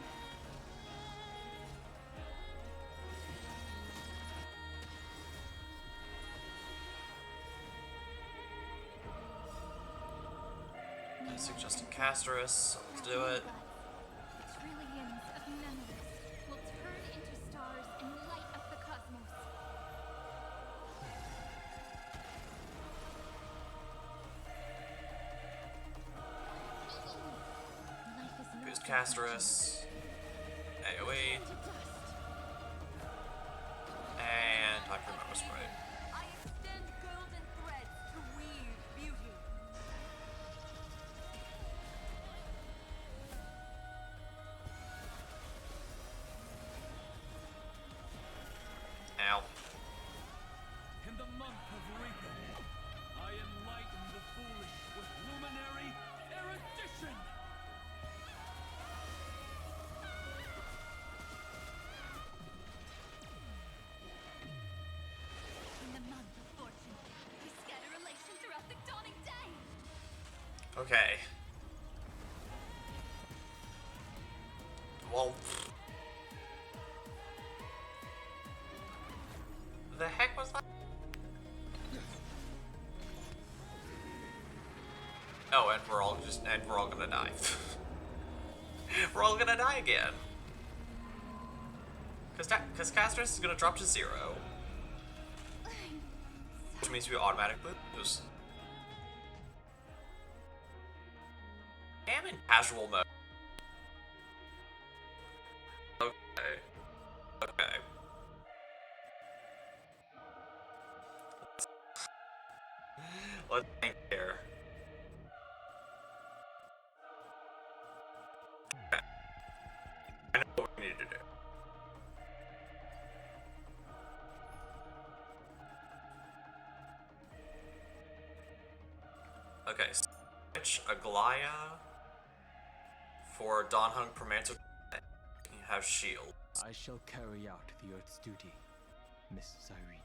I suggested Castros, so let's do it. Trillions of memories boost Casterus. AoE. And I can remember spray. I extend golden threads to weave beauty. Ow. In the month of reaping, I enlighten the foolish with luminary erudition. In the month of fortune, we scatter elation throughout the dawning day. Okay. Well, the heck was that? Oh, and we're all gonna die. We're all gonna die again. Cause Casterus is gonna drop to 0. Which means we automatically lose. I'm in casual mode. Okay. Okay. Let's think here. Okay. I know what we need to do. Okay, switch Aglaya for Donhung Promancer. You have shield. I shall carry out the Earth's duty, Miss Cyrene.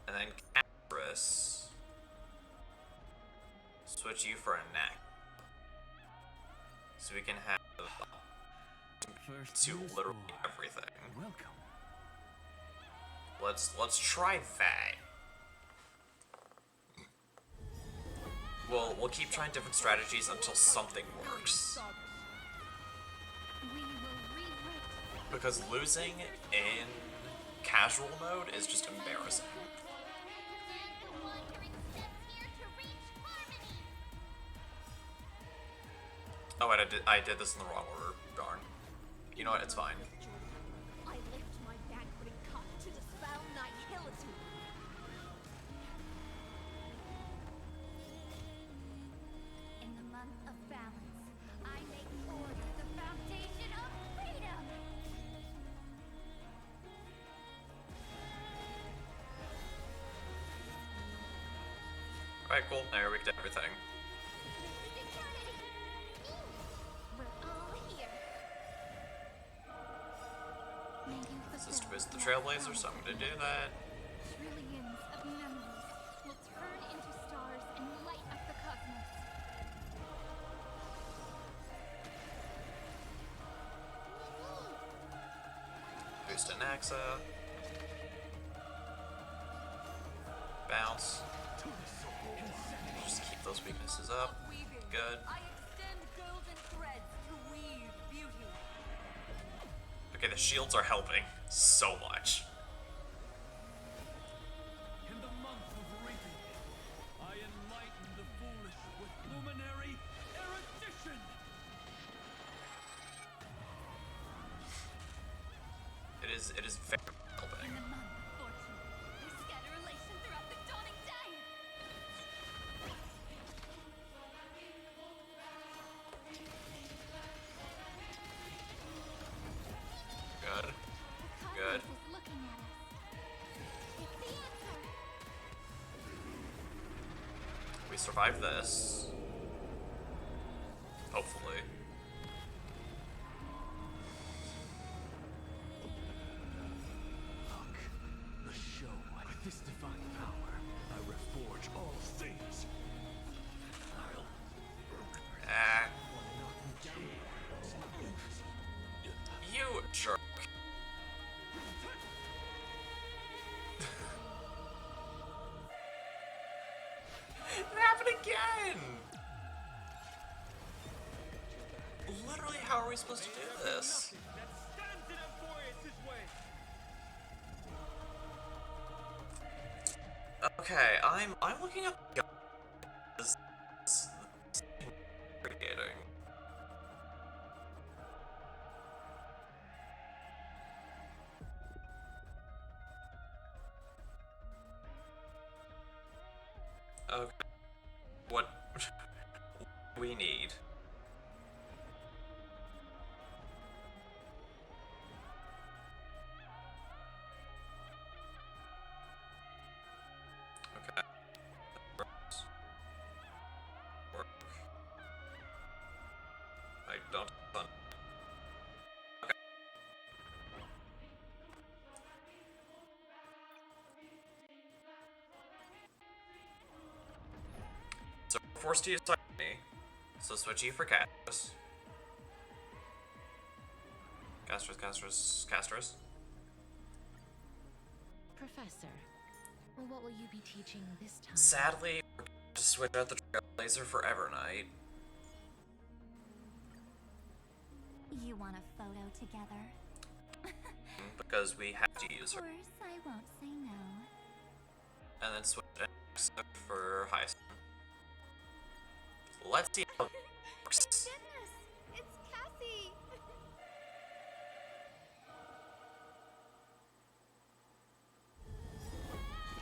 And then Caprus. Switch you for a neck. So we can have to literally everything. Welcome. Let's try that. We'll keep trying different strategies until something works. Because losing in casual mode is just embarrassing. Oh, and I did this in the wrong order. Darn. You know what? It's fine. I lift my banqueting cup to dispel nihility. In the month of balance, I make order the foundation of freedom. Alright, cool. Now we did everything. We're all here. This is to visit the Trailblazers, so I'm gonna do that. Trillions of memories will turn into stars and light up the cosmos. Boost an Axa. Bounce. Just keep those weaknesses up. Good. I extend golden threads to weave beauty. Okay, the shields are helping so much. In the month of reaping, I enlighten the foolish with luminary erudition. It is very helping. In the month of fortune, we scatter elation throughout the dawning day. Good. Good. Is looking at us. It's the answer. We survived this. Hopefully. Look, the show. With this divine power, I reforge all things. I'll Ah. You jerk. It happened again! Literally, how are we supposed to do this? That stands in Amphoreus' way. Okay, I'm looking up we need. Okay. Work. I don't fun. Okay. So we're forced to use Tiny, so switch E for Castris. Castris. Professor, what will you be teaching this time? Sadly, we're going to switch out the Trailblazer for Evernight. You want a photo together? Because we have to use her. Of course, I won't say no. And then switch for Hyacinth. Let's see how it works. Goodness, it's Cassie.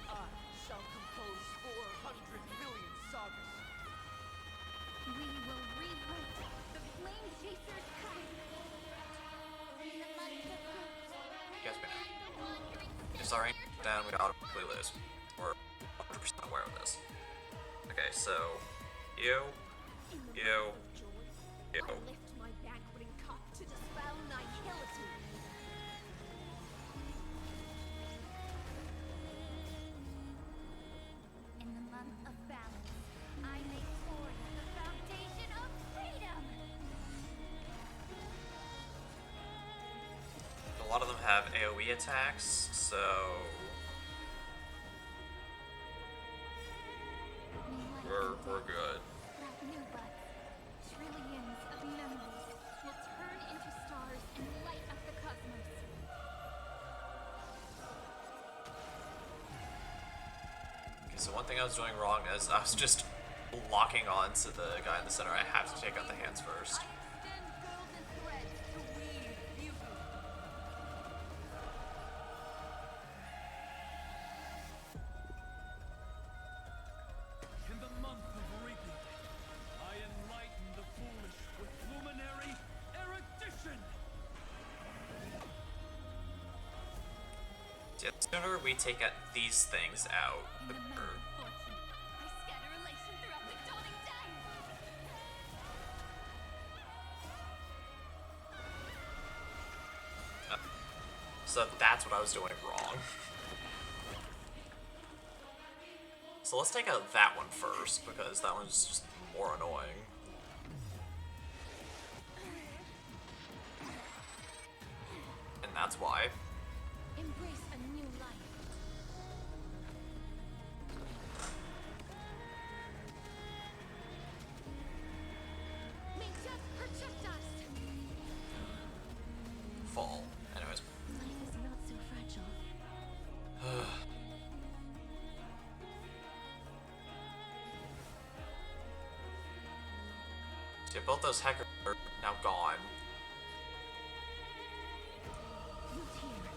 I shall compose 400 million sagas. We will rewrite the Flame Chaser's path. Yes, ma'am. If Zareen down, we automatically lose. We're 100% aware of this. Okay, so you. I lift my banqueting cup to dispel nihility. In the month of balance, I make forge the foundation of freedom. A lot of them have AoE attacks, so we're good. Like new buds, trillions of memories will turn into stars and light up the cosmos. Okay, so one thing I was doing wrong is I was just locking on to the guy in the center. I have to take out the hands first. In the month of reaping, I enlighten the foolish with luminary erudition. Yeah, the sooner we take these things out, the better. I scatter elation throughout the dawning day. So that's what I was doing wrong. So let's take out that one first, because that one's just more annoying. And that's why. Embrace a new life. May death protect us. Fall. Anyways. Life is not so fragile. See, both those hackers are now gone. Look here.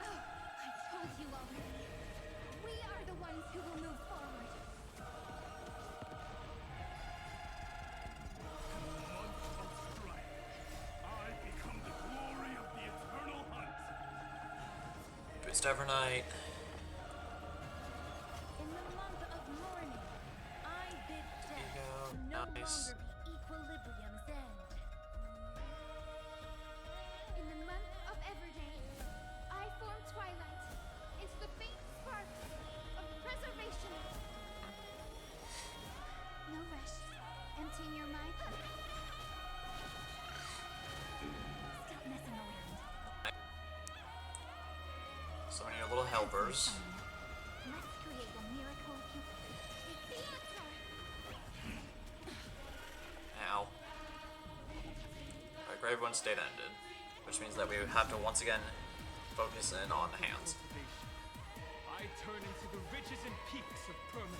Oh, I told you already. We are the ones who will move forward. I become the glory of the eternal hunt. Boost Evernight. In the month of mourning, I bid death to no Nice. longer be equilibrium's end. In the month of Everday, I form twilight into the faint spark of preservation. No rush. Emptying your mind. Stop messing around. So many little helpers. Let's create a miracle of It's the answer! Ow. Our Grave One state ended, which means that we have to once again focus in on the hands. I turn into the ridges and peaks of permanence.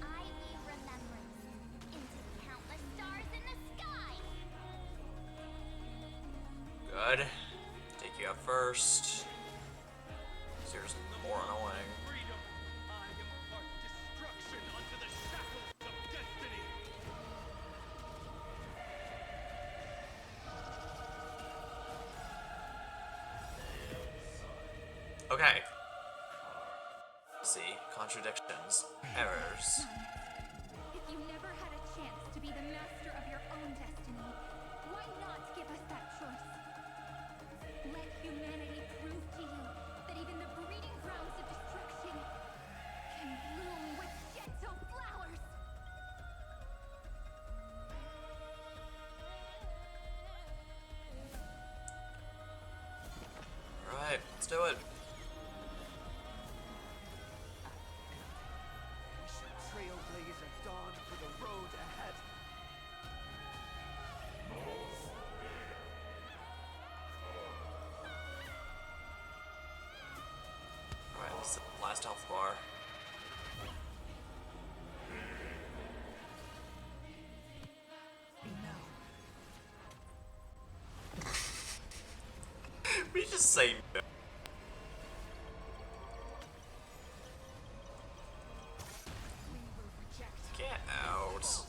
I weave remembrance into countless stars in the sky. Alright. Take you up first. So you're just more annoying. Freedom, I impart destruction unto the shackles of destiny. Okay. See, contradictions, errors. If you never had a chance to be the master of your own destiny, why not give us that choice? Let humanity prove to you that even the breeding grounds of destruction can bloom with gentle flowers. Alright, let's do it. Trailblazer dawn for the road ahead. Alright, this is the last health bar. We just say no. Get out. Answer!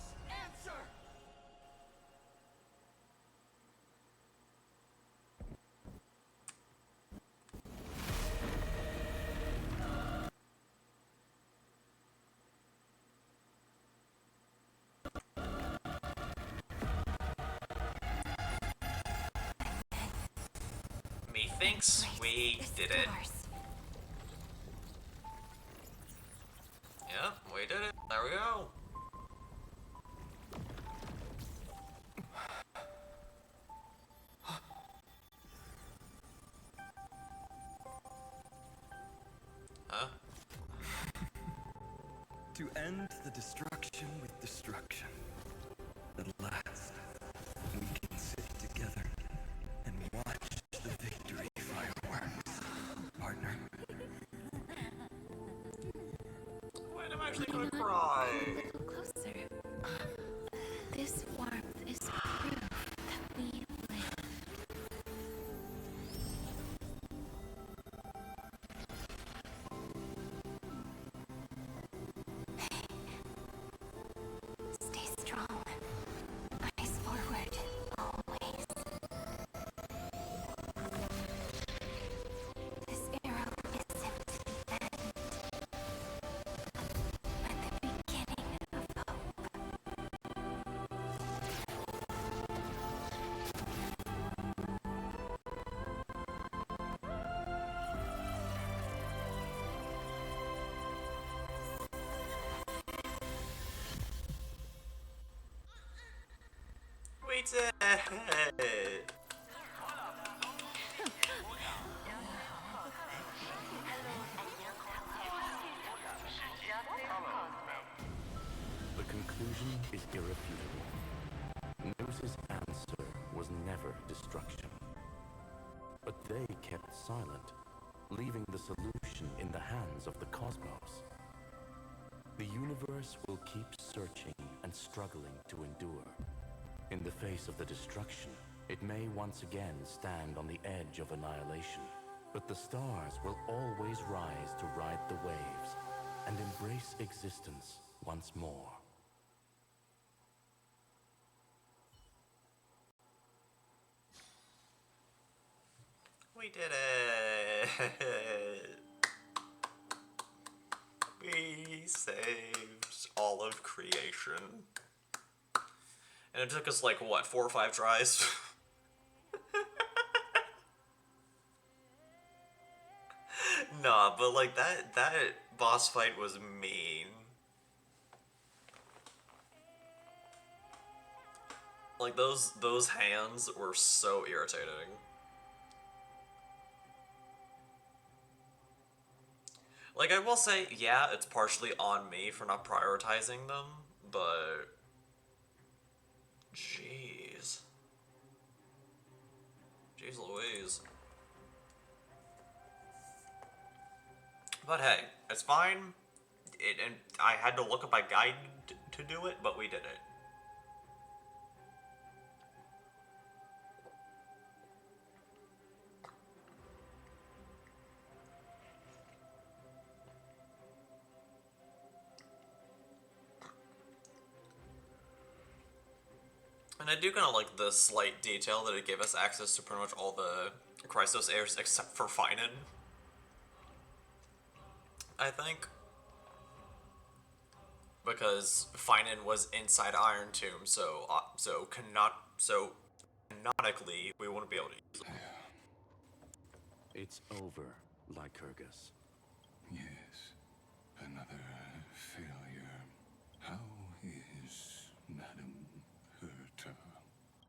Methinks we did it. Yep, we did it. There we go. Huh? To end the destruction with destruction. At last, we can sit together and watch the victory fireworks. Partner. Wait, I'm actually gonna cry. Closer. This warmth is proof that we live. Stay strong. Eyes forward, always. This arrow isn't the end, but the beginning of hope. We did it. The conclusion is irrefutable. Gnosis' answer was never destruction. But they kept silent, leaving the solution in the hands of the cosmos. The universe will keep searching and struggling to endure. In the face of the destruction, it may once again stand on the edge of annihilation. But the stars will always rise to ride the waves and embrace existence once more. We did it. We saved all of creation. And it took us like, what, 4 or 5 tries? Nah, but like that boss fight was mean. Like those hands were so irritating. Like I will say, yeah, it's partially on me for not prioritizing them, but jeez. Jeez Louise. But hey, it's fine. And I had to look up a guide to do it, but we did it. And I do kind of like the slight detail that it gave us access to pretty much all the Christos heirs except for Finan. I think. Because Finan was inside Iron Tomb, so canonically we wouldn't be able to use it. It's over, Lycurgus. Yes, another failure. How is Madame Herta?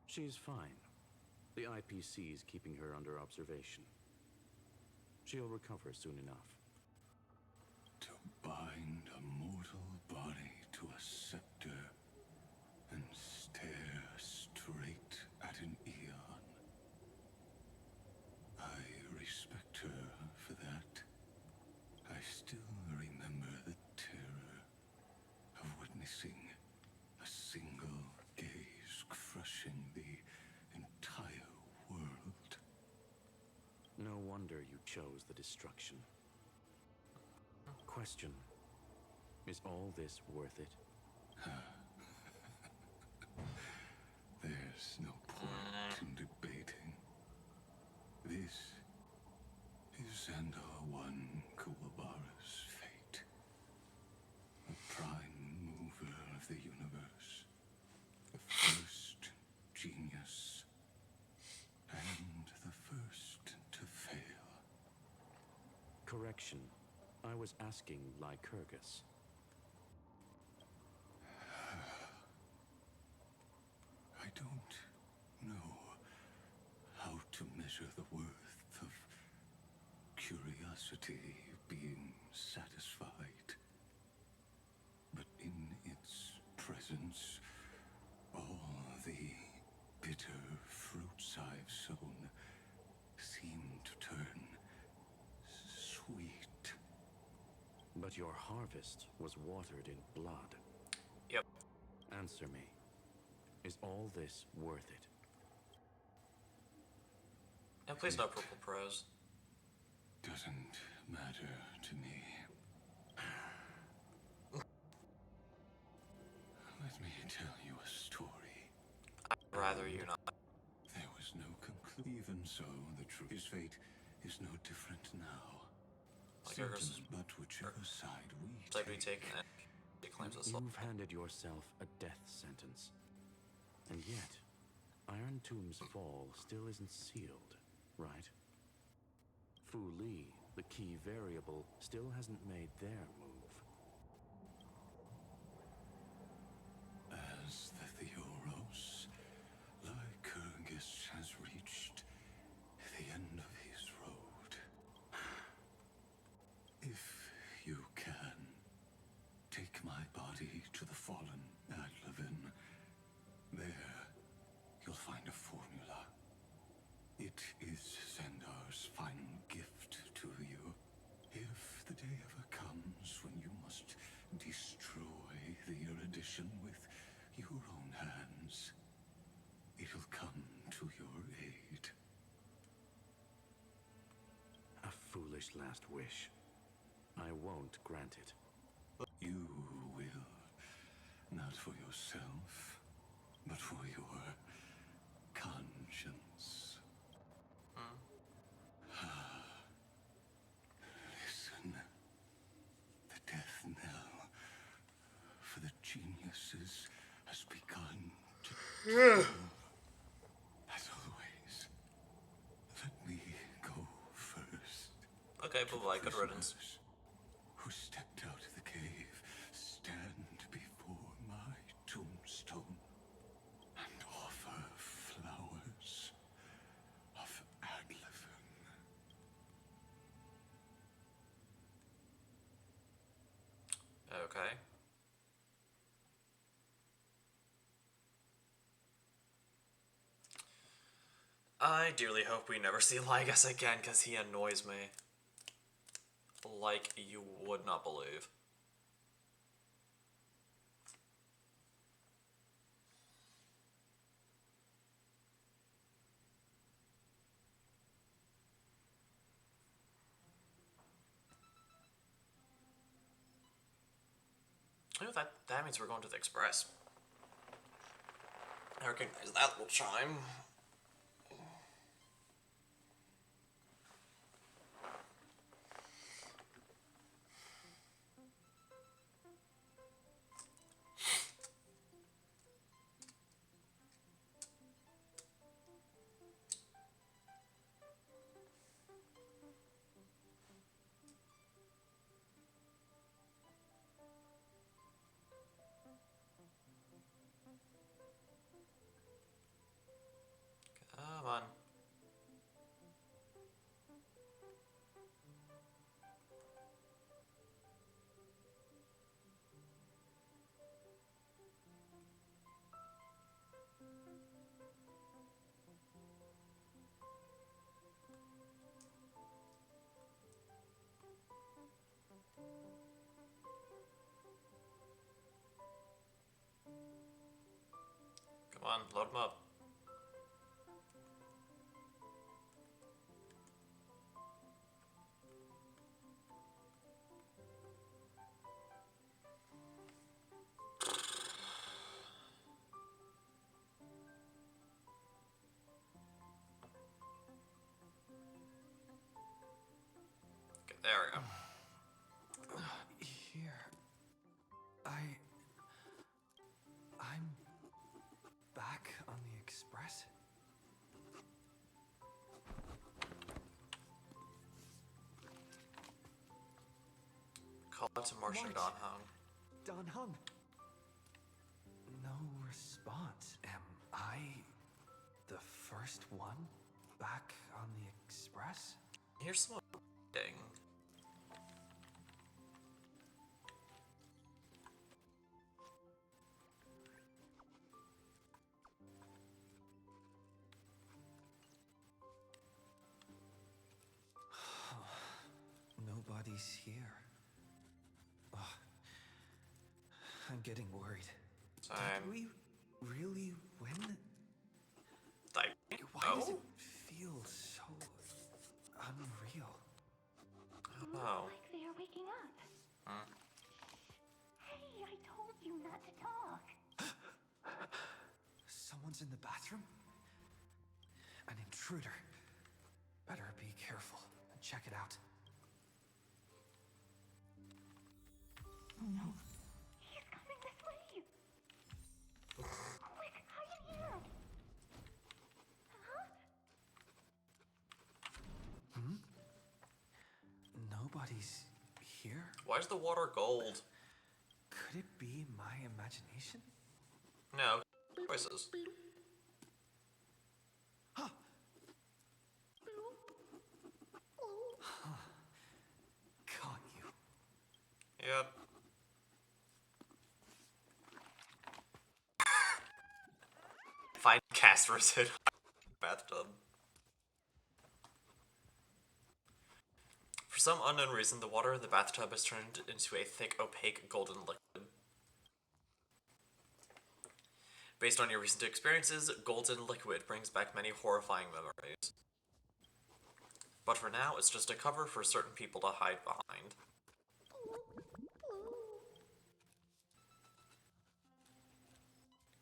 She's fine. The IPC is keeping her under observation. She'll recover soon enough. To bind a mortal body to a scepter and stare straight at an eon. I respect her for that. I still remember the terror of witnessing a single gaze crushing the entire world. No wonder you chose the destruction. Question. Is all this worth it? There's no point in debating. This is Xandar One Kuwabara's fate. The prime mover of the universe. The first genius. And the first to fail. Correction. I was asking Lycurgus. I don't know how to measure the worth of curiosity being satisfied. But in its presence, all the bitter fruits I've sown seem to turn sweet. But your harvest was watered in blood. Yep. Answer me. Is all this worth it? And please no purple prose. Doesn't matter to me. Let me tell you a story. I'd rather you not. There was no conclusion. Even so, the truth. His fate is no different now. Lycurgus but whichever side we side we take, and it claims us. You've handed yourself a death sentence. And yet, Iron Tomb's fall still isn't sealed, right? Fu Li, the key variable, still hasn't made their move. As the Theoros, Lycurgus has reached the end of his road. If you can, take my body to the fallen Adlevin. There, you'll find a formula. It is Xandar's final gift to you. If the day ever comes when you must destroy the erudition with your own hands, it'll come to your aid. A foolish last wish. I won't grant it. You will. Not for yourself, but for your conscience. Listen. The death knell for the geniuses has begun to toll. As always, let me go first. Okay, bye-bye, good riddance. Who stepped out of the cave stand before my tombstone and offer flowers of Adlevin. Okay. I dearly hope we never see Lygus again, because he annoys me. Like you would not believe. Oh, that means we're going to the Express. I recognize that little chime. Come on. Come on, load them up. Okay, there we go. Here. I'm back on the express. Call it to Martian What? Don Hung. Don Hung. No response. Am I the first one back on the express? Here's someone reading. Nobody's here. Ugh. I'm getting worried. Did we really win? Why does it feel so unreal? Oh. Like they are waking up. Huh? Hey, I told you not to talk. Someone's in the bathroom? An intruder. Better be careful and check it out. Oh no. He's coming this way. Quick, hide in here. Huh? Nobody's here? Why is the water gold? Could it be my imagination? No. Voices. Huh. Caught you. Yep. Find Casper's hid bathtub. For some unknown reason, the water in the bathtub has turned into a thick, opaque, golden liquid. Based on your recent experiences, golden liquid brings back many horrifying memories. But for now, it's just a cover for certain people to hide behind.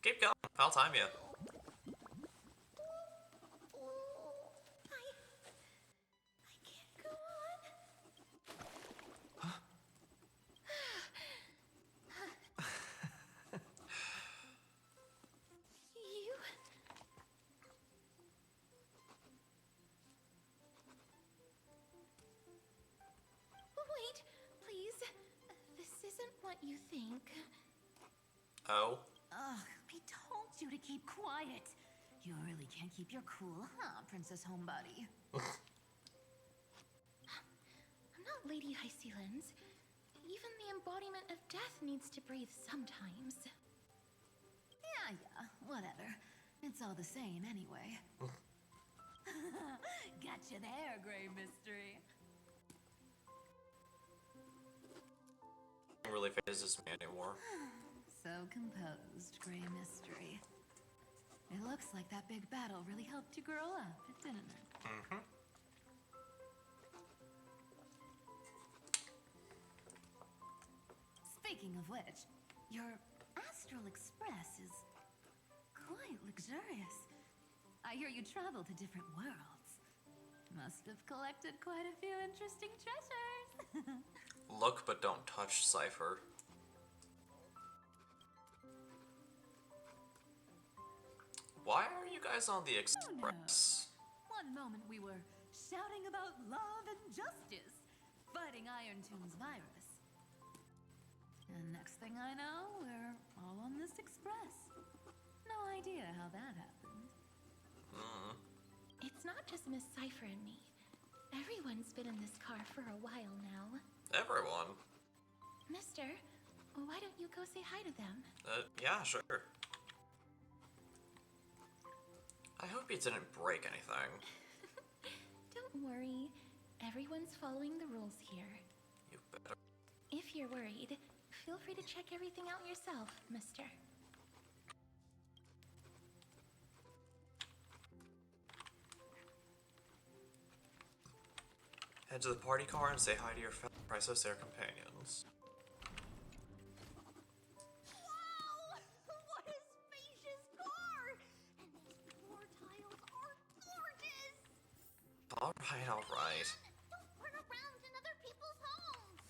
Keep going, I'll time you. I can't go on. You... Wait, please. This isn't what you think. Oh? Ugh, I told you to keep quiet. You really can't keep your cool, huh, Princess Homebody? I'm not Lady High Sealens. Even the embodiment of death needs to breathe sometimes. Yeah, whatever. It's all the same anyway. Gotcha there, Grey Mystery. Nothing really phases me anymore. So composed, Grey Mystery. It looks like that big battle really helped you grow up, didn't it? Mm-hmm. Speaking of which, your Astral Express is Quite luxurious. I hear you travel to different worlds. Must have collected quite a few interesting treasures. Look but don't touch, Cypher. Why are you guys on the Express? One moment we were shouting about love and justice, fighting Iron Tomb's virus. And next thing I know, we're all on this express. No idea how that happened. It's not just Miss Cypher and me. Everyone's been in this car for a while now. Everyone? Mister, why don't you go say hi to them? Yeah, sure. I hope you didn't break anything. Don't worry. Everyone's following the rules here. You better. If you're worried, feel free to check everything out yourself, mister. Head to the party car and say hi to your fellow priceless air companions. Wow! What a spacious car! And these floor tiles are gorgeous! Alright, alright. Don't run around in other people's homes!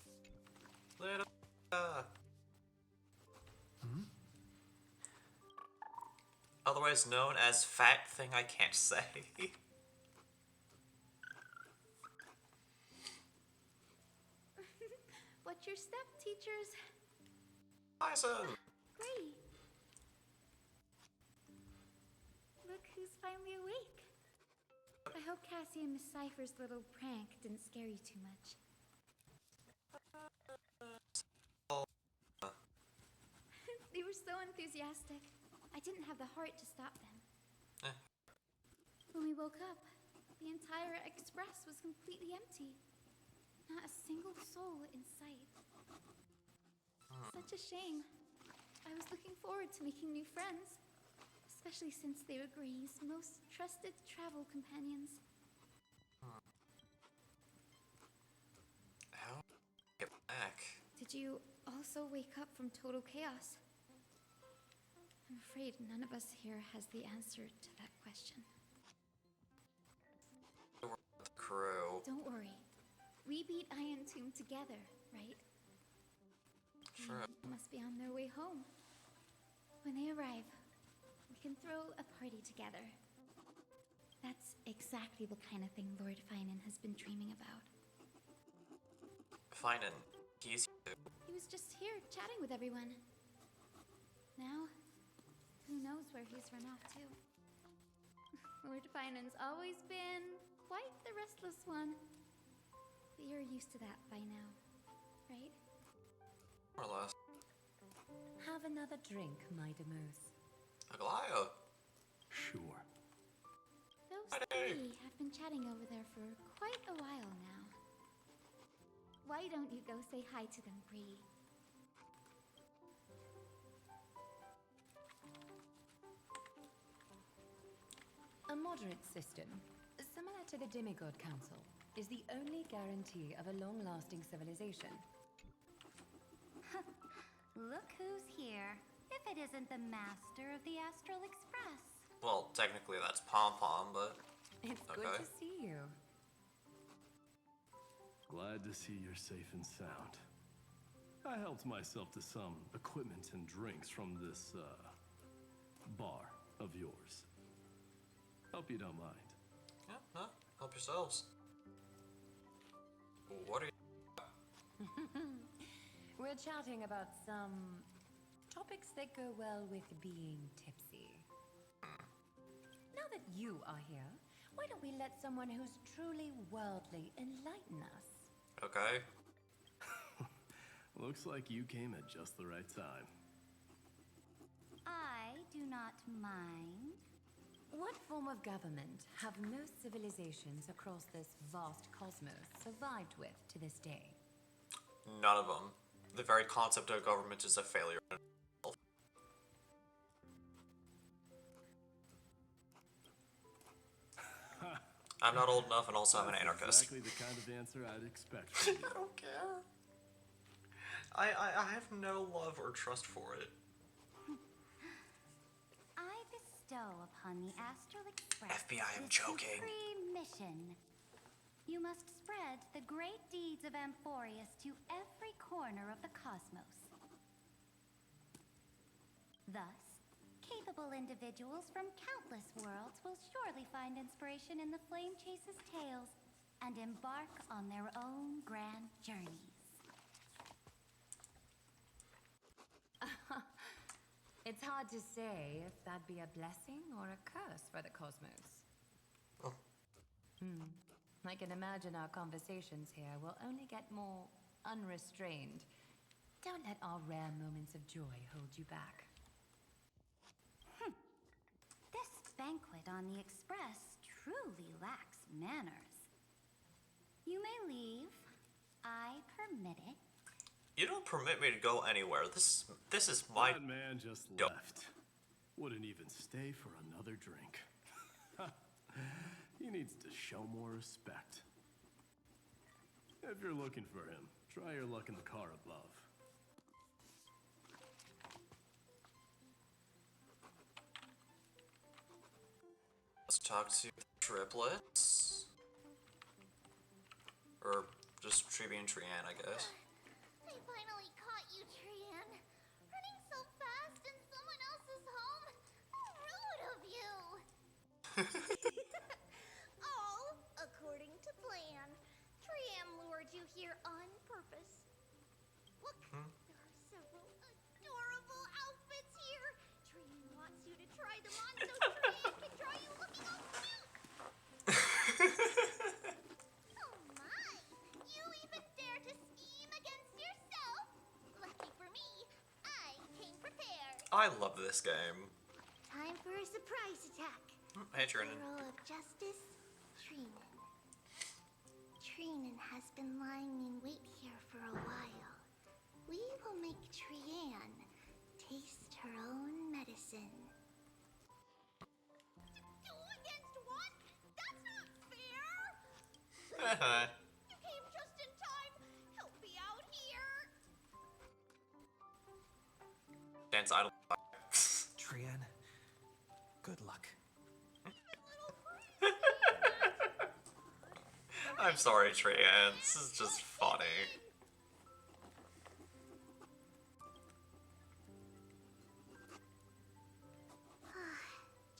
Otherwise known as Fat Thing I Can't Say. What's your step, teachers? Bison! Great. Look who's finally awake. I hope Cassie and Miss Cypher's little prank didn't scare you too much. They were so enthusiastic. I didn't have the heart to stop them. When we woke up, the entire express was completely empty. Not a single soul in sight. Such a shame. I was looking forward to making new friends, especially since they were Gray's most trusted travel companions. How do I get back? Did you also wake up from total chaos? I'm afraid none of us here has the answer to that question. The crew. Don't worry. We beat Iron Tomb together, right? Sure. They must be on their way home. When they arrive, we can throw a party together. That's exactly the kind of thing Lord Finan has been dreaming about. Finan, he's He was just here chatting with everyone. Now, who knows where he's run off to? Lord Finan's always been quite the restless one. But you're used to that by now, right? more or less. Have another drink, my Demoose. Aglaya. Sure. Those three have been chatting over there for quite a while now. Why don't you go say hi to them, Bree? A moderate system, similar to the Demigod Council, is the only guarantee of a long-lasting civilization. Look who's here. If it isn't the master of the Astral Express. Well, technically that's Pom Pom, but It's good to see you. Glad to see you're safe and sound. I helped myself to some equipment and drinks from this, bar of yours. Hope you don't mind. Yeah, no, help yourselves. What are you? We're chatting about some topics that go well with being tipsy. Now that you are here, why don't we let someone who's truly worldly enlighten us? Okay. Looks like you came at just the right time. I do not mind. What form of government have most civilizations across this vast cosmos survived with to this day? None of them. The very concept of government is a failure in itself. I'm not old enough, and also I'm an anarchist. Exactly the kind of answer I'd expect from you. I don't care. I have no love or trust for it. I bestow upon the Astral Express FBI, I'm is joking. supreme mission. You must spread the great deeds of Amphoreus to every corner of the cosmos. Thus, capable individuals from countless worlds will surely find inspiration in the Flame Chase's tales and embark on their own grand journeys. It's hard to say if that'd be a blessing or a curse for the cosmos. Oh. I can imagine our conversations here will only get more unrestrained. Don't let our rare moments of joy hold you back. This banquet on the Express truly lacks manners. You may leave. I permit it. You don't permit me to go anywhere. This is my... That man just left. Wouldn't even stay for another drink. He needs to show more respect. If you're looking for him, try your luck in the car above. Let's talk to the triplets. Or just Triby and Trian, I guess. I finally caught you, Trian. Running so fast in someone else's home. How rude of you. All according to plan. Trian lured you here on purpose. Look, there are several adorable outfits here. Trian wants you to try them on so Trian can draw you looking all cute. Oh my! You even dare to scheme against yourself? Lucky for me, I came prepared. I love this game. Time for a surprise attack. Hey, Trinan. Hero of Justice, Trinan. Trinan has been lying in wait here for a while. We will make Trian taste her own medicine. Two against one? That's not fair! You came just in time. Help me out here. Dance idle. Trian, good luck. I'm sorry, Trian. This is just funny.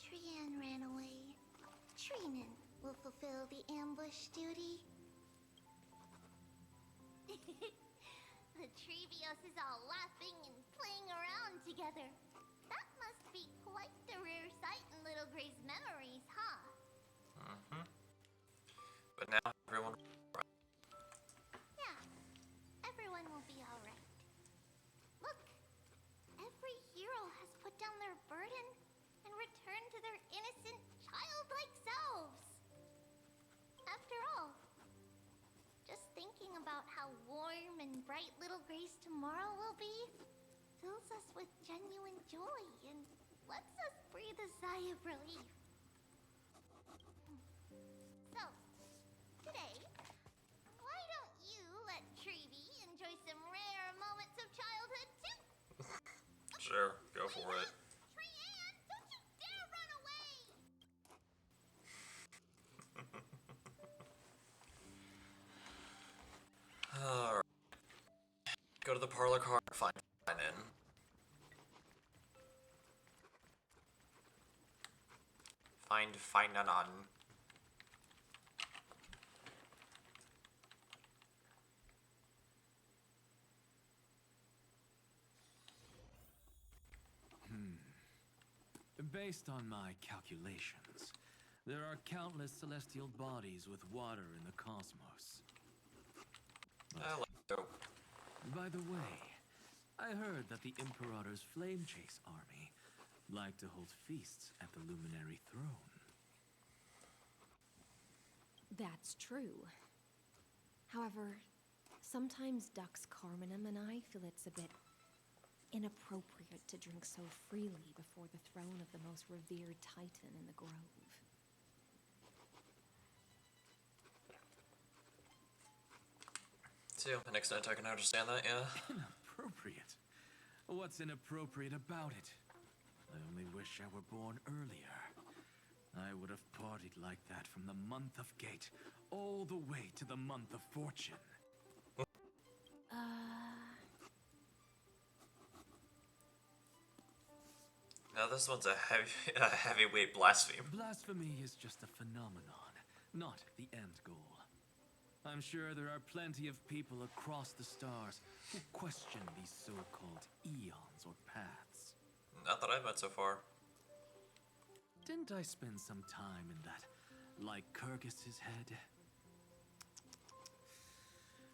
Trian ran away. Trinan will fulfill the ambush duty. The Trevios is all laughing and playing around together. That must be quite the rare sight in Little Gray's memories, huh? But now everyone... Yeah, everyone will be alright. Look, every hero has put down their burden and returned to their innocent, childlike selves. After all, just thinking about how warm and bright Little Gray's tomorrow will be fills us with genuine joy and lets us breathe a sigh of relief. So, today, why don't you let Trevi enjoy some rare moments of childhood too? Sure, go for it. Trian, don't you dare run away! Alright. Go to the parlor car and find in. Find Nanan. Based on my calculations, there are countless celestial bodies with water in the cosmos. I like dope. By the way, I heard that the Imperator's Flame Chase army like to hold feasts at the Luminary Throne. That's true. However, sometimes Dux Carminum and I feel it's a bit inappropriate to drink so freely before the throne of the most revered titan in the grove. To an extent I can understand that, yeah. Inappropriate? What's inappropriate about it? I only wish wish I were born earlier. I would have partied like that from the month of Gate all the way to the month of Fortune. Now this one's a heavyweight blasphemy. Blasphemy is just a phenomenon, not the end goal. I'm sure there are plenty of people across the stars who question these so-called eons or paths. Not that I've met so far. Didn't I spend some time in that Lycurgus's head?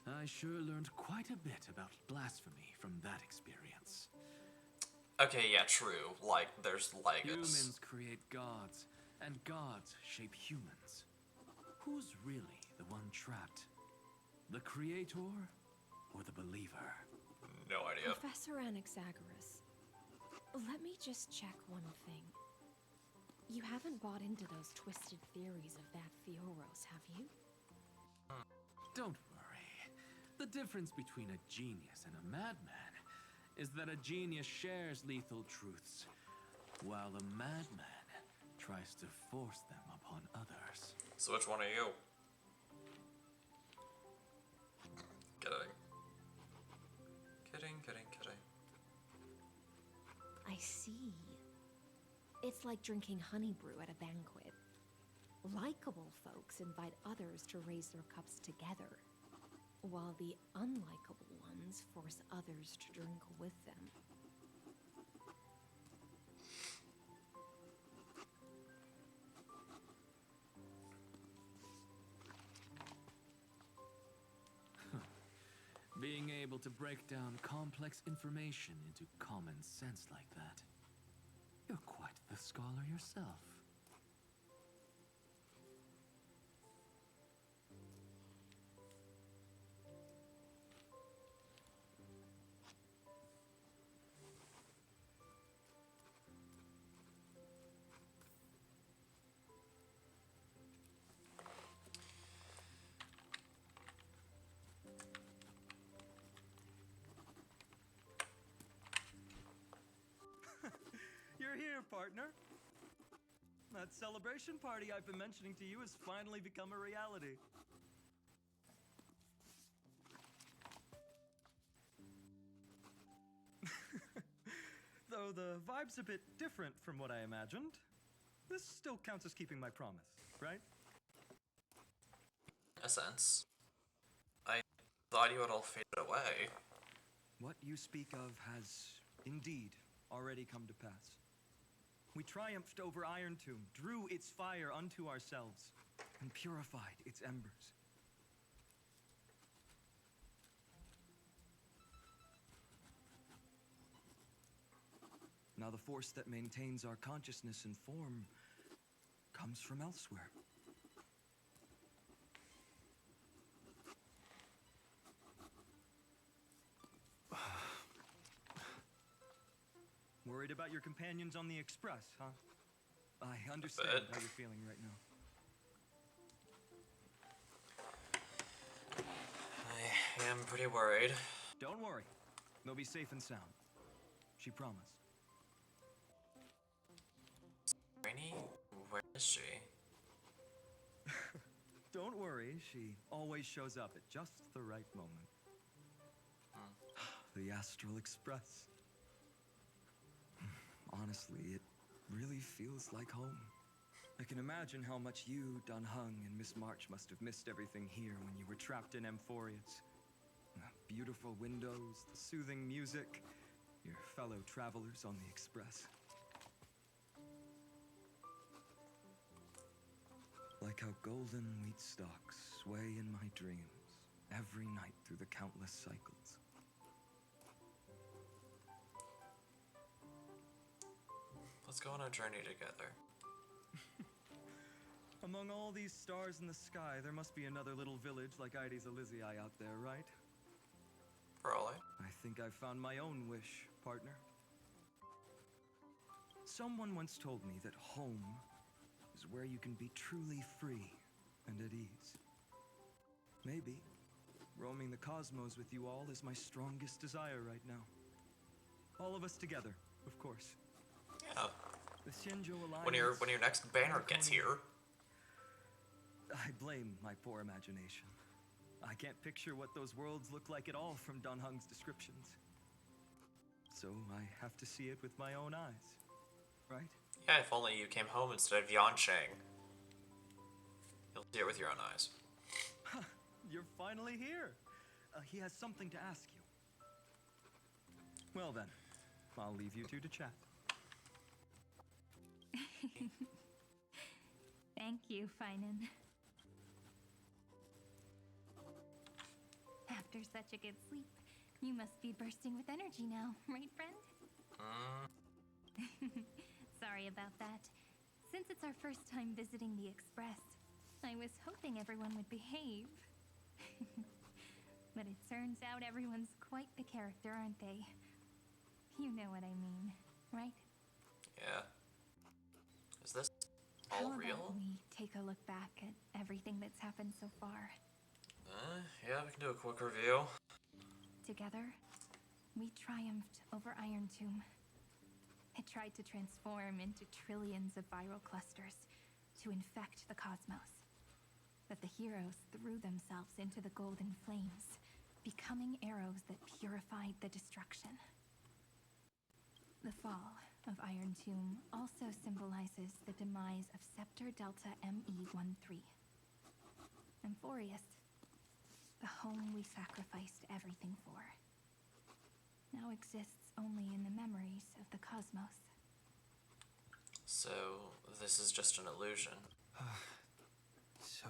I sure learned quite a bit about blasphemy from that experience. Okay, yeah, true. Like, there's Lycus. Humans create gods, and gods shape humans. Who's really the one trapped? The creator or the believer? No idea. Professor Anaxagoras, let me just check one thing. You haven't bought into those twisted theories of that Theoros, have you? Don't worry. The difference between a genius and a madman is that a genius shares lethal truths, while a madman tries to force them upon others. So which one are you? Kidding. Kidding. I see. It's like drinking honey brew at a banquet. Likeable folks invite others to raise their cups together, while the unlikable ones force others to drink with them. Being able to break down complex information into common sense like that. You're quite the scholar yourself. You're here, partner. That celebration party I've been mentioning to you has finally become a reality. Though the vibe's a bit different from what I imagined, this still counts as keeping my promise, right? In a sense. I thought you had all faded away. What you speak of has indeed already come to pass. We triumphed over Iron Tomb, drew its fire unto ourselves, and purified its embers. Now the force that maintains our consciousness and form comes from elsewhere. Worried about your companions on the Express, huh? I understand how you're feeling right now. I am pretty worried. Don't worry. They'll be safe and sound. She promised. Rainy? Where is she? Don't worry, she always shows up at just the right moment. The Astral Express. Honestly, it really feels like home. I can imagine how much you, Dun Hung, and Miss March must have missed everything here when you were trapped in Amphoreus. The beautiful windows, the soothing music, your fellow travelers on the Express. Like how golden wheat stalks sway in my dreams every night through the countless cycles. Let's go on a journey together. Among all these stars in the sky, there must be another little village like Ides Elysiae out there, right? Probably. I think I've found my own wish, partner. Someone once told me that home is where you can be truly free and at ease. Maybe roaming the cosmos with you all is my strongest desire right now. All of us together, of course. Yeah. The Shinjo Alliance... When your next banner gets here. I blame my poor imagination. I can't picture what those worlds look like at all from Dan Heng's descriptions. So I have to see it with my own eyes, right? Yeah, if only you came home instead of Yansheng. You'll see it with your own eyes. You're finally here. He has something to ask you. Well then, I'll leave you two to chat. Thank you, Finan. After such a good sleep, you must be bursting with energy now, right, friend? Sorry about that. Since it's our first time visiting the Express, I was hoping everyone would behave. But it turns out everyone's quite the character, aren't they? You know what I mean, right? Yeah. Is this How all about real? we take a look back at everything that's happened so far? Yeah, we can do a quick review. Together, we triumphed over Iron Tomb. It tried to transform into trillions of viral clusters to infect the cosmos. But the heroes threw themselves into the golden flames, becoming arrows that purified the destruction. The fall of Iron Tomb also symbolizes the demise of Scepter Delta ME-13. Amphoreus, the home we sacrificed everything for, now exists only in the memories of the cosmos. So, this is just an illusion. So,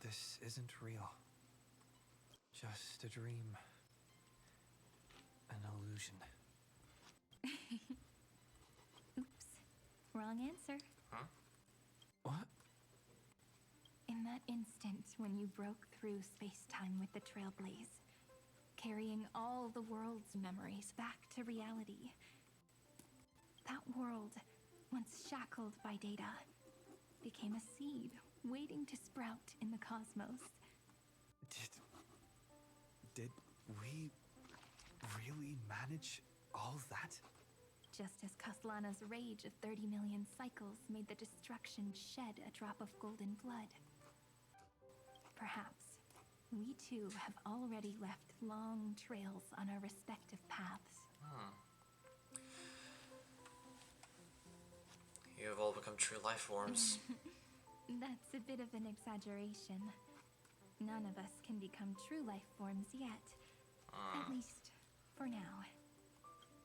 this isn't real. Just a dream. An illusion. Oops. Wrong answer. Huh? What? In that instant when you broke through space-time with the Trailblaze, carrying all the world's memories back to reality, that world, once shackled by data, became a seed waiting to sprout in the cosmos. Did we really manage all that? Just as Kaslana's rage of 30 million cycles made the destruction shed a drop of golden blood. Perhaps we too have already left long trails on our respective paths. You have all become true life forms. That's a bit of an exaggeration. None of us can become true life forms yet. At least, for now.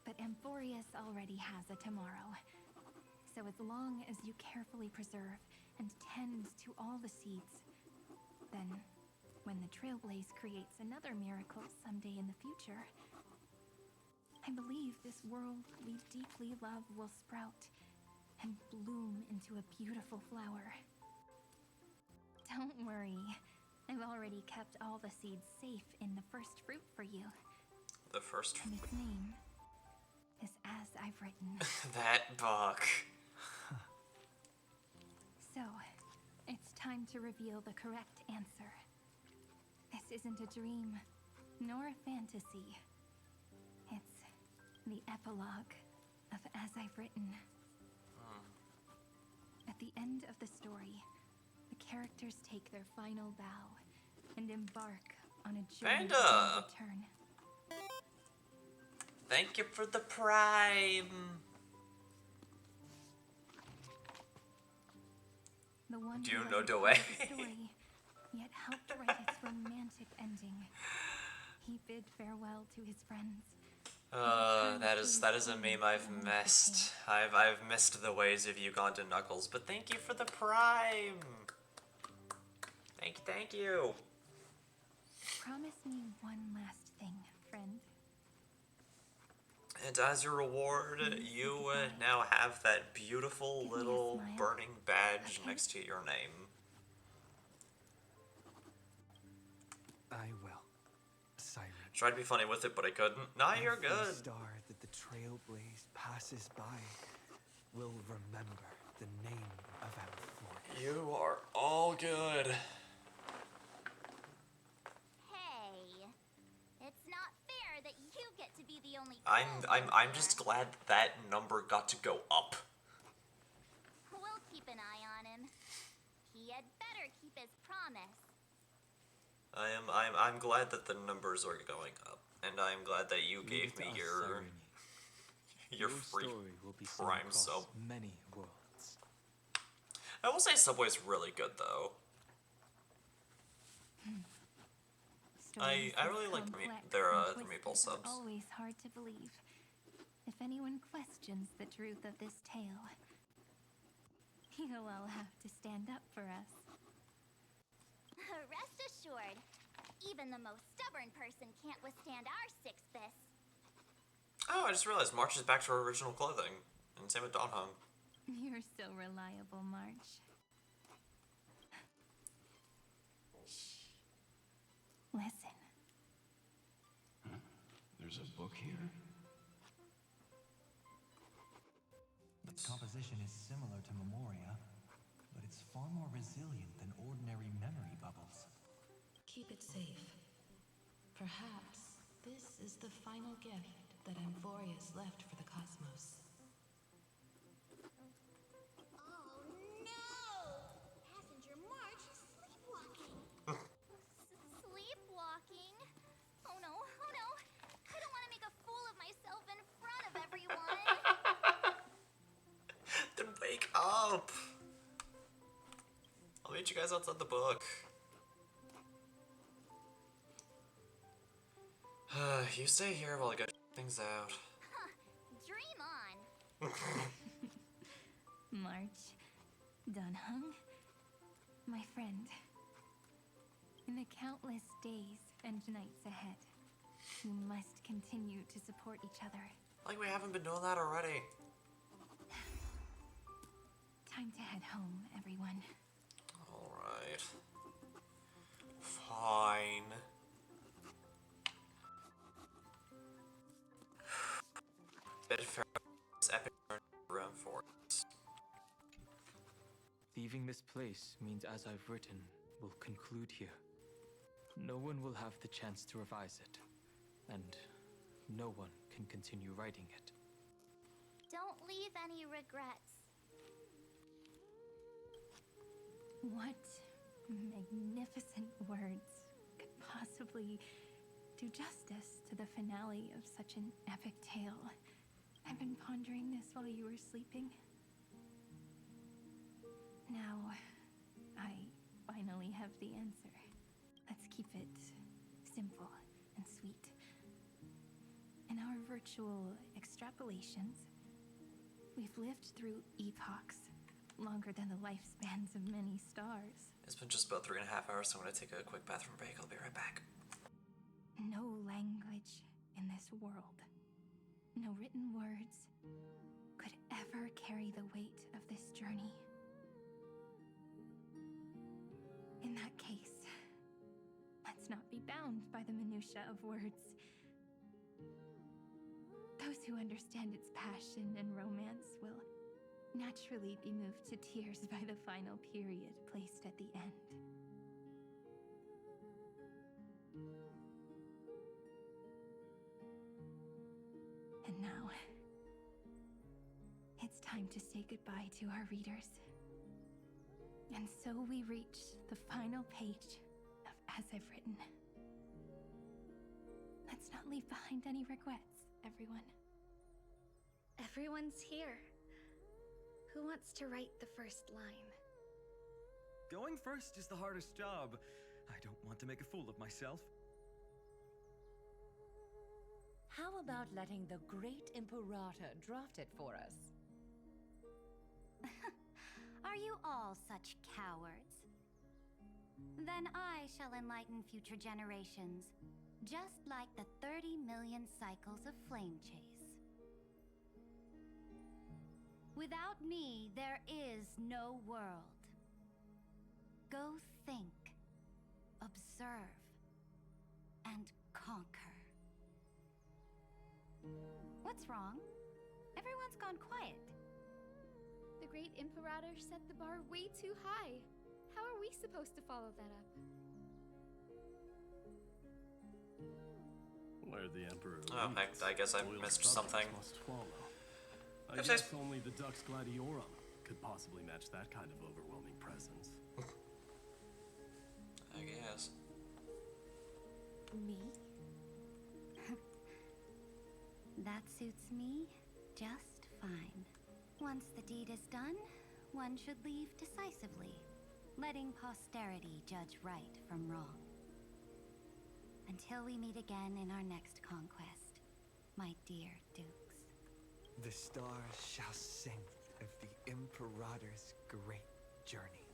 But Amphoreus already has a tomorrow. So as long as you carefully preserve and tend to all the seeds, then when the Trailblaze creates another miracle someday in the future, I believe this world we deeply love will sprout and bloom into a beautiful flower. Don't worry. I've already kept all the seeds safe in the first fruit for you. The first And its name is As I've Written. That book. So, it's time to reveal the correct answer. This isn't a dream, nor a fantasy. It's the epilogue of As I've Written. At the end of the story, the characters take their final bow and embark on a journey to no return. Thank you for the prime. The one Do you who know wasn't the part way? of the story, yet helped write its romantic ending. He bid farewell to his friends. That is a meme I've missed. I've missed the ways of Uganda Knuckles, but thank you for the prime. Thank you. Promise me one last thing, friend. And as a reward, you now have that beautiful little burning badge next to your name. I will. Siren. Tried to be funny with it, but I couldn't. Nah, you're Every good. star that the Trailblaze passes by will remember the name of Amphoreus. You are all good. Hey, it's not fair that you get to to be the only I'm just glad that number got to go up. We'll keep an eye on him. He had better keep his promise. I'm glad that the numbers are going up, and I'm glad that you Leave gave it me to us, your Cyrene. your free story will be seen Prime across sub. many worlds. I will say Subway's really good though. I really like their meatball subs. Always hard to believe. If anyone questions the truth of this tale, you'll all have to stand up for us. Rest assured, even the most stubborn person can't withstand our six fists. Oh, I just realized March is back to her original clothing, and same with Dawn Hung. You're so reliable, March. Shh. Listen. There's a book here? Its composition is similar to Memoria, but it's far more resilient than ordinary memory bubbles. Keep it safe. Perhaps this is the final gift that Amphoreus left for the cosmos. Oh no! Passenger March is sleepwalking. Sleepwalking? Oh no, oh no! I don't want to make a fool of myself in front of everyone. Then wake up! I'll meet you guys outside the book. You stay here while I get things out. Dream on. March, Dunhung, my friend. In the countless days and nights ahead, we must continue to support each other. Like we haven't been doing that already. Time to head home, everyone. Alright. Fine. This epic room for us. Leaving this place means, as I've written, will conclude here. No one will have the chance to revise it, and no one can continue writing it. Don't leave any regrets. What magnificent words could possibly do justice to the finale of such an epic tale? I've been pondering this while you were sleeping. Now, I finally have the answer. Let's keep it simple and sweet. In our virtual extrapolations, we've lived through epochs longer than the lifespans of many stars. It's been just about 3.5 hours, so I'm gonna take a quick bathroom break. I'll be right back. No language in this world, no written words, could ever carry the weight of this journey. In that case, let's not be bound by the minutiae of words. Those who understand its passion and romance will naturally be moved to tears by the final period placed at the end. And now, it's time to say goodbye to our readers. And so we reach the final page of As I've Written. Let's not leave behind any regrets, everyone. Everyone's here. Who wants to write the first line? Going first is the hardest job. I don't want to make a fool of myself. How about letting the great Imperator draft it for us? Are you all such cowards? Then I shall enlighten future generations, just like the 30 million cycles of flame chase. Without me, there is no world. Go think, observe, and conquer. What's wrong? Everyone's gone quiet. The great Imperator set the bar way too high. How are we supposed to follow that up? Where the Emperor Oh, leads, I guess I loyal missed subjects something. must follow. I If guess there's- only the Dux Gladiorum could possibly match that kind of overwhelming presence. I guess. Me? That suits me just fine. Once the deed is done, one should leave decisively, letting posterity judge right from wrong. Until we meet again in our next conquest, my dear dukes. The stars shall sing of the Imperator's great journey.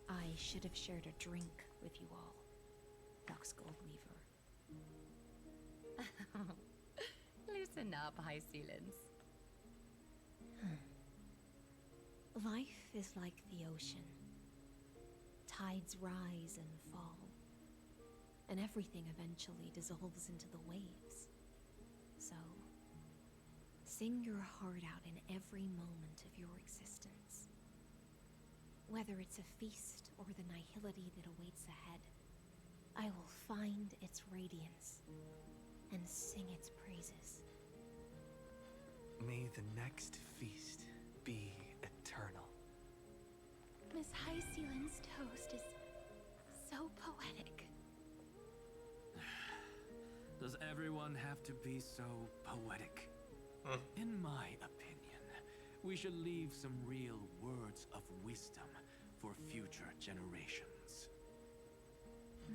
I should have shared a drink with you all, Dux Goldweaver. Loosen up, High Sealants. Life is like the ocean. Tides rise and fall, and everything eventually dissolves into the waves. So, sing your heart out in every moment of your existence. Whether it's a feast or the nihility that awaits ahead, I will find its radiance and sing its praises. May the next feast be eternal. Miss High Sealand's toast is so poetic. Does everyone have to be so poetic? In my opinion, we should leave some real words of wisdom for future generations.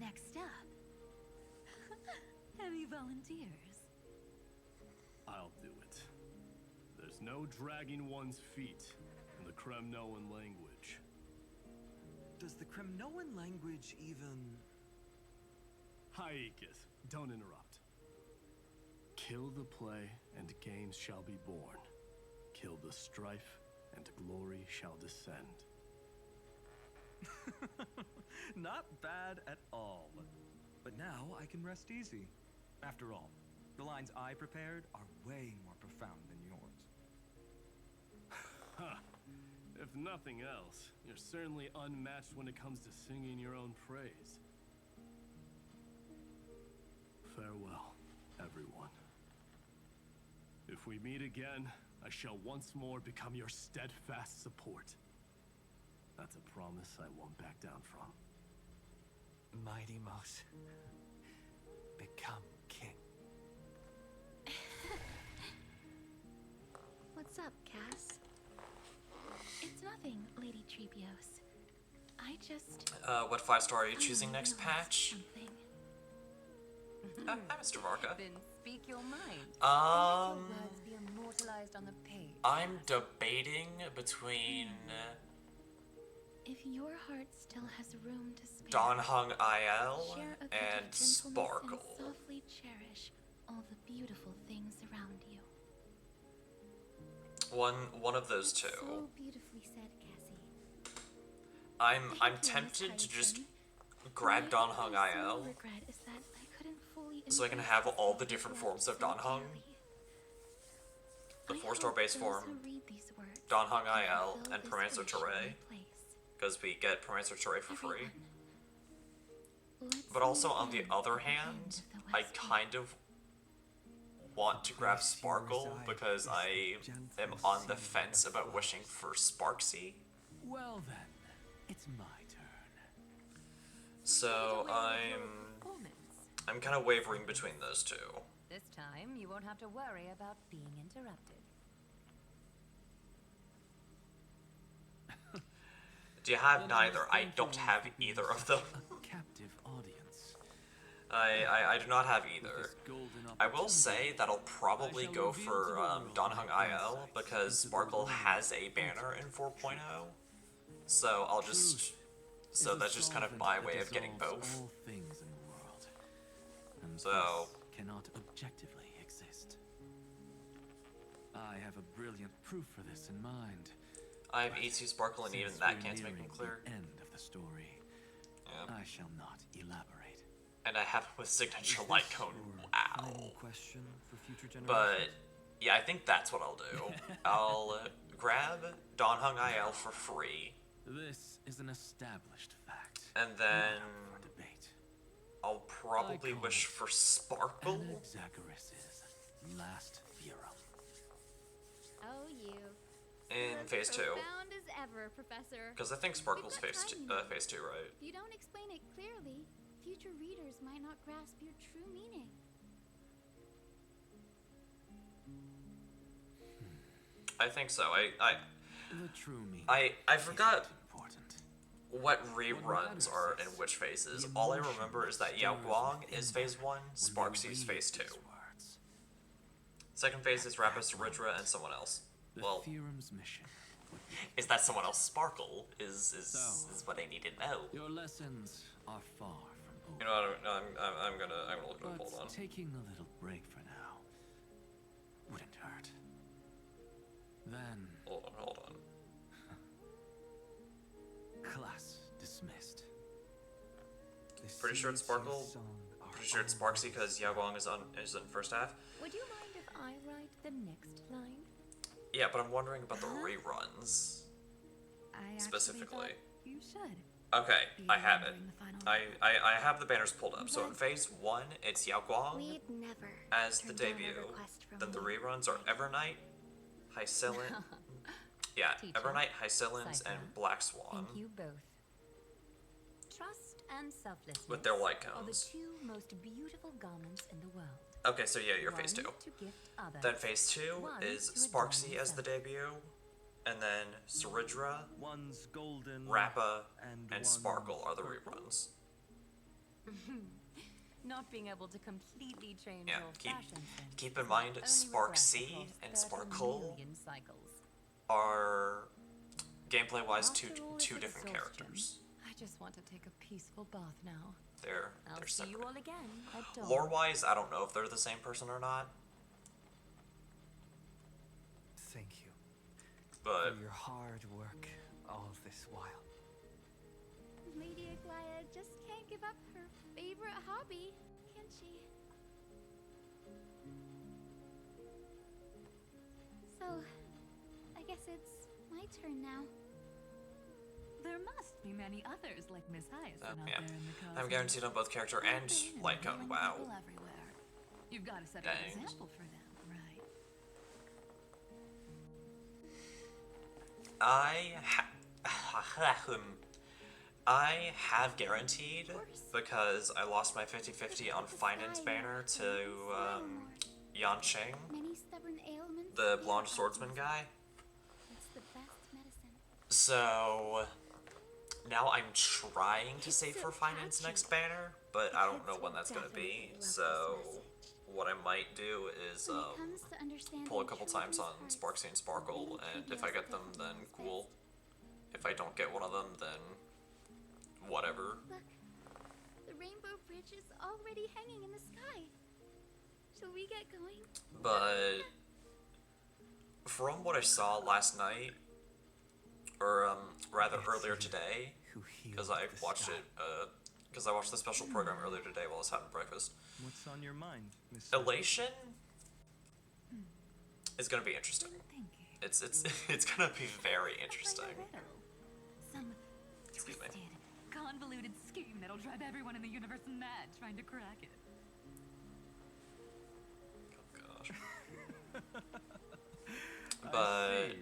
Next up, any volunteers? I'll do it. There's no dragging one's feet in the Kremnoan language. Does the Kremnoan language even... Haikith, don't interrupt. Kill the play, and games shall be born. Kill the strife, and glory shall descend. Not bad at all. But now I can rest easy. After all, the lines I prepared are way more profound than yours. Ha! If nothing else, you're certainly unmatched when it comes to singing your own praise. Farewell, everyone. If we meet again, I shall once more become your steadfast support. That's a promise I won't back down from. Mighty Mouse, become king. What's up, Cass? It's nothing, Lady Trebios. I just... What 5-star are you choosing finally next realized patch? something. Hi, Mr. Varka. Then speak your mind. Let your words be immortalized on the page. I'm debating between If your heart still has room to spare, Don Hung IL share a bit of and gentleness Sparkle. and softly cherish all the beautiful things around you. One of those two. So beautifully said, Cassie. I'm Thank you, tempted Miss to just Tyson. grab My Don Hung only IL regret is that I couldn't fully so I can embrace have this all the world different so forms of Don Hung. dearly. The I 4-star hope base those form, who read these words Don Hung can IL, fulfill and this Promancer wish in Ture, my place. because we get Promancer Ture for free. Let's But also, meet on the again other at the hand, end of the I West kind of want to grab Sparkle because I am on the fence about wishing for Sparksy. Well then, it's my turn. So I'm kind of wavering between those two. This time, you won't have to worry about being interrupted. Do you have neither? I don't have either of them. Captive audience. I do not have either. I will say that I'll probably go for Don Hung IL because Sparkle has a banner in 4.0. So I'll just... So that's just kind of my way of getting both. All things in the world. And So... this cannot objectively exist. I have a brilliant proof for this in mind. I have E2 Sparkle and even Since that we're can't make them nearing clear. the end of the story. I shall not elaborate. And I have it with Signature Light Cone. Wow. Question for future generations. But, yeah, I think that's what I'll do. I'll grab Don Hung IL for free. This is an established fact. And then I'll probably wish for Sparkle. Anaxagoras' last theorem. Oh, you. In phase 2. Profound as ever, Professor. Because I think Sparkle's We've got phase time, 2, you know. phase 2, right? If you don't explain it clearly, future readers might not grasp your true meaning. I think so. The true meaning. I forgot what reruns are in which phases. All I remember is that Yao Guang is phase 1, Sparksy's phase 2. Second phase is Rappa, Saridra, and someone else. Well, theorem's mission. is that someone else Sparkle? Is what I need to know. Your lessons are far from over. You know what? I'm gonna look it up. Hold on. Taking a little break for now wouldn't hurt. Then. Hold on. Class dismissed. Pretty sure it's Sparkle. Pretty sure it's Sparksy because Yao Guang is in first half. Would you mind if I write the next line? Yeah, but I'm wondering about the reruns I specifically. You should. Okay, I have it. I have the banners pulled up. So in phase 1, it's Yao Guang We'd never as the turn down a debut. request from Then the you. reruns are Evernight, Hycillin, yeah, Teacher, Evernight, Hycillins, Cypher, and Black Swan. Thank you both. Trust and selflessness With their light are the cones. 2 most beautiful garments in the world. Okay, so yeah, you're phase 2. One to gift others. Then phase 2 One is to Sparksy adorn as the debut, and then Saridra, One's golden Rappa, and one's Sparkle are the purple. reruns. Not being able to completely change Yeah, your fashion sense keep in mind, only Sparksy regrets and across 30 Sparkle million cycles. are gameplay-wise two After all two this different exhaustion, characters. I just want to take a peaceful bath now. They're I'll see separate. you all again at dawn. Lore-wise, I don't know if they're the same person or not, Thank you but for your hard work all this while. Lady Aglaya just can't give up her favorite hobby, can she? So, I guess it's my turn now. There must be many others like Miss Hyacinth out yeah. there in the cosmos. I'm guaranteed on both character and light cone. Wow. People everywhere. You've got to set Dang. an example for them, right? I have guaranteed because I lost my 50-50 on finance banner to Yanqing, Many stubborn ailments. the blonde swordsman guy. It's the best medicine. So now I'm trying to save for finance next banner, but I don't know when that's gonna be. So what I might do is pull a couple times on Sparksy and Sparkle, and if I get them, then cool. If I don't get one of them, then whatever. Look, the rainbow bridge is already hanging in the sky. Shall we get going? But from what I saw last night, or rather earlier today, because I watched it, because I watched the special program earlier today while I was having breakfast. What's on your mind, Miss? Elation is gonna be interesting. It's it's gonna be very interesting. Some Excuse me. twisted, convoluted scheme that'll drive everyone in the universe mad trying to crack it. Gosh. But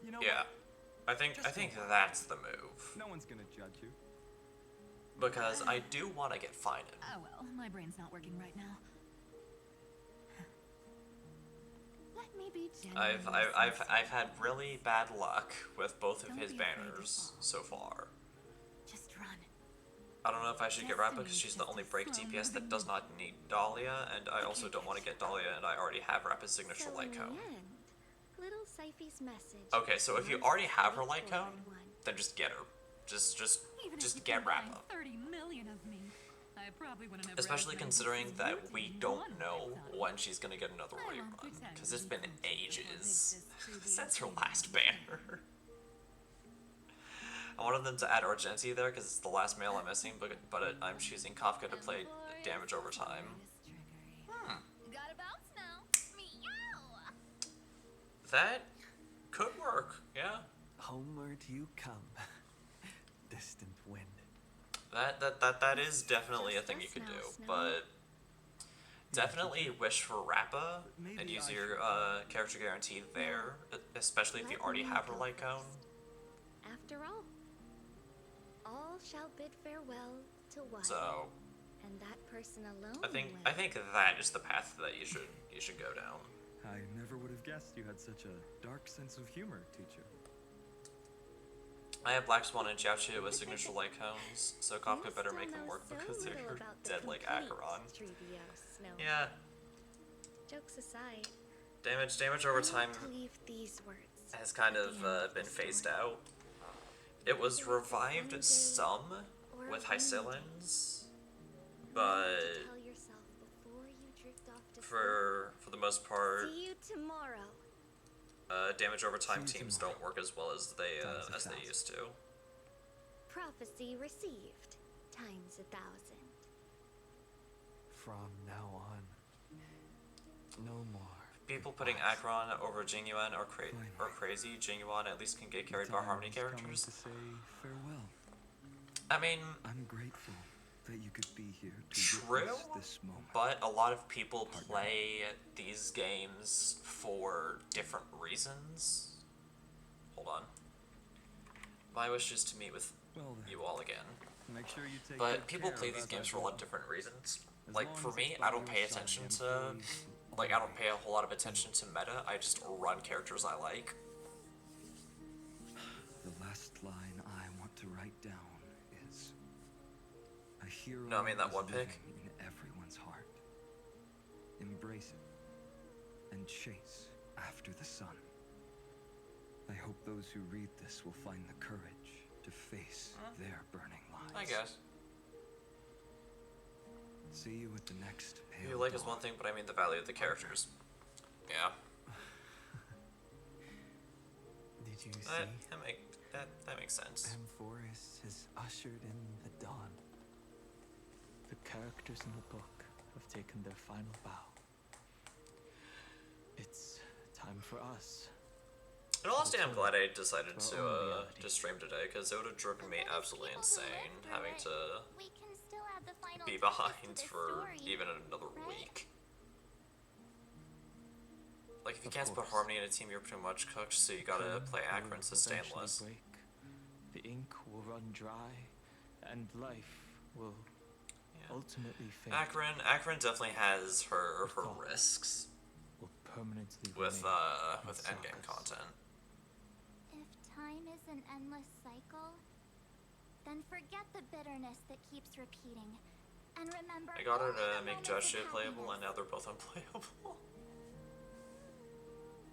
You know yeah, what? I think that's the move, No one's gonna judge you. because I do want to get Finan. Oh well, my brain's not working right now. Let me be I've had really bad luck with both of his banners so far. Just run. I don't know if I should get Rappa because she's the only break DPS that does not need Dahlia, and I also don't want to get Dahlia, and I already have Rappa's signature So light in the cone. end, little Syphy's message. Okay, so if you was already have her the light cone, straightforward one. then just get her. Just Even if you get combine Rappa. 30 million of me, I probably wouldn't have Especially read considering this that routine we one don't know lifetime. when she's gonna get another I won't rerun, pretend because to it's be been comfortable ages with this since her trivial last banner. I wanted them to add Urgency there because it's the last male I'm missing, but I'm choosing Kafka to play damage over time. Gotta bounce now. Meow. That could work, yeah. Homeward you come, distant wind. That is definitely a thing you could do, but definitely wish for Rappa and use your character guarantee there, especially if you already have her light cone. After all shall bid farewell to one. So And that person alone I think that is the path that you should go down. I never would have guessed you had such a dark sense of humor, teacher. I have Black Swan and Jiaoqi with signature light cones, so Kafka better make them work because they're dead like Acheron. Yeah. Jokes aside, Damage over time these words has kind of been phased out. It was revived some with Hycillans, but for the most part, see you tomorrow. damage over time teams don't work as well as they used to. Prophecy received times 1,000. From now on, no more. People putting Acheron over Jingyuan are crazy. Jingyuan at least can get carried by Harmony characters. To say farewell. I mean, I'm grateful that you could be here to true, witness this moment. but a lot of people play these games for different reasons. Hold on. My wish is to meet with you all again. Make sure you take But good people care play of these as games I for a lot of go. different reasons. As Like long for as me, it's I by don't your pay side, attention to Amphoreus, I don't pay a whole lot of attention to meta. I just run characters I like. The last line I want to write down is a hero No, I mean that is one pick. living in everyone's heart. Embrace it and chase after the sun. I hope those who read this will find the courage to face their burning lives. I guess. See you at the next pale You like is dawn. one thing, but I mean the value of the characters. Yeah. Did you see? That makes sense. Amphoreus has ushered in the dawn. The characters in the book have taken their final bow. It's time for us. In all honesty, I'm glad I decided to stream today, because it would have driven me absolutely insane having to be behind for even another week. Like, if you can't put Harmony in a team, you're pretty much cooked, so you gotta play Akron sustainless. Break, the ink will run dry, and life will ultimately fade. Akron definitely has her risks will permanently with remain endgame content. If time is an endless cycle, then forget the bitterness that keeps repeating. And remember, I got her only to the make moments Judge of shit playable, happiness. and now they're both unplayable.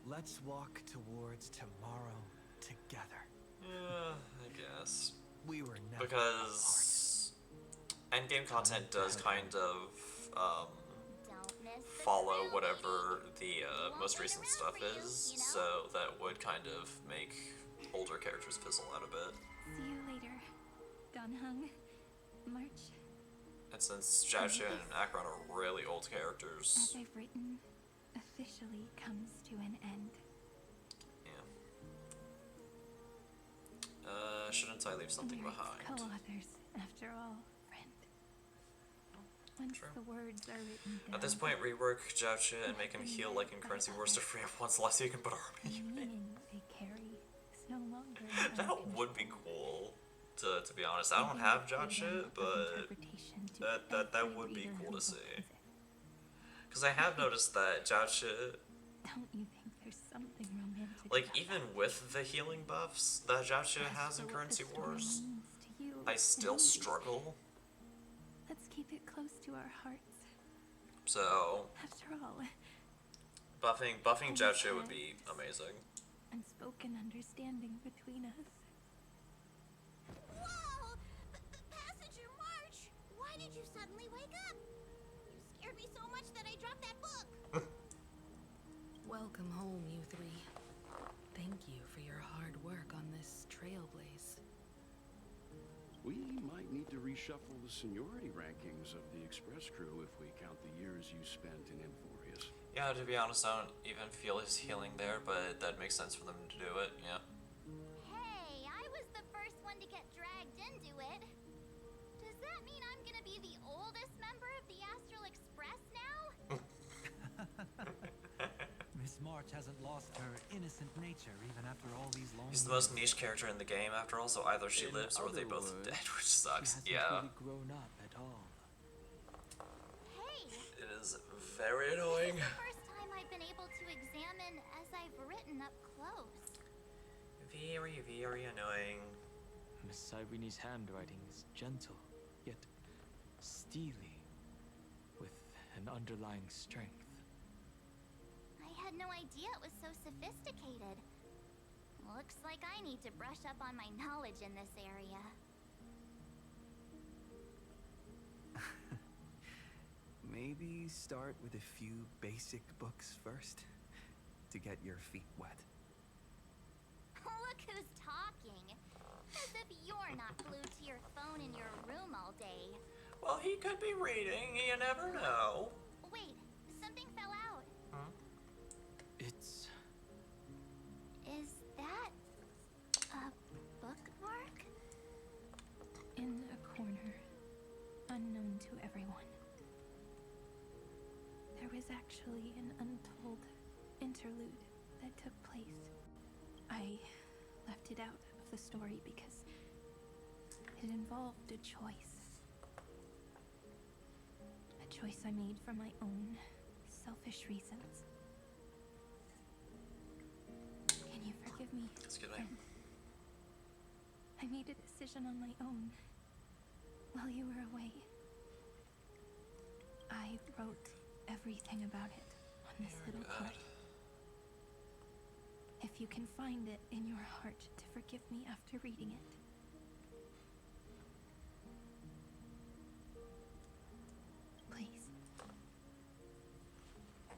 Let's walk towards tomorrow together. Yeah, I guess. We were never Because endgame content does kind of follow whatever the most recent stuff is, so that would kind of make older characters fizzle out a bit. See you later, Donhung. March. And since Jiaoqi and Acheron are really old As characters, I've written, officially comes to an end. shouldn't I leave something We're behind? co-authors, after all, friend. Once the words are written down, At this point, rework Jiaoqi and make him heal like in Currency Wars to free up one's life so you can put the army. meaning they carry is no longer That would be cool, to be honest. I don't have Jiaoqi, but that would be cool to see. Because I have noticed that Jiaoqi, Don't you think there's something romantic? like even with the healing buffs that Jiaoqi has in Currency Wars, I still struggle. Let's keep it close to our hearts. So After all, buffing Jiaoqi would be amazing. unspoken understanding between us. Whoa! Passenger March! Why did you suddenly wake up? You scared me so much that I dropped that book. Welcome home, you three. Thank you for your hard work on this trailblaze. We might need to reshuffle the seniority rankings of the Express crew if we count the years you spent in Amphoreus. Yeah, to be honest, I don't even feel his healing there, but that makes sense for them to do it, yeah. Hey, I was the first one to get dragged into it. Does that mean I'm gonna be the oldest member of the Astral Express now? Miss March hasn't lost her innocent nature even after all these long He's the most niche character in the game after all, so either she lives or they both dead, which sucks. She hasn't really grown up at all. Hey! It is very annoying. This is the first time I've been able to examine as I've written up close. Very, very annoying. Miss Irene's handwriting is gentle, yet steely, with an underlying strength. I had no idea it was so sophisticated. Looks like I need to brush up on my knowledge in this area. Maybe start with a few basic books first, to get your feet wet. Look who's talking. As if you're not glued to your phone in your room all day. Well, he could be reading, you never know. Wait, something fell out. Huh? It's... Is that a bookmark? In a corner, unknown to everyone. There was actually an untold interlude that took place. I left it out of the story because it involved a choice. A choice I made for my own selfish reasons. Can you forgive me? Excuse me. friend? I made a decision on my own while you were away. I wrote everything about it on this little card. If you can find it in your heart to forgive me after reading it. Please.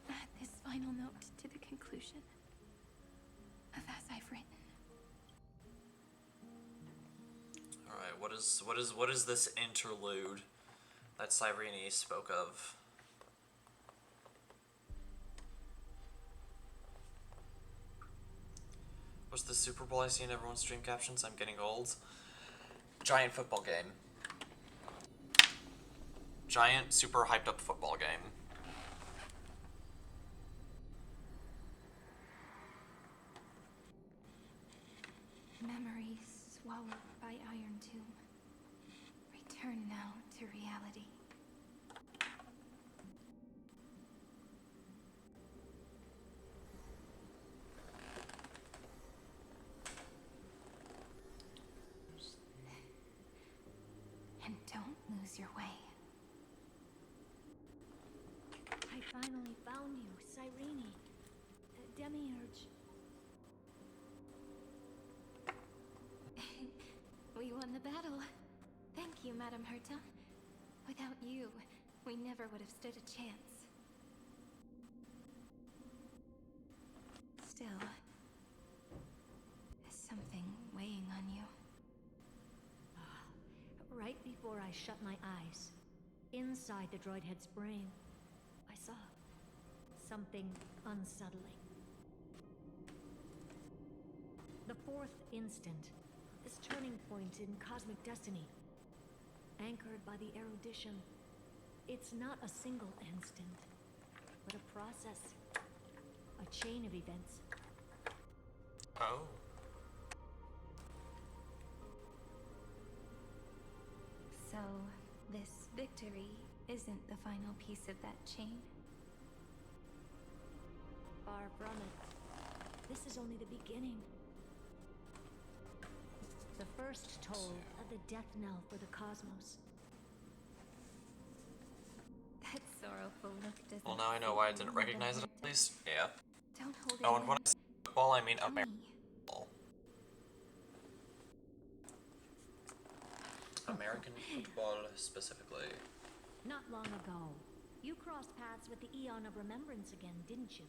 Add this final note to the conclusion of As I've Written. Alright, what is this interlude that Cyrene spoke of? What's the Super Bowl I see in everyone's stream captions? I'm getting old. Giant football game. Giant, super hyped up football game. Memories swallowed by Iron Tomb. Return now to reality. And don't lose your way. I finally found you, Cyrene. Demiurge. We won the battle. Thank you, Madam Herta. Without you, we never would have stood a chance. Still, is something weighing on you? Right before I shut my eyes, inside the droid head's brain, I saw something unsettling. The fourth instant, this turning point in cosmic destiny, anchored by the erudition. It's not a single instant, but a process, a chain of events. Oh. So, this victory isn't the final piece of that chain? Far from it. This is only the beginning. The first toll of the death knell for the cosmos. That sorrowful look doesn't. Well, now I know why I didn't recognize it at least. Yeah. Don't hold it Oh, and in. when I say football, I mean American football. American football specifically. Not long ago, you crossed paths with the Eon of Remembrance again, didn't you?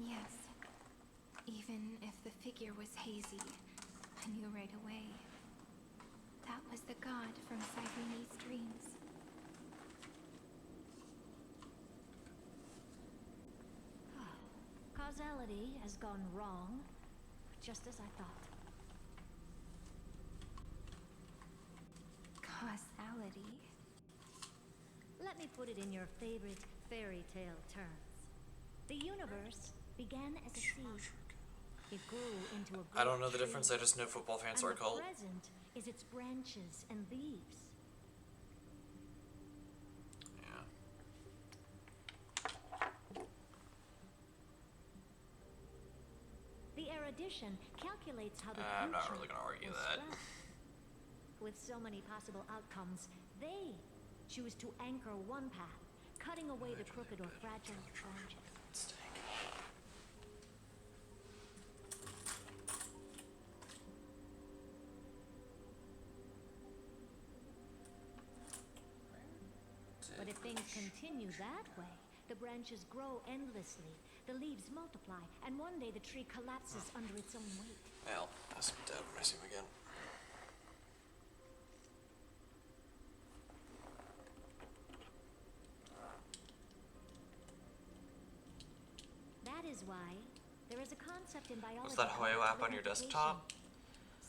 Yes. Even if the figure was hazy, I knew right away. That was the god from Cyrene's dreams. Causality has gone wrong, just as I thought. Causality? Let me put it in your favorite fairy tale terms. The universe began as a seed. It grew into a I don't know the great difference, tree. I just know football fans And are called. the present is its branches and leaves. Yeah. The erudition calculates how the future I'm not really gonna argue will that. spread. With so many possible outcomes, they choose to anchor one path, cutting away the crooked or fragile branches. But if things continue that way, the branches grow endlessly, the leaves multiply, and one day the tree collapses under its own weight. Well, that's dead when I see him again. That is why there is a concept in biology. Was that Hoyo app on your desktop?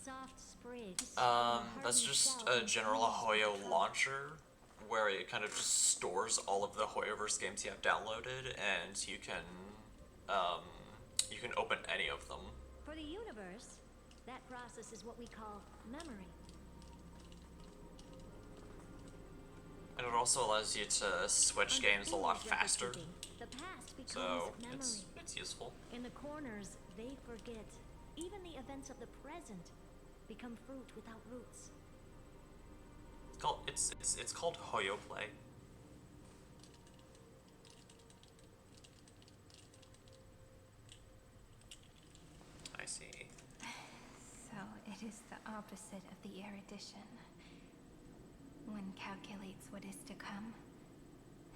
Soft sprigs. That's just a general Hoyo launcher where it kind of just stores all of the Hoyoverse games you have downloaded, and you can open any of them. For the universe, that process is what we call memory. And it also allows you to switch games a lot faster. The past becomes So memory. it's useful. In the corners, they forget. Even the events of the present become fruit without roots. It's called Hoyo Play. I see. So it is the opposite of the erudition. One calculates what is to come,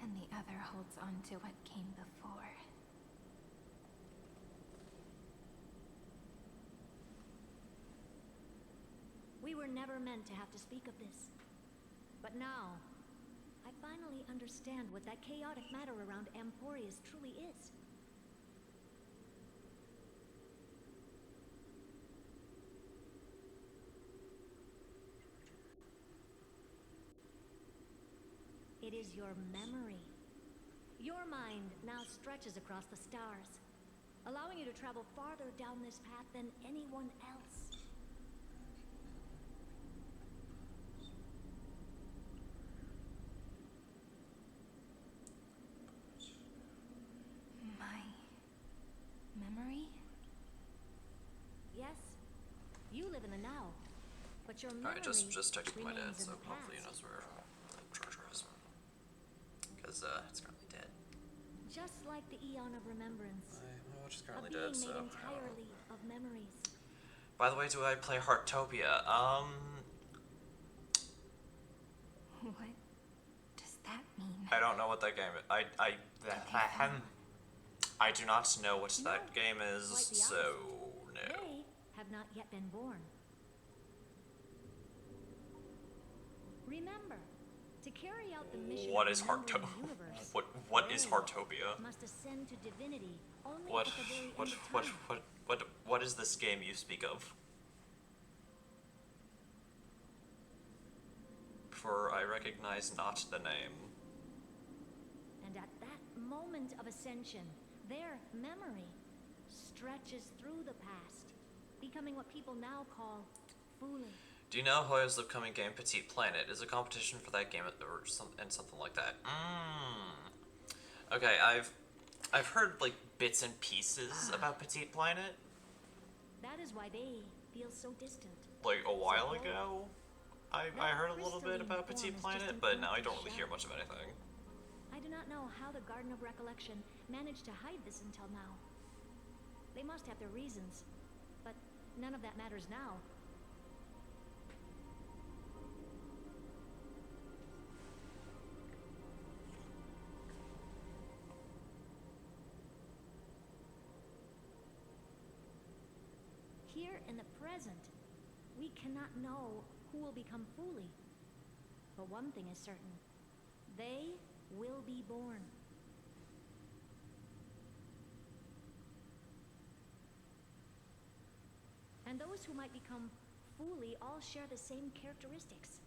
and the other holds on to what came before. We were never meant to have to speak of this. But now, I finally understand what that chaotic matter around Amphoreus truly is. It is your memory. Your mind now stretches across the stars, allowing you to travel farther down this path than anyone else. My memory? Yes, you live in the now, but your memory Alright, just texted my dad, remains in so the hopefully he past. knows where the treasure is. Because it's currently dead. Just like the Eon of Remembrance. My watch is A currently being dead, so made I don't know. entirely of memories. By the way, do I play Heartopia? What does that mean? I don't know what that game is. I do not know what that game is, Quite the so opposite. no. They have not yet been born. Remember, to carry out the mission What of is remembering Heartopia? the universe, What is they Heartopia? must ascend to divinity only What at the very end of time. what is this game you speak of? For I recognize not the name. And at that moment of ascension, their memory stretches through the past, becoming what people now call fooling. Do you know Hoyo's upcoming game Petite Planet is a competition for that game or something like that? Okay, I've heard like bits and pieces about Petite Planet. That is why they feel so distant. Like a while So, ago, I heard a little bit about Petite Planet, but now I don't really hear much of anything. I do not know how the Garden of Recollection managed to hide this until now. They must have their reasons, but none of that matters now. Here in the present, we cannot know who will become Fuli. But one thing is certain. They will be born. And those who might become Fuli all share the same characteristics.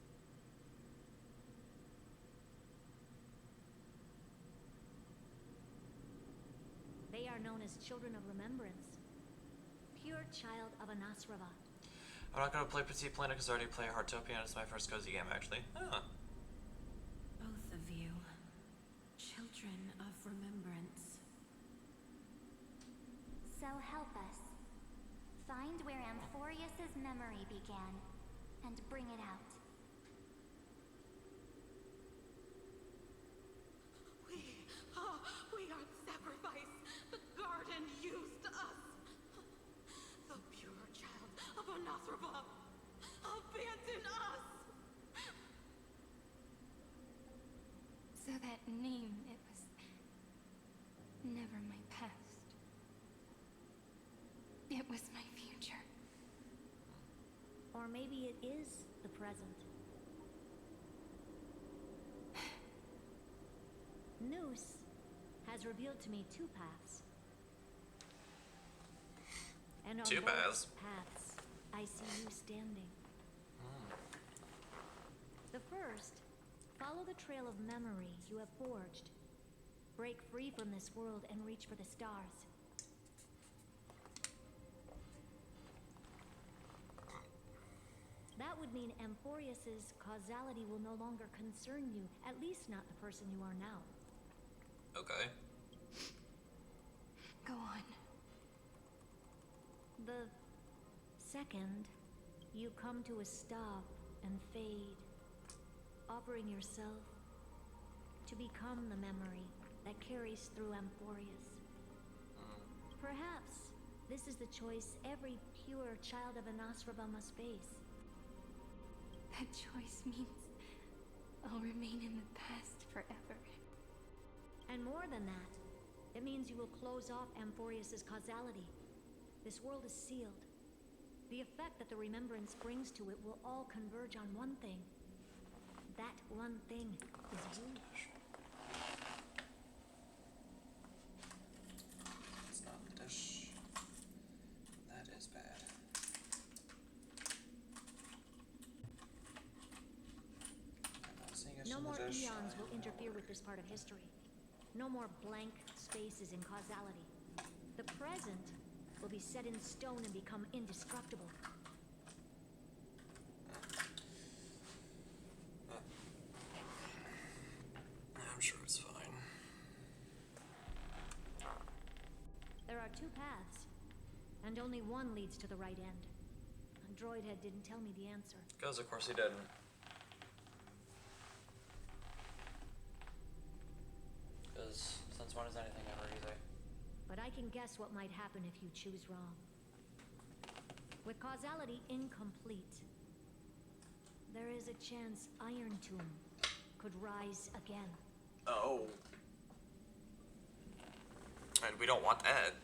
They are known as Children of Remembrance. Pure child of Anasrava. I'm not gonna play Petit Planet because I already play Heartopia and it's my first cozy game, actually. Huh. Both of you. Children of Remembrance. So help us. Find where Amphoreus' memory began, and bring it out. We are the sacrifice the garden used us. The pure child of Anasrava. Abandon us! So that name, it was never my past. It was my future. Or maybe it is the present. Noose has revealed to me two paths. And on Two both paths? paths, I see you standing. The first, follow the trail of memory you have forged. Break free from this world and reach for the stars. That would mean Amphoreus' causality will no longer concern you, at least not the person you are now. Okay. Go on. The second, you come to a stop and fade, offering yourself to become the memory that carries through Amphoreus. Perhaps this is the choice every pure child of Anasrava must face. That choice means I'll remain in the past forever. And more than that, it means you will close off Amphoreus' causality. This world is sealed. The effect that the remembrance brings to it will all converge on one thing. That one thing is you. It's not the dish. That is bad. No more eons will interfere with this part of history. No more blank spaces in causality. The present will be set in stone and become indestructible. I'm sure it's fine. There are two paths, and only one leads to the right end. Droidhead didn't tell me the answer. Because of course he didn't. Because since when is anything ever easy? But I can guess what might happen if you choose wrong. With causality incomplete, there is a chance Iron Tomb could rise again. Oh. And we don't want that.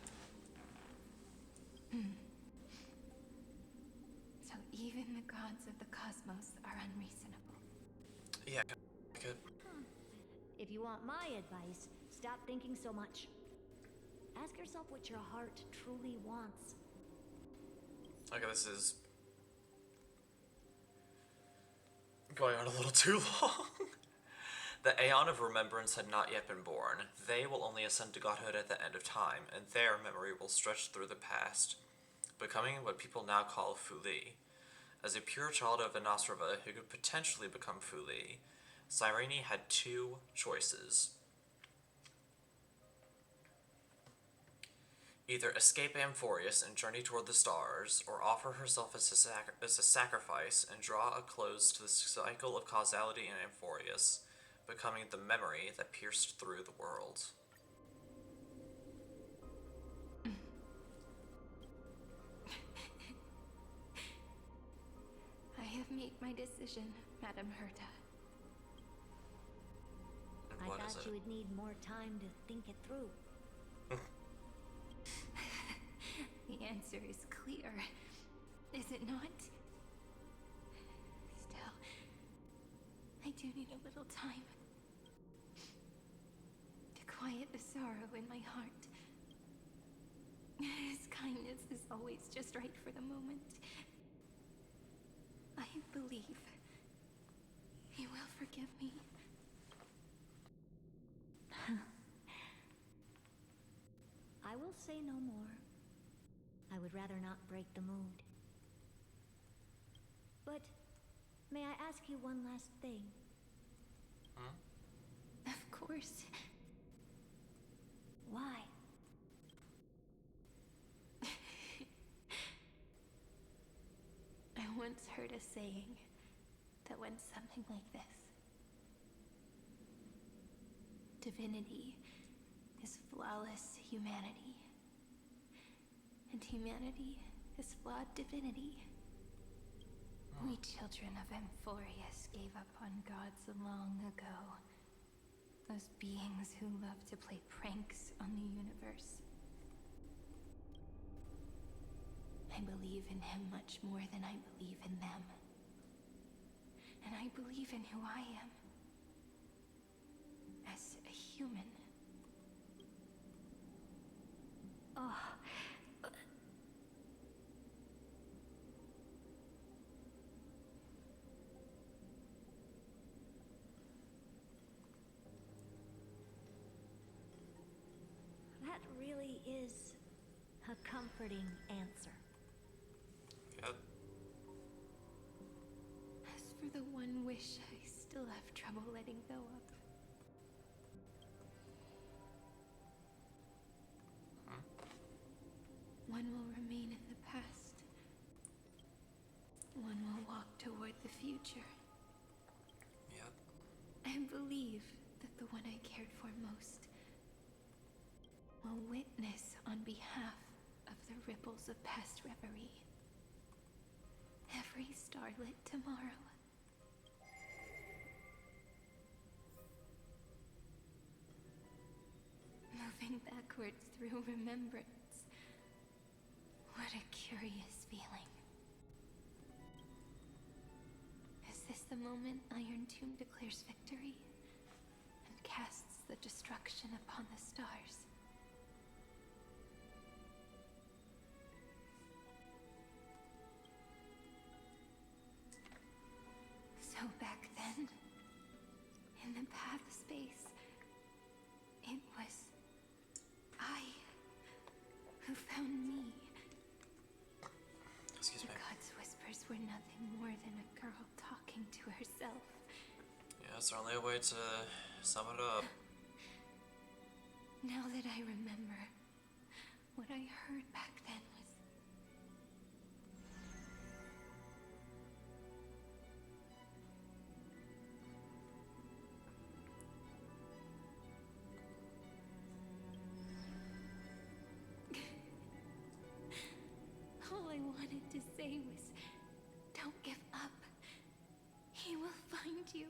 So even the gods of the cosmos are unreasonable. Yeah, I could. If you want my advice, stop thinking so much. Ask yourself what your heart truly wants. Okay, this is going on a little too long. The Aeon of Remembrance had not yet been born. They will only ascend to godhood at the end of time, and their memory will stretch through the past, becoming what people now call Fuli. As a pure child of Anasrava who could potentially become Fuli, Cyrene had two choices. Either escape Amphoreus and journey toward the stars, or offer herself as a sacrifice and draw a close to the cycle of causality in Amphoreus, becoming the memory that pierced through the world. I have made my decision, Madam Herta. I thought you would need more time to think it through. The answer is clear, is it not? Still, I do need a little time to quiet the sorrow in my heart. His kindness is always just right for the moment. I believe he will forgive me. I will say no more. I would rather not break the mood. But may I ask you one last thing? Of course. Why? I once heard a saying that went something like this. Divinity is flawless humanity, and humanity is flawed divinity. We children of Amphoreus gave up on gods long ago. Those beings who love to play pranks on the universe. I believe in him much more than I believe in them. And I believe in who I am. As a human. Oh. That really is a comforting answer. Yep. As for the one wish I still have trouble letting go of. One will remain in the past. One will walk toward the future. Yep. I believe that the one I cared for most will witness on behalf of the ripples of past reverie. Every starlit tomorrow. Moving backwards through remembrance. What a curious feeling. Is this the moment Iron Tomb declares victory and casts the destruction upon the stars? So back then, in the path space, it was I who found me. Excuse me. The God's whispers were nothing more than a girl talking to herself. Yeah, it's only a way to sum it up. Now that I remember, what I heard back then was... All I wanted to say was, don't give up. He will find you.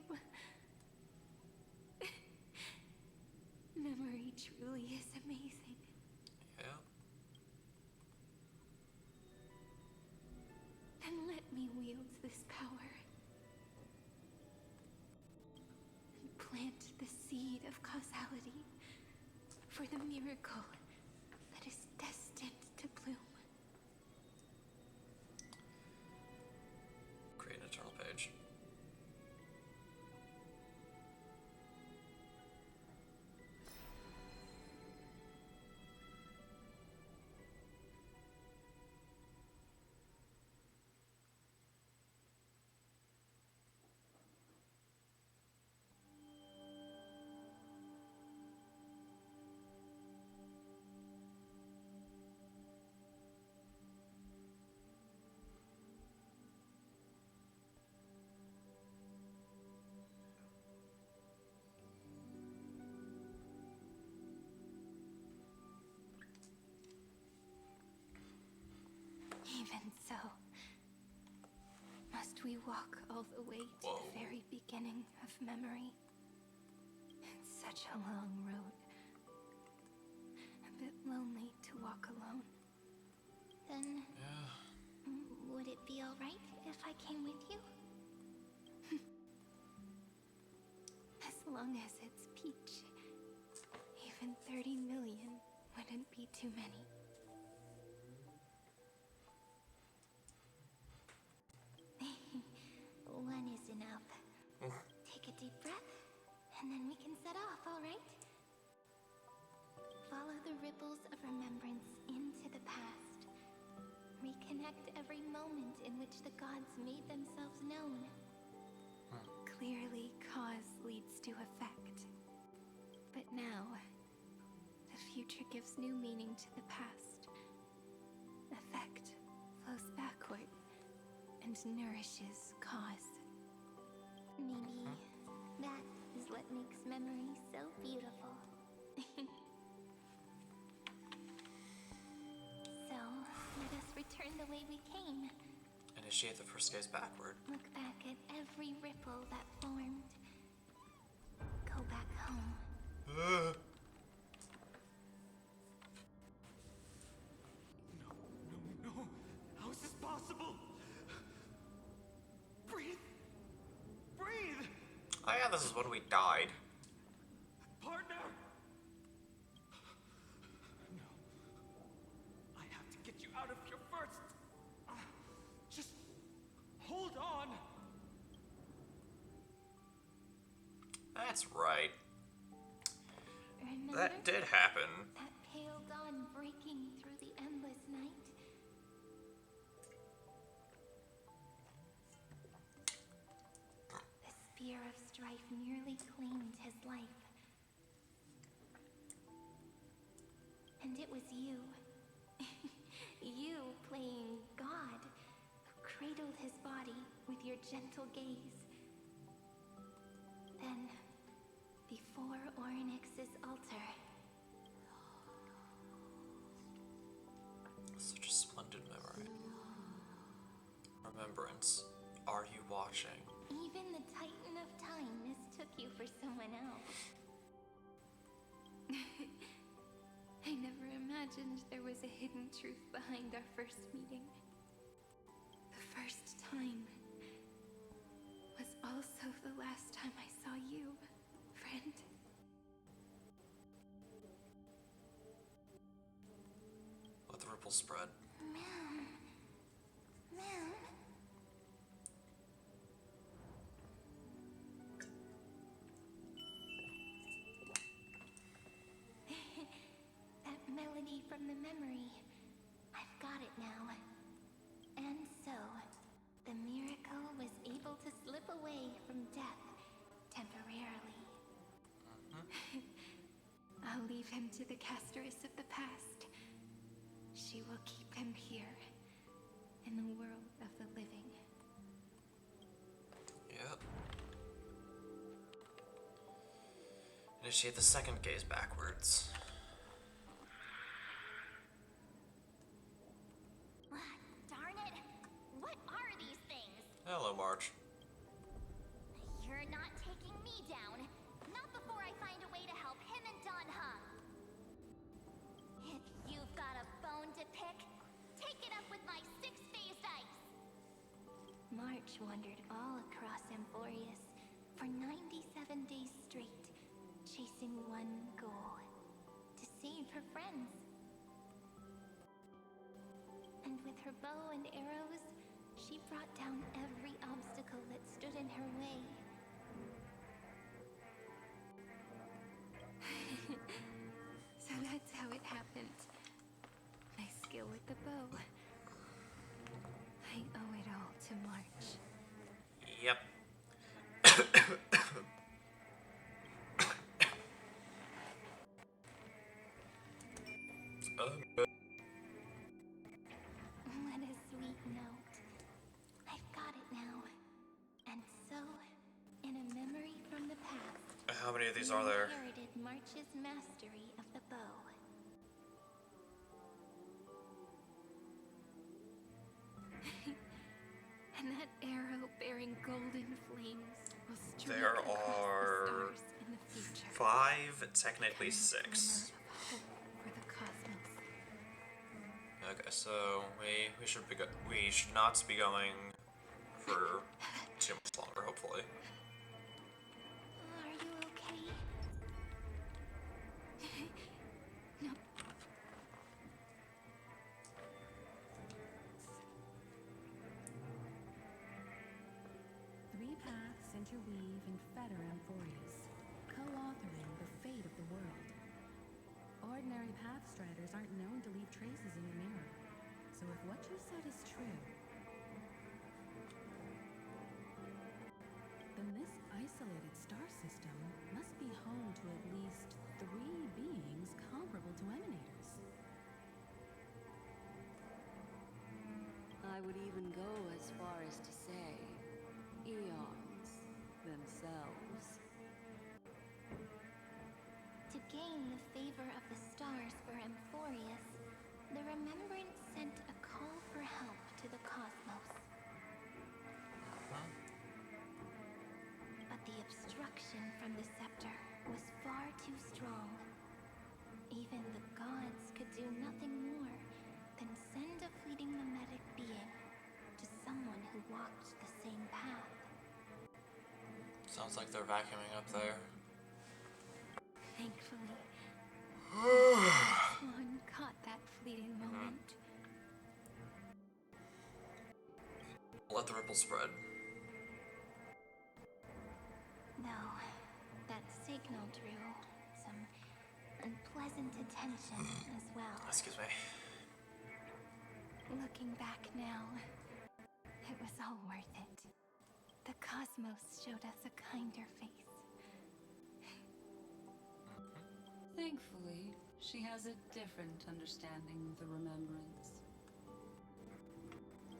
Memory truly is amazing. Yeah. And let me wield this power. And plant the seed of causality for the miracle that is destined to bloom. Create an eternal page. Even so, must we walk all the way to the very beginning of memory? It's such a long road. A bit lonely to walk alone. Then, would it be alright if I came with you? As long as it's Peach. Even 30 million wouldn't be too many. And then we can set off, all right? Follow the ripples of remembrance into the past. Reconnect every moment in which the gods made themselves known. Clearly, cause leads to effect. But now, the future gives new meaning to the past. Effect flows backward and nourishes cause. Maybe that is what makes memory so beautiful. So, let us return the way we came. Initiate the first gaze backward. Look back at every ripple that formed. Go back home. No. How is this possible? Breathe. Breathe. Oh yeah, this is when we died. Partner. No. I have to get you out of here first. Just hold on. That's right. Remember That did happen. that pale dawn breaking through the endless night? The spear of strife nearly claimed his life. And it was you. You playing God, who cradled his body with your gentle gaze. Then, before Ornyx's altar. Such a splendid memory. Remembrance, are you watching? Even the Titan of Time mistook you for someone else. I never imagined there was a hidden truth behind our first meeting. The first time was also the last time I saw you, friend. Let the ripples spread. Ma'am. Ma'am. That melody from the memory. I've got it now. And so, the miracle was able to slip away from death temporarily. I'll leave him to the casteress of the past. She will keep him here, in the world of the living. Yep. Initiate the second gaze backwards. Darn it! What are these things? Hello, March. You're not taking me down. Not before I find a way to help him and Don Hung. If you've got a bone to pick, take it up with my six-phased ice. March wandered all across Amphoreus for 97 days straight, chasing one goal: to save her friends. And with her bow and arrows, she brought down every obstacle that stood in her way. So that's how it happened. My skill with the bow. I owe it all to March. Yep. What a sweet note. I've got it now. And so, in a memory from the past, How many of these you are there? inherited March's mastery of the bow. And that arrow bearing golden flames will streak There across the are stars in the future. 5, technically 6. Hope for the cosmos. Okay, so we should not be going for too much longer, hopefully. Are you okay? No. Three paths interweave and fetter Amphoreus, co-authoring the fate of the world. Ordinary pathstriders aren't known to leave traces in the mirror. So if what you said is true, then this isolated star system must be home to at least 3 beings comparable to Emanators. I would even go as far as to say, eons themselves. To gain the favor of the stars for Amphoreus, the Remembrance sent a call for help to the cosmos. But the obstruction from the scepter was far too strong. Even the gods could do nothing more than send a fleeting mimetic being to someone who walked the same path. Sounds like they're vacuuming up there. Thankfully, Swan caught that fleeting moment. Let the ripple spread. Though, that signal drew some unpleasant attention as well. Excuse me. Looking back now, it was all worth it. The cosmos showed us a kinder face. Thankfully, she has a different understanding of the Remembrance.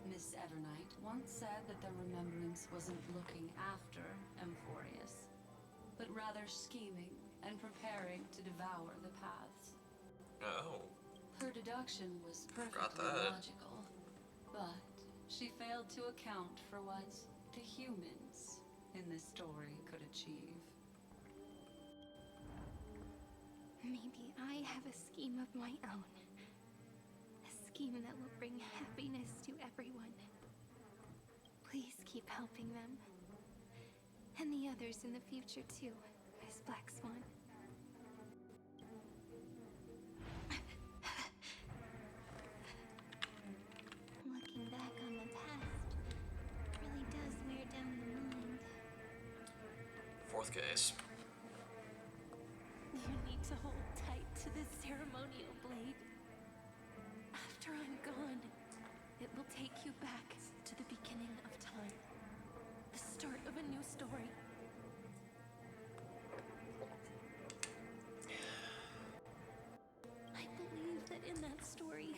Miss Evernight once said that the Remembrance wasn't looking after Amphoreus, but rather scheming and preparing to devour the paths. Oh. Her deduction was perfectly logical, but she failed to account for what the humans in this story could achieve. Maybe I have a scheme of my own. A scheme that will bring happiness to everyone. Please keep helping them. And the others in the future too, Miss Black Swan. Looking back on the past really does wear down the mind. Fourth case. You need to hold tight to this ceremonial blade. After I'm gone, it will take you back to the beginning of time. The start of a new story. I believe that in that story,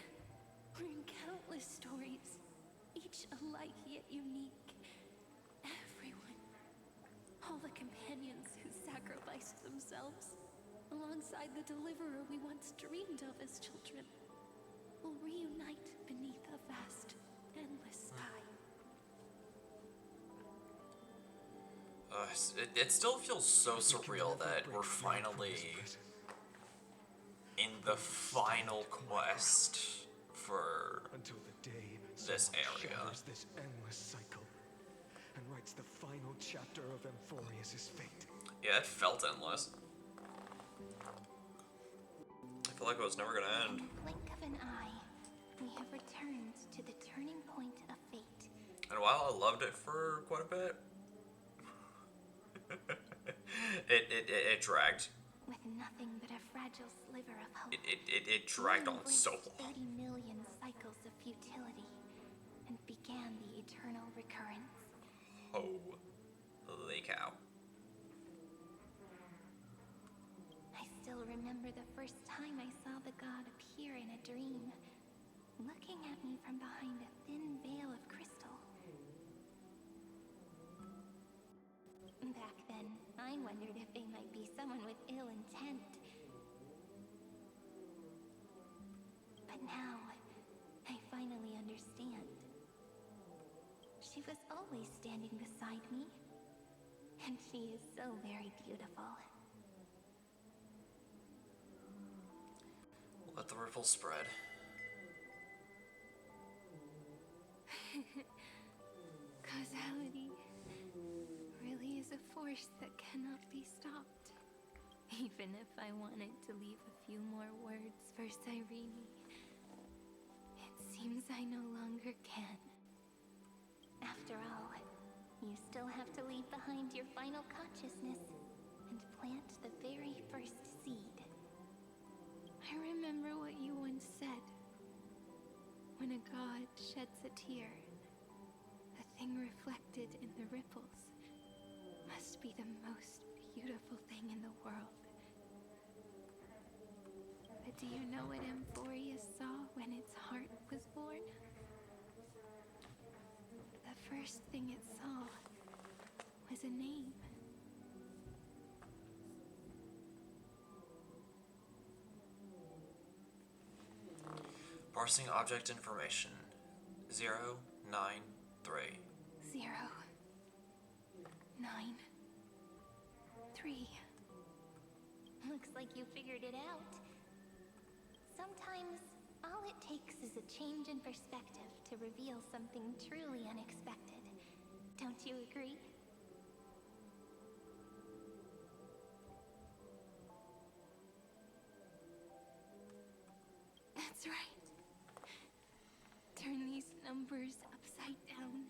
or in countless stories, each alike yet unique, everyone, all the companions who sacrificed themselves, alongside the deliverer we once dreamed of as children, will reunite beneath a vast, endless sky. It still feels so surreal that we're finally in the final quest for until the day this area. shatters this endless cycle and writes the final chapter of Amphoreus' fate. Yeah, it felt endless. I feel like it was never gonna end. In the blink of an eye, we have returned to the turning point of fate. And while I loved it for quite a bit, it dragged. With nothing but a fragile sliver of hope. It dragged on so long. 30 million cycles of futility and began the eternal recurrence. Holy cow. I still remember the first time I saw the god appear in a dream, looking at me from behind a thin veil of crystal. Back then, I wondered if they might be someone with ill intent. But now, I finally understand. She was always standing beside me, and she is so very beautiful. Let the ripple spread. Causality really is a force that cannot be stopped. Even if I wanted to leave a few more words for Cyrene, it seems I no longer can. After all, you still have to leave behind your final consciousness and plant the very first seed. I remember what you once said. When a god sheds a tear, the thing reflected in the ripples must be the most beautiful thing in the world. But do you know what Amphoreus saw when its heart was born? The first thing it saw was a name. Parsing object information. 0, 9, 3. 0, 9, 3. Looks like you figured it out. Sometimes, all it takes is a change in perspective to reveal something truly unexpected. Don't you agree? That's right. Turn these numbers upside down,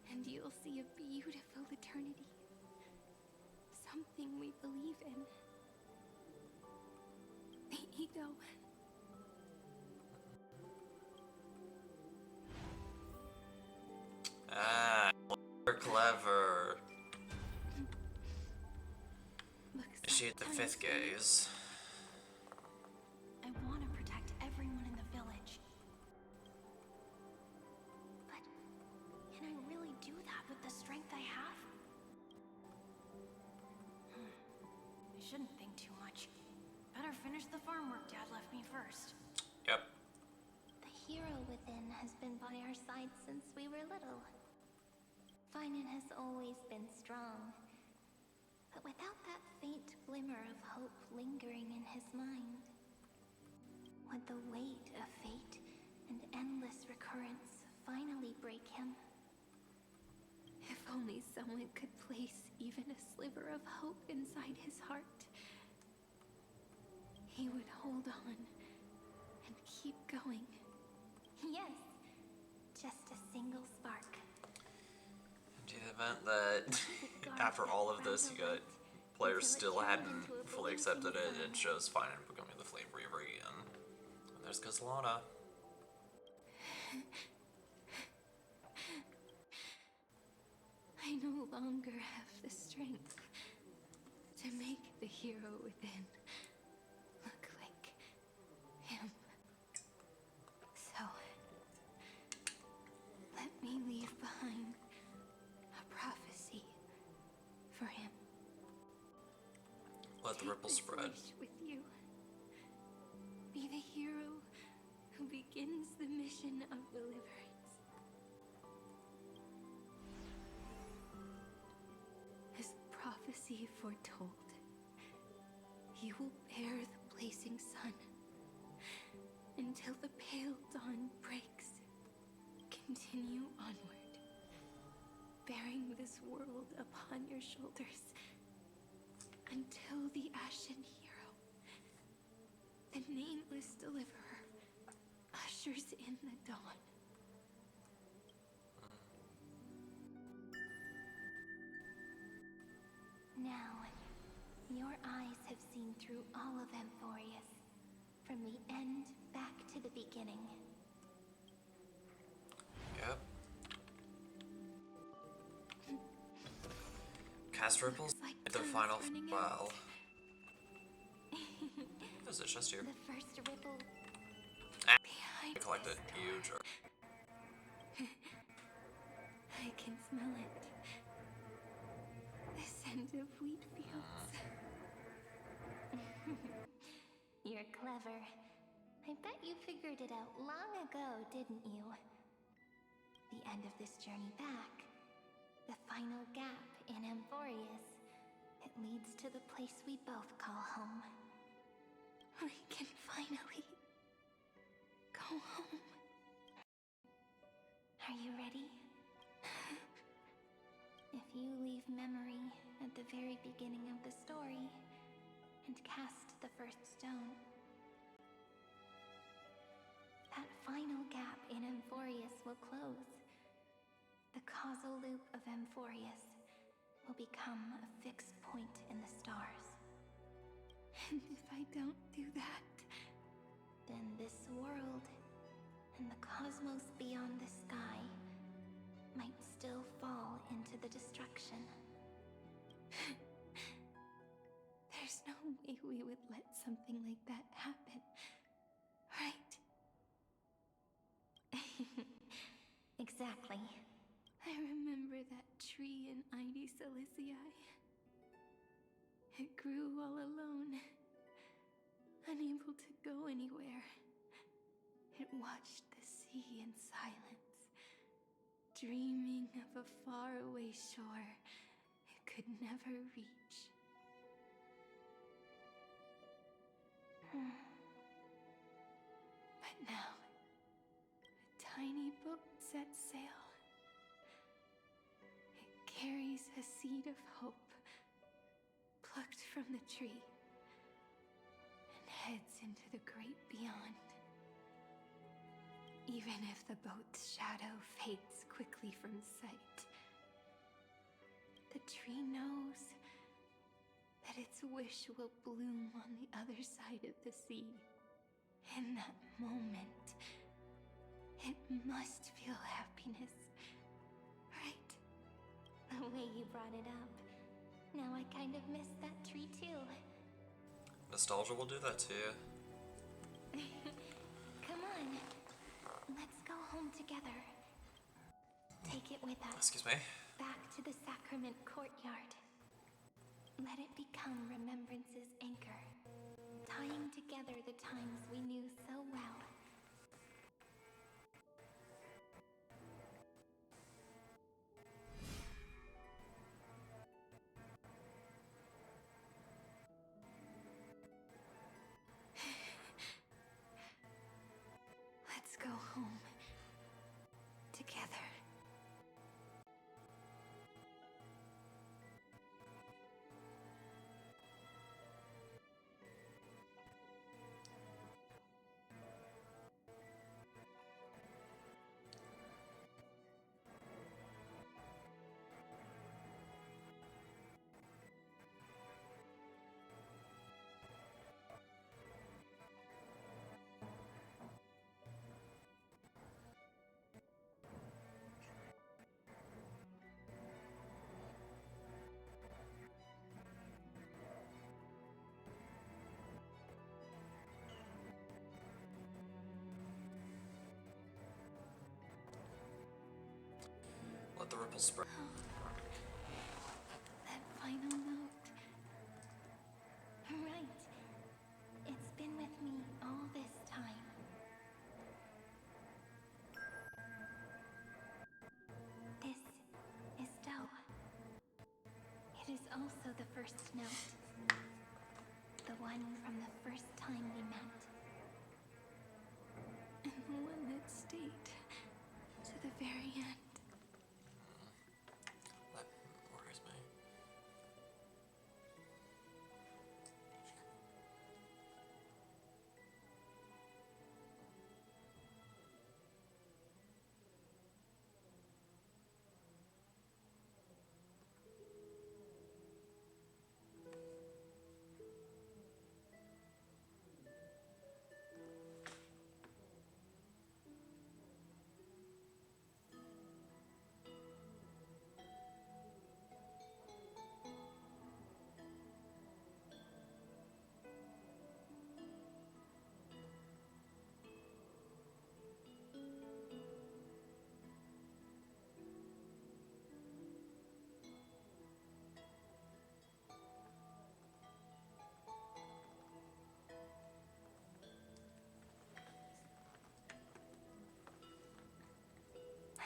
and you'll see a beautiful eternity. Something we believe in. The ego. Ah, you're clever. Is she at the fifth gaze? I want to protect everyone in the village. But can I really do that with the strength I have? I shouldn't think too much. Better finish the farm work Dad left me first. Yep. The hero within has been by our side since we were little. Finan has always been strong. But without that faint glimmer of hope lingering in his mind, would the weight of fate and endless recurrence finally break him? If only someone could place even a sliver of hope inside his heart, he would hold on and keep going. Yes, just a single spark. In the event that after all of this, you got players still hadn't fully accepted it, it shows Finan becoming the Flame Reaver again. And there's Caslana. I no longer have the strength to make the hero within look like him. So, let me leave behind a prophecy for him. Let the ripples spread. Wish with you. Be the hero who begins the mission of deliverance. As prophecy foretold, he will bear the blazing sun until the pale dawn breaks. Continue onward, bearing this world upon your shoulders until the Ashen Hero, the nameless deliverer, ushers in the dawn. Now, your eyes have seen through all of Amphoreus, from the end back to the beginning. Yep. Cast ripples at the final wow. What is it, just here? The first ripple. I collected huge. I can smell it. The scent of wheat fields. You're clever. I bet you figured it out long ago, didn't you? The end of this journey back. The final gap in Amphoreus. It leads to the place we both call home. We can finally go home. Are you ready? If you leave memory at the very beginning of the story and cast the first stone, that final gap in Amphoreus will close. The causal loop of Amphoreus will become a fixed point in the stars. And if I don't do that, then this world and the cosmos beyond the sky might still fall into the destruction. There's no way we would let something like that happen, right? Exactly. I remember that tree in Ide Silicii. It grew all alone, unable to go anywhere. It watched the sea in silence, dreaming of a faraway shore it could never reach. But now, a tiny boat sets sail. It carries a seed of hope, plucked from the tree, and heads into the great beyond. Even if the boat's shadow fades quickly from sight, the tree knows that its wish will bloom on the other side of the sea. In that moment, it must feel happiness, right? The way you brought it up. Now I kind of miss that tree too. Nostalgia will do that to you. Come on. Let's go home together. Take it with us. Excuse me? Back to the sacrament courtyard. Let it become remembrance's anchor, tying together the times we knew so well. Let's go home together. Let the ripples spread. That final note. Right. It's been with me all this time. This is Doe. It is also the first note. The one from the first time we met. And the one that stayed to the very end. That worries me.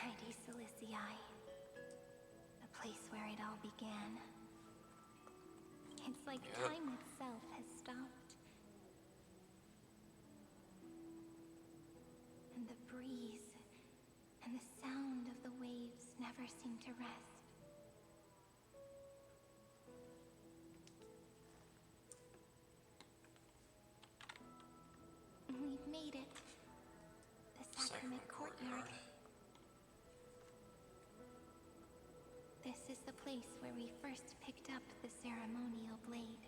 Ide Silicii. The place where it all began. It's like time itself has stopped. And the breeze and the sound of the waves never seem to rest. We've made it. The sacrament courtyard. This is the place where we first picked up the ceremonial blade.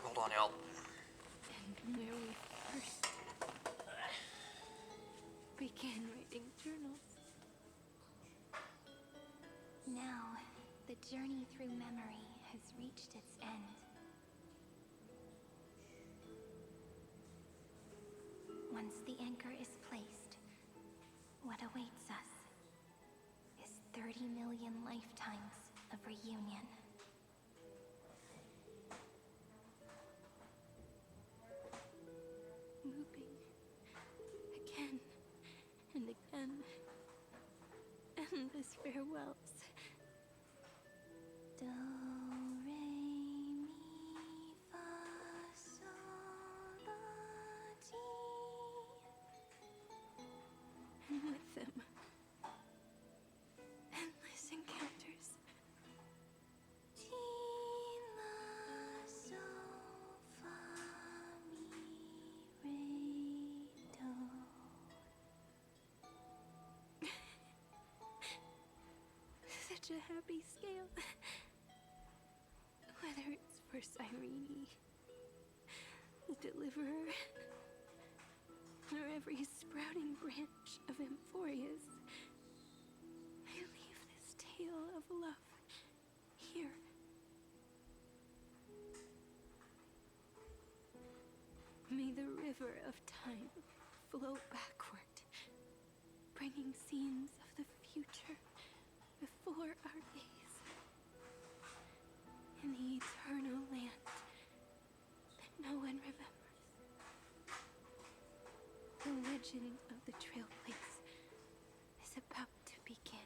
Hold on, y'all. And where we first began writing journals. Now, the journey through memory has reached its end. Once the anchor is placed, what awaits us is 30 million lifetimes of reunion. Moving again and again. Endless farewells. Do, re, mi, fa, sol, la, ti. And with them, endless encounters. Ti, la, sol, fa, mi, re, do. Such a happy scale. Whether it's for Cyrene, the Deliverer, or every sprouting branch of Amphoreus, I leave this tale of love here. May the river of time flow backward, bringing scenes of the future before our gaze. In the eternal land that no one remembers. The legend of the Trail Place is about to begin.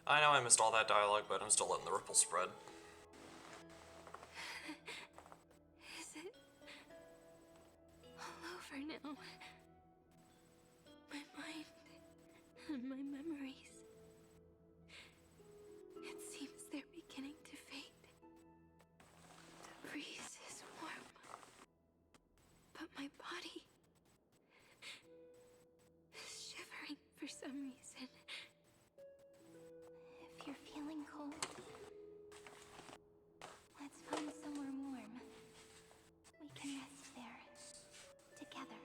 I know I missed all that dialogue, but I'm still letting the ripple spread. Is it all over now? My mind and my memories. It seems they're beginning to fade. The breeze is warm, but my body is shivering for some reason. If you're feeling cold, let's find somewhere warm. We can rest there, together.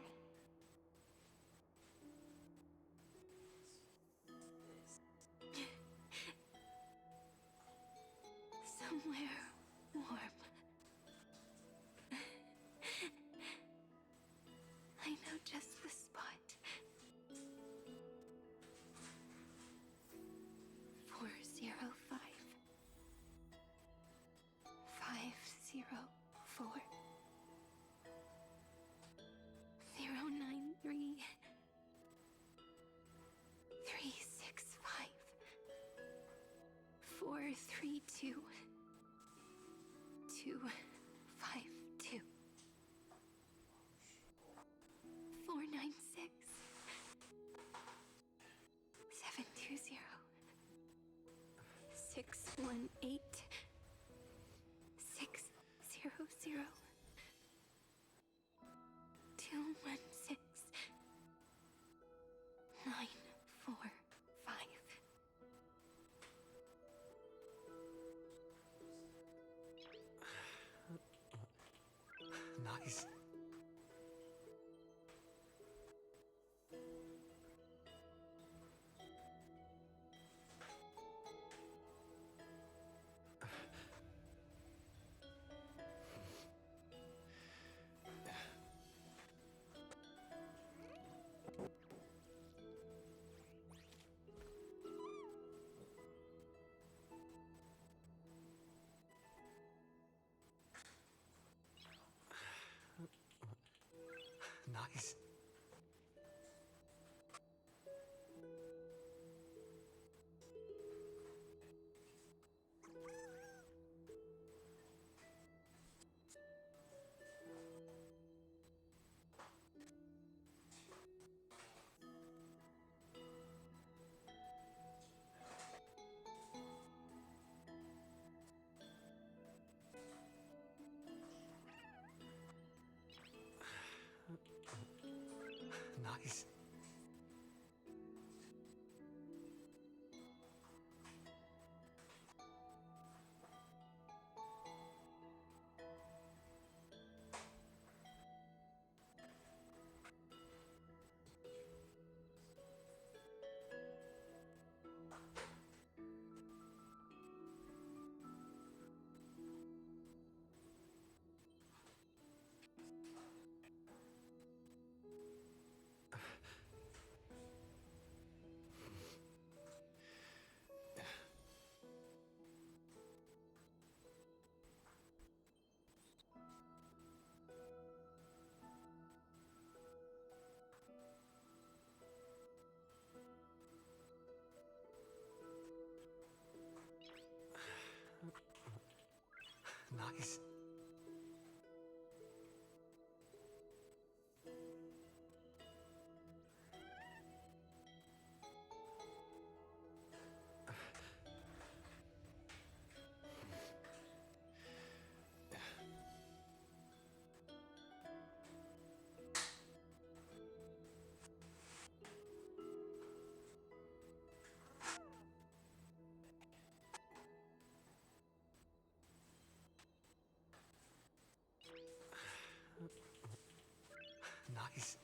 Somewhere warm. 4 093 365 432 252 496 720 618 600 216 945. Nice. Nice. Nice. Nice. Nice.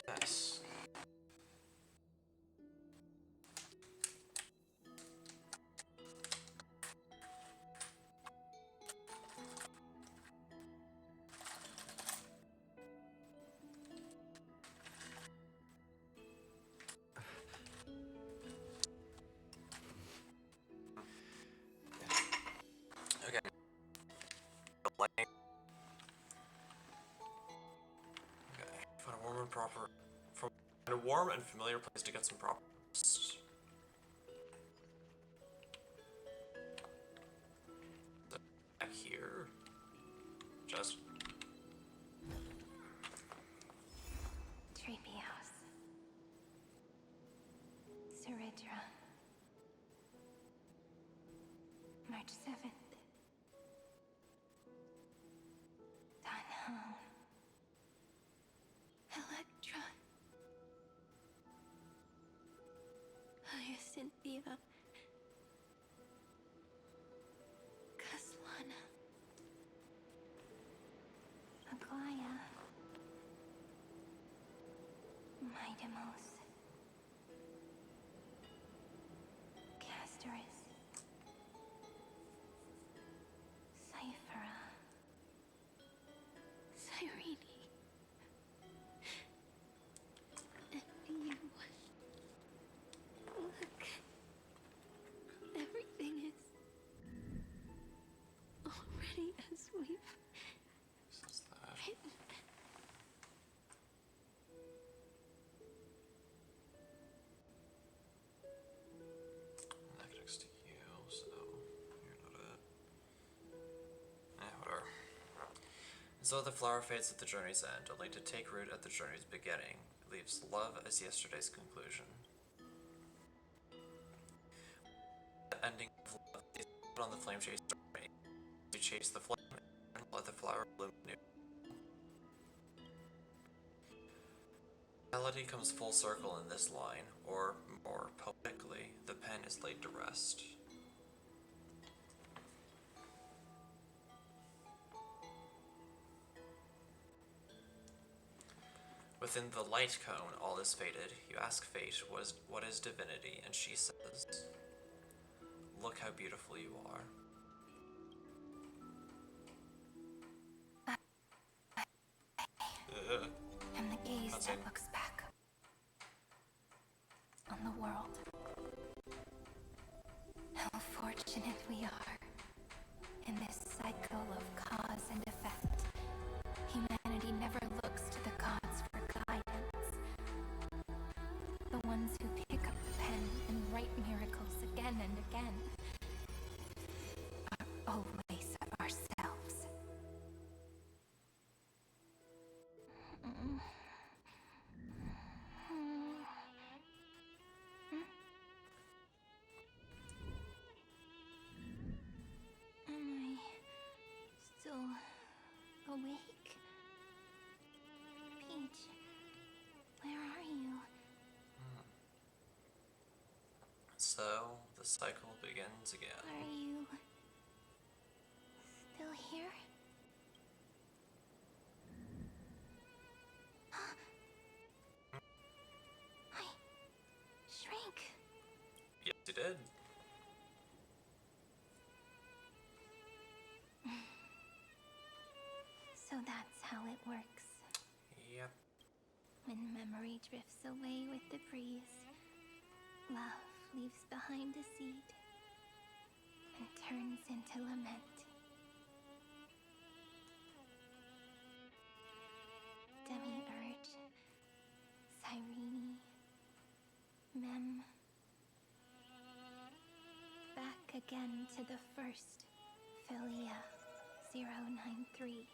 Nice. Okay. Okay. Find a warm and proper. Find a warm and familiar place to get some proper rest. Back here. Just. Treebeos. Ceridra. March 7th. Dunhound. Electra. Hyacinthia. Caslana. Aglaya. Midemos. Castoris. Cyphera. Cyrene. And So the flower fades at the journey's end, only to take root at the journey's beginning. It leaves love as yesterday's conclusion. The ending of love is put on the flame chase journey. You chase the flame and let the flower bloom anew. Reality comes full circle in this line, or more poetically, the pen is laid to rest. Within the light cone, all is faded. You ask fate, what is divinity? And she says, look how beautiful you are. And the gaze that looks back on the world. How fortunate we are in this cycle of cause and effect. Humanity never looks to the gods for guidance. The ones who pick up the pen and write miracles again and again are always ourselves. Am I still awake? Peach, where are you? So, the cycle begins again. Are you still here? I shrank. Yes, you did. So that's how it works. Yep. When memory drifts away with the breeze, love leaves behind a seed and turns into lament. Demiurge, Cyrene, Mem. Back again to the first, Philia 093.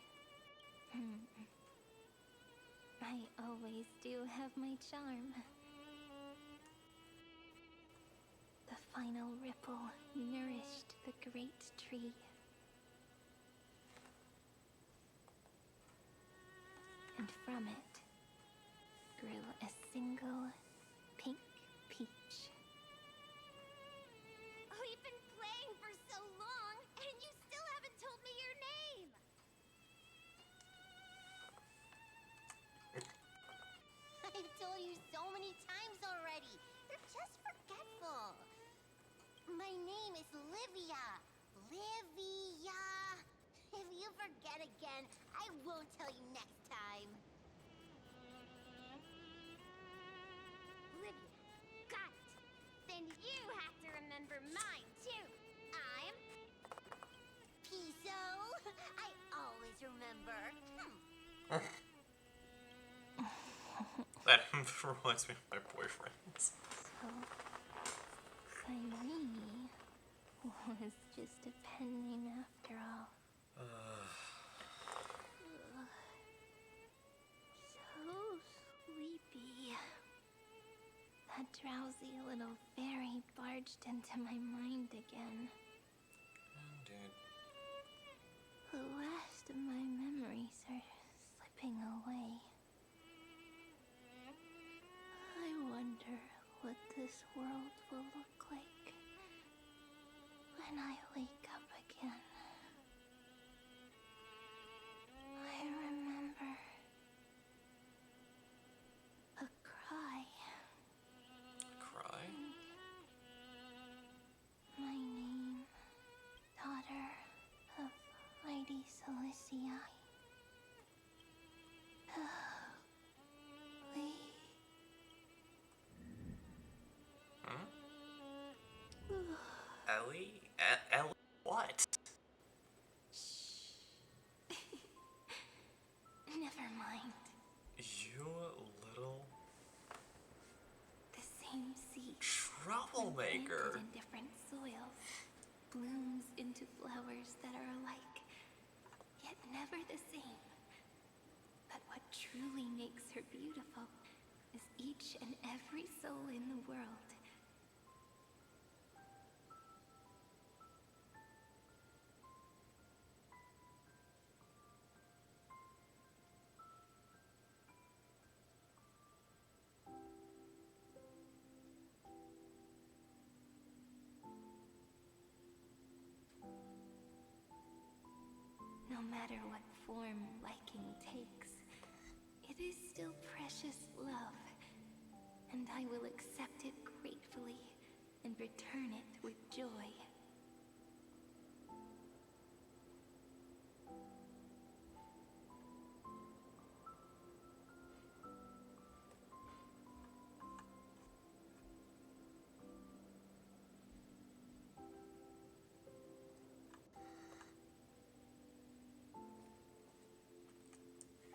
I always do have my charm. The final ripple nourished the great tree. And from it grew a single pink peach. We've been playing for so long, and you still haven't told me your name! I've told you so many times already. You're just forgetful. My name is Livia. Livia. If you forget again, I won't tell you next time. Livia. Got it. Then you have to remember mine, too. I'm... Piso. I always remember. That reminds me of my boyfriends. So, Cyrene was just a pen name after all. So sleepy. That drowsy little fairy barged into my mind again. Dude. The last of my memories are slipping away. I wonder what this world will look like when I wake up again. I remember a cry. Cry? My name, daughter of Mighty Celestii. We... Ellie? Ellie what? Never mind. You little... The same seed. Troublemaker. Planted in different soils, blooms into flowers that are alike, yet never the same. truly makes her beautiful is each and every soul in the world. No matter what form liking takes, it is still precious love, and I will accept it gratefully and return it with joy.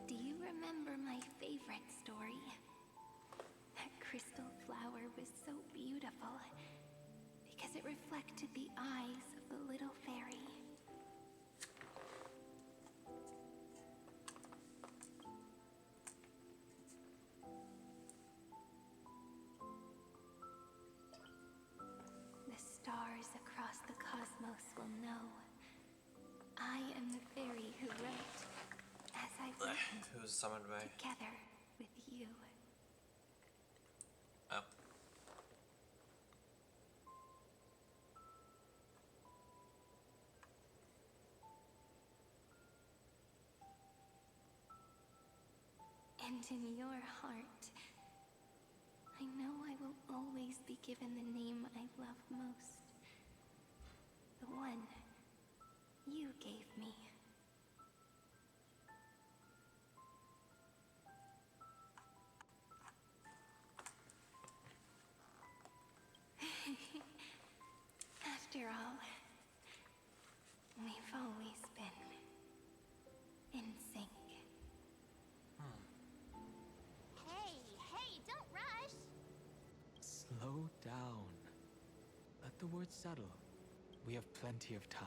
Do you remember my favorite story? That crystal flower was so beautiful because it reflected the eyes of the little fairy. The stars across the cosmos will know I am the fairy who wrote, as I've written, Who's summoned by? together with you. Oh. And in your heart, I know I will always be given the name I love most. The one you gave me. After all, we've always been in sync. Hey, don't rush! Slow down. Let the words settle. We have plenty of time.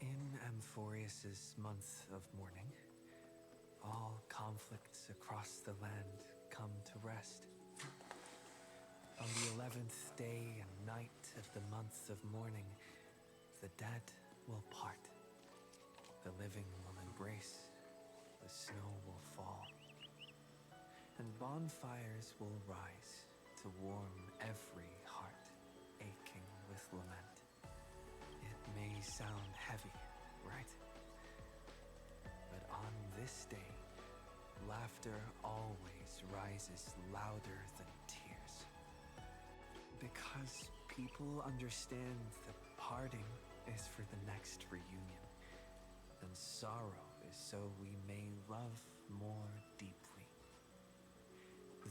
In Amphoreus's month of mourning, all conflicts across the land come to rest. On the 11th day and night of the month of mourning, the dead will part. The living will embrace, the snow will fall, and bonfires will rise to warm every heart aching with lament. It may sound heavy, right? But on this day, laughter always rises louder than tears. Because people understand that parting is for the next reunion, and sorrow is so we may love more deeply.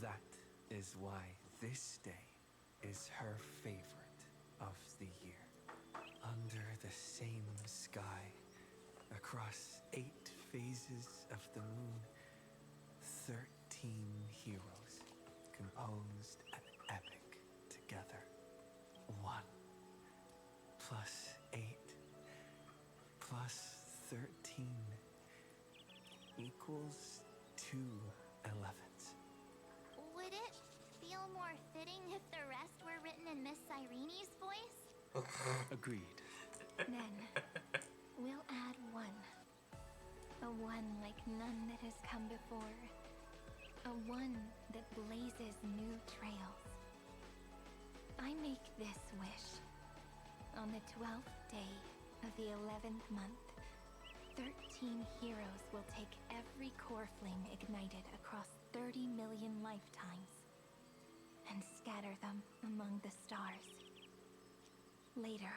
That is why this day is her favorite of the year. Under the same sky, across 8 phases of the moon, 13 heroes composed an epic together. 1 plus 8 plus 13 equals 2 11s. Would it feel more fitting if the rest were written in Miss Irene's voice? Agreed. Then, we'll add 1. A 1 like none that has come before. A 1 that blazes new trails. I make this wish. On the 12th day of the 11th month, 13 heroes will take every core flame ignited across 30 million lifetimes and scatter them among the stars. Later,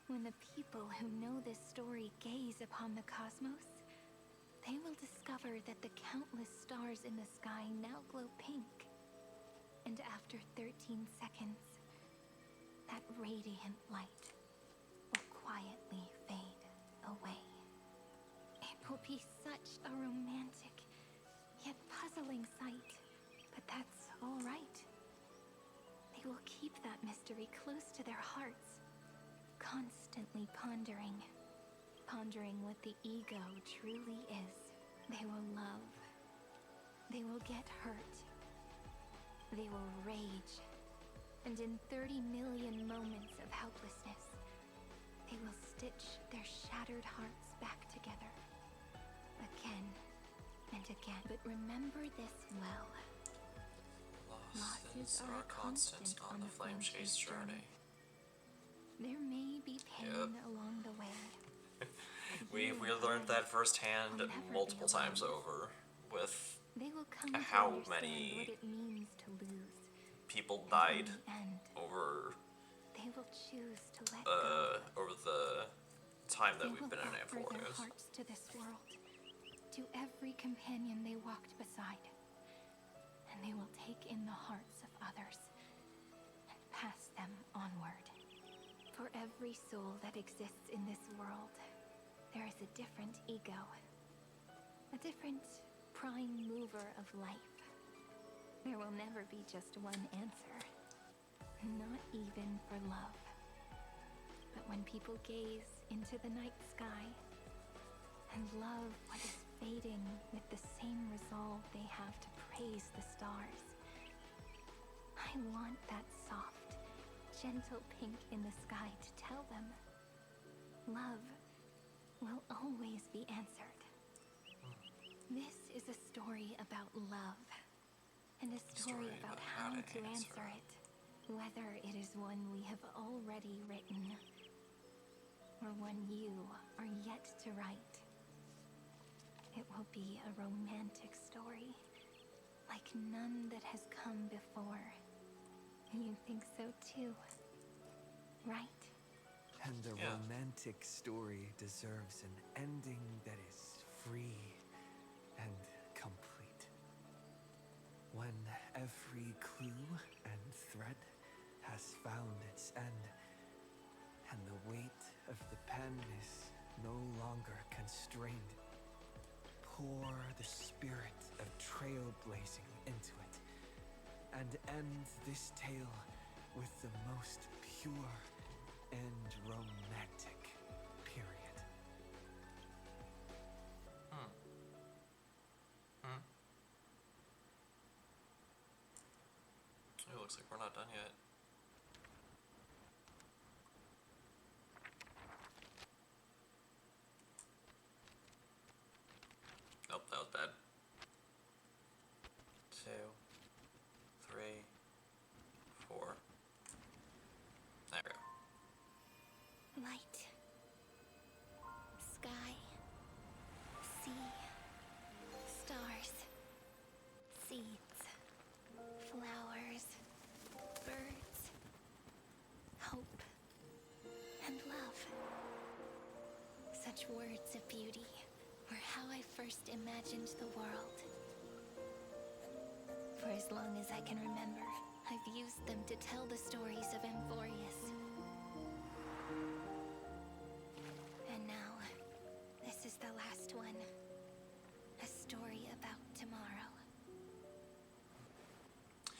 when the people who know this story gaze upon the cosmos, they will discover that the countless stars in the sky now glow pink. And after 13 seconds, that radiant light will quietly fade away. It will be such a romantic, yet puzzling sight, but that's all right. They will keep that mystery close to their hearts, constantly pondering what the ego truly is. They will love. They will get hurt. They will rage. And in 30 million moments of helplessness, they will stitch their shattered hearts back together. Again and again. But remember this well. Losses are a constant on the Flame Chase journey. There may be pain along the way. We learned that firsthand multiple times over with how many people died over over the time that we've been in Amphoreus. Hearts to this world, to every companion they walked beside, and they will take in the hearts of others and pass them onward. For every soul that exists in this world, there is a different ego, a different prime mover of life. There will never be just one answer, not even for love. But when people gaze into the night sky and love what is fading with the same resolve they have to praise the stars, I want that soft, gentle pink in the sky to tell them love will always be answered. This is a story about love, and a story about how to answer it, whether it is one we have already written, or one you are yet to write. It will be a romantic story, like none that has come before. You think so too, right? And a romantic story deserves an ending that is free and complete. When every clue and thread has found its end, and the weight of the pen is no longer constrained, pour the spirit of trailblazing into it, and end this tale with the most pure and romantic period. It looks like we're not done yet. Oh, that was bad. 2, 3, 4. There we go. Light. Sky. Sea. Stars. Seeds. Flowers. Birds. Hope. And love. Such words of beauty were how I first imagined the world. For as long as I can remember, I've used them to tell the stories of Amphoreus. And now, this is the last one. A story about tomorrow.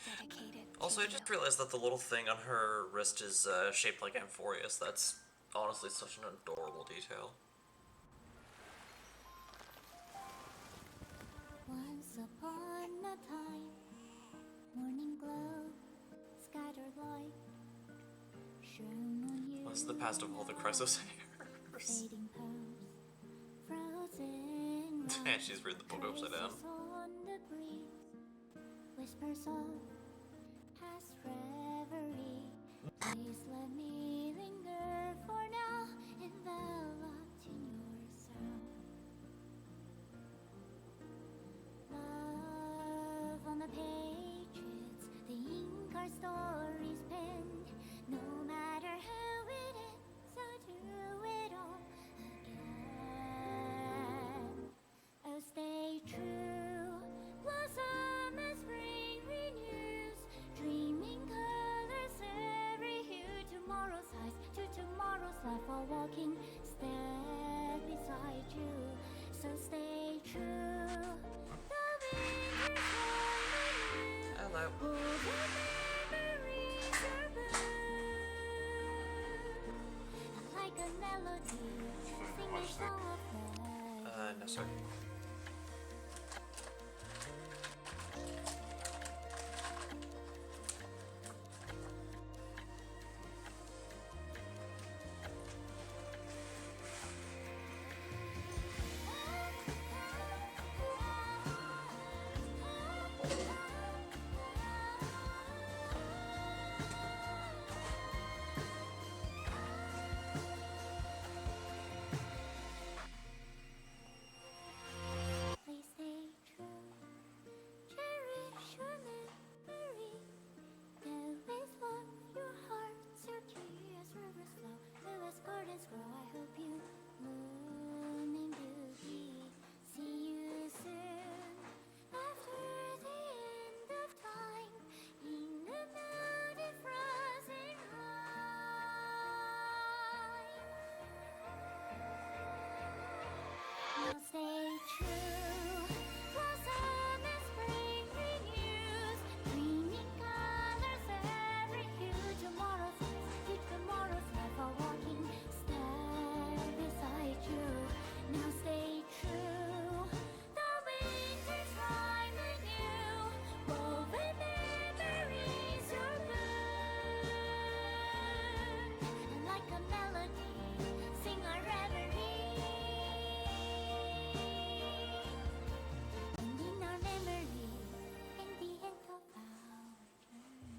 Dedicated. Also, I just realized that the little thing on her wrist is shaped like Amphoreus. That's honestly such an adorable detail. Once upon a time, morning glow, scattered light, shone on you. This is the past of all the Chrysos hairs. Fading pearls, frozen Yeah, she's reading the book upside down. on the breeze, whispers of past reverie. Please let me linger for now, enveloped in your sound. Love on the pages, the ink our stories penned. No matter how it ends, I'll do it all again. Oh, stay true, blossom as spring renews, dreaming colors every hue. Tomorrow's eyes to tomorrow's life, while walking step beside you. So stay true. Hello. Like a melody, sing a song of love. No, sorry. Please stay true. Cherish your memory. Always love your hearts, your tears, rivers flow, as gardens grow. I hope you bloom in beauty. See you soon after the end of time in the mountain frozen rime. Now stay true. Blossom and spring renews, greening colors every hue. Tomorrow's life, a walking star beside you. Now stay true. The winter's rhyme and you, woven memories your bloom. And like a melody, sing our reverie. And in our memory, in the end of our journey.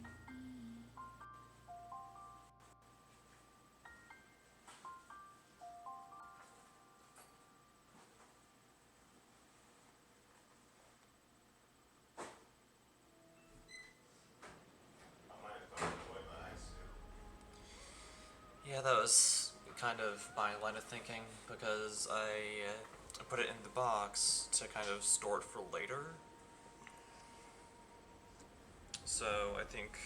Yeah, that was kind of my line of thinking, because I put it in the box to kind of store it for later. So I think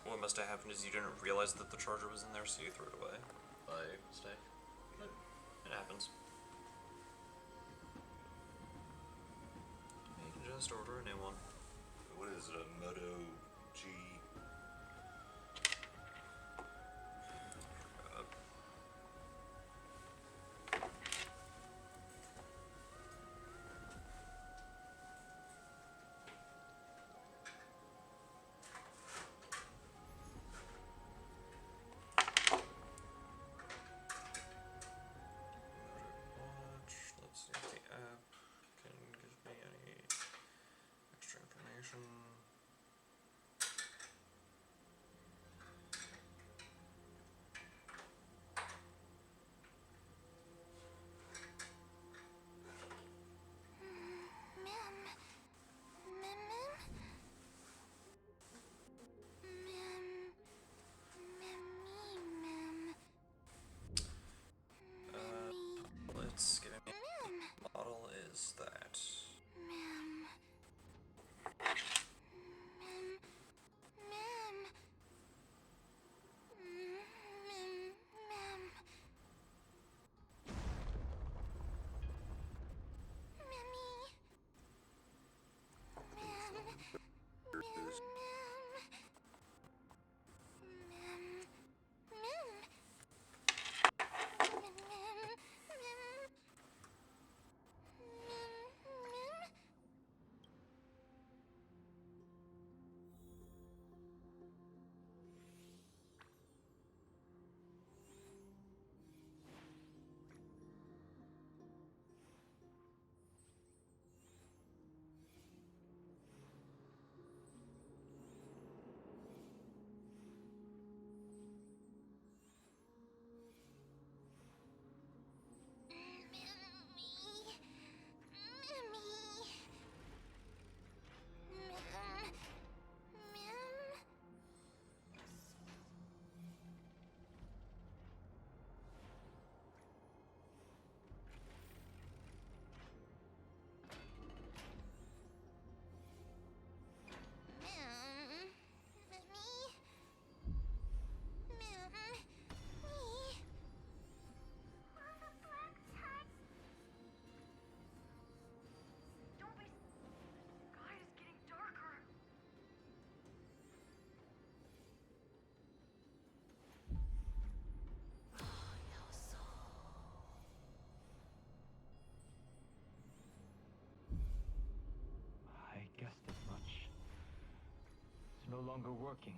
what must have happened is you didn't realize that the charger was in there, so you threw it away by mistake. But it happens. You can just order a new one. What is it, a Moto G? Let's see if the app can give me any extra information. Let's get a model is that. no longer working.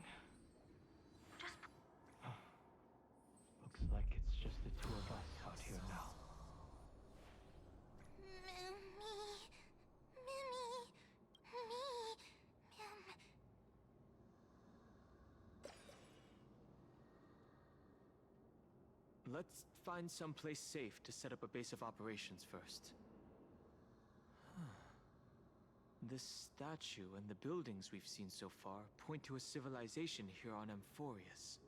Looks like it's just the two of us out here now. Let's find some place safe to set up a base of operations first. This statue and the buildings we've seen so far point to a civilization here on Amphoreus.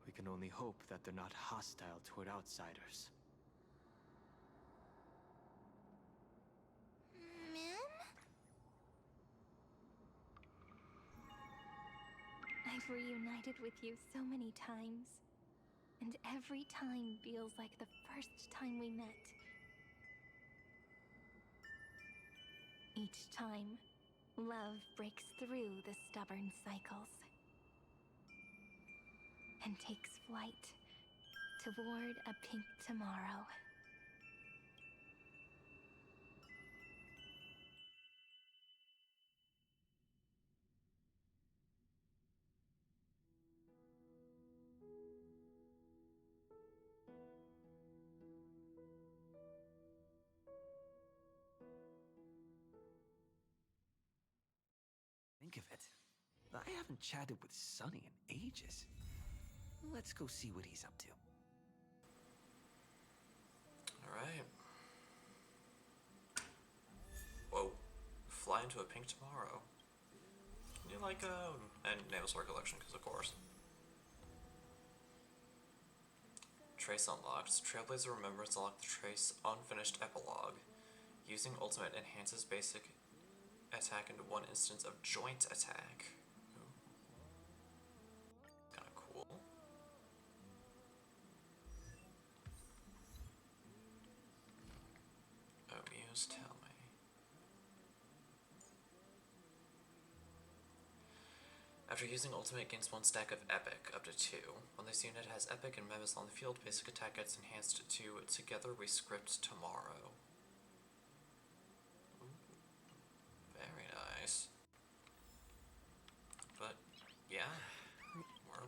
We can only hope that they're not hostile toward outsiders. I've reunited with you so many times, and every time feels like the first time we met. Each time, love breaks through the stubborn cycles and takes flight toward a pink tomorrow. Think of it. I haven't chatted with Sonny in ages. Let's go see what he's up to. Alright. Whoa. Fly into a pink tomorrow. You like, and Nameless Recollection, because of course. Trace unlocked. Trailblazer Remembrance unlocked the Trace unfinished epilogue. Using ultimate enhances basic attack into one instance of joint attack. Kinda cool. Oh, Muse, tell me. After using ultimate, gains one stack of epic, up to 2. When this unit has epic and memes on the field, basic attack gets enhanced to Together We Script Tomorrow. Very nice. But, yeah. We're...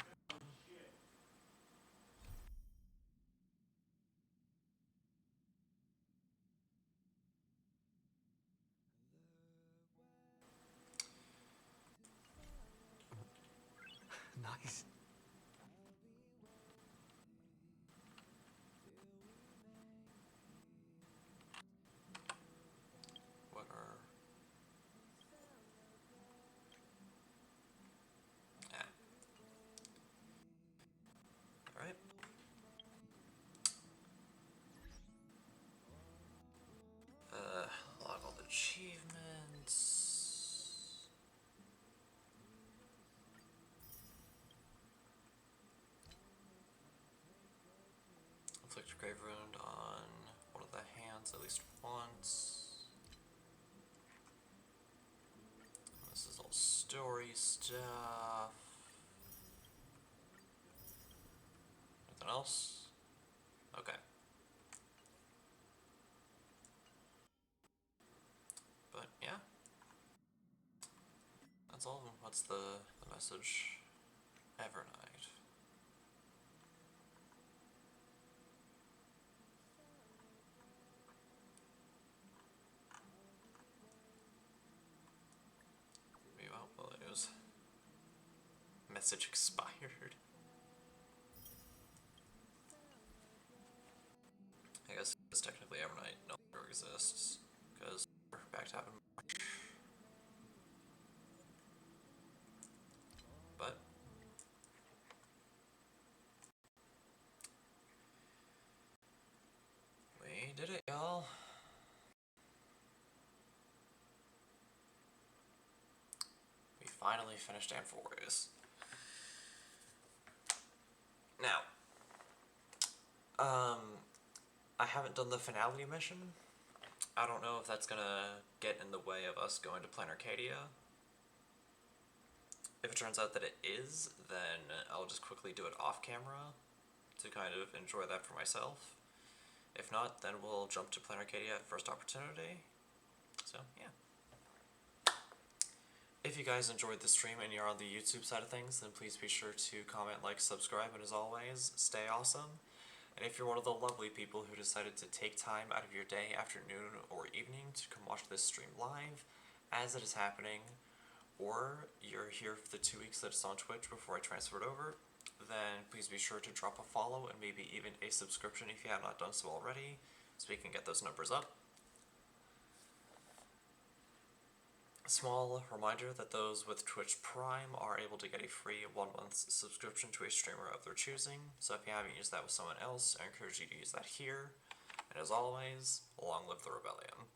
Nice. What are... Yeah. Alright. Log all the achievements. Inflict a grave wound on one of the hands at least once. This is all story stuff. Anything else? Okay. But yeah. That's all of them. What's the message? Evernight. Well, it was... Message expired. I guess it's technically Evernight no longer exists, because we're back to having March. But... we did it, y'all. We finally finished Amphoreus. Now, I haven't done the finality mission. I don't know if that's gonna get in the way of us going to Planarcadia. If it turns out that it is, then I'll just quickly do it off camera to kind of enjoy that for myself. If not, then we'll jump to Planarcadia at first opportunity. So, yeah. If you guys enjoyed the stream and you're on the YouTube side of things, then please be sure to comment, like, subscribe, and as always, stay awesome. And if you're one of the lovely people who decided to take time out of your day, afternoon, or evening to come watch this stream live, as it is happening, or you're here for the 2 weeks that it's on Twitch before I transfer it over, then please be sure to drop a follow and maybe even a subscription if you have not done so already, so we can get those numbers up. A small reminder that those with Twitch Prime are able to get a free 1 month subscription to a streamer of their choosing, so if you haven't used that with someone else, I encourage you to use that here. And as always, long live the rebellion.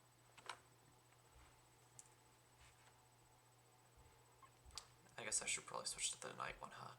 I guess I should probably switch to the night one, huh?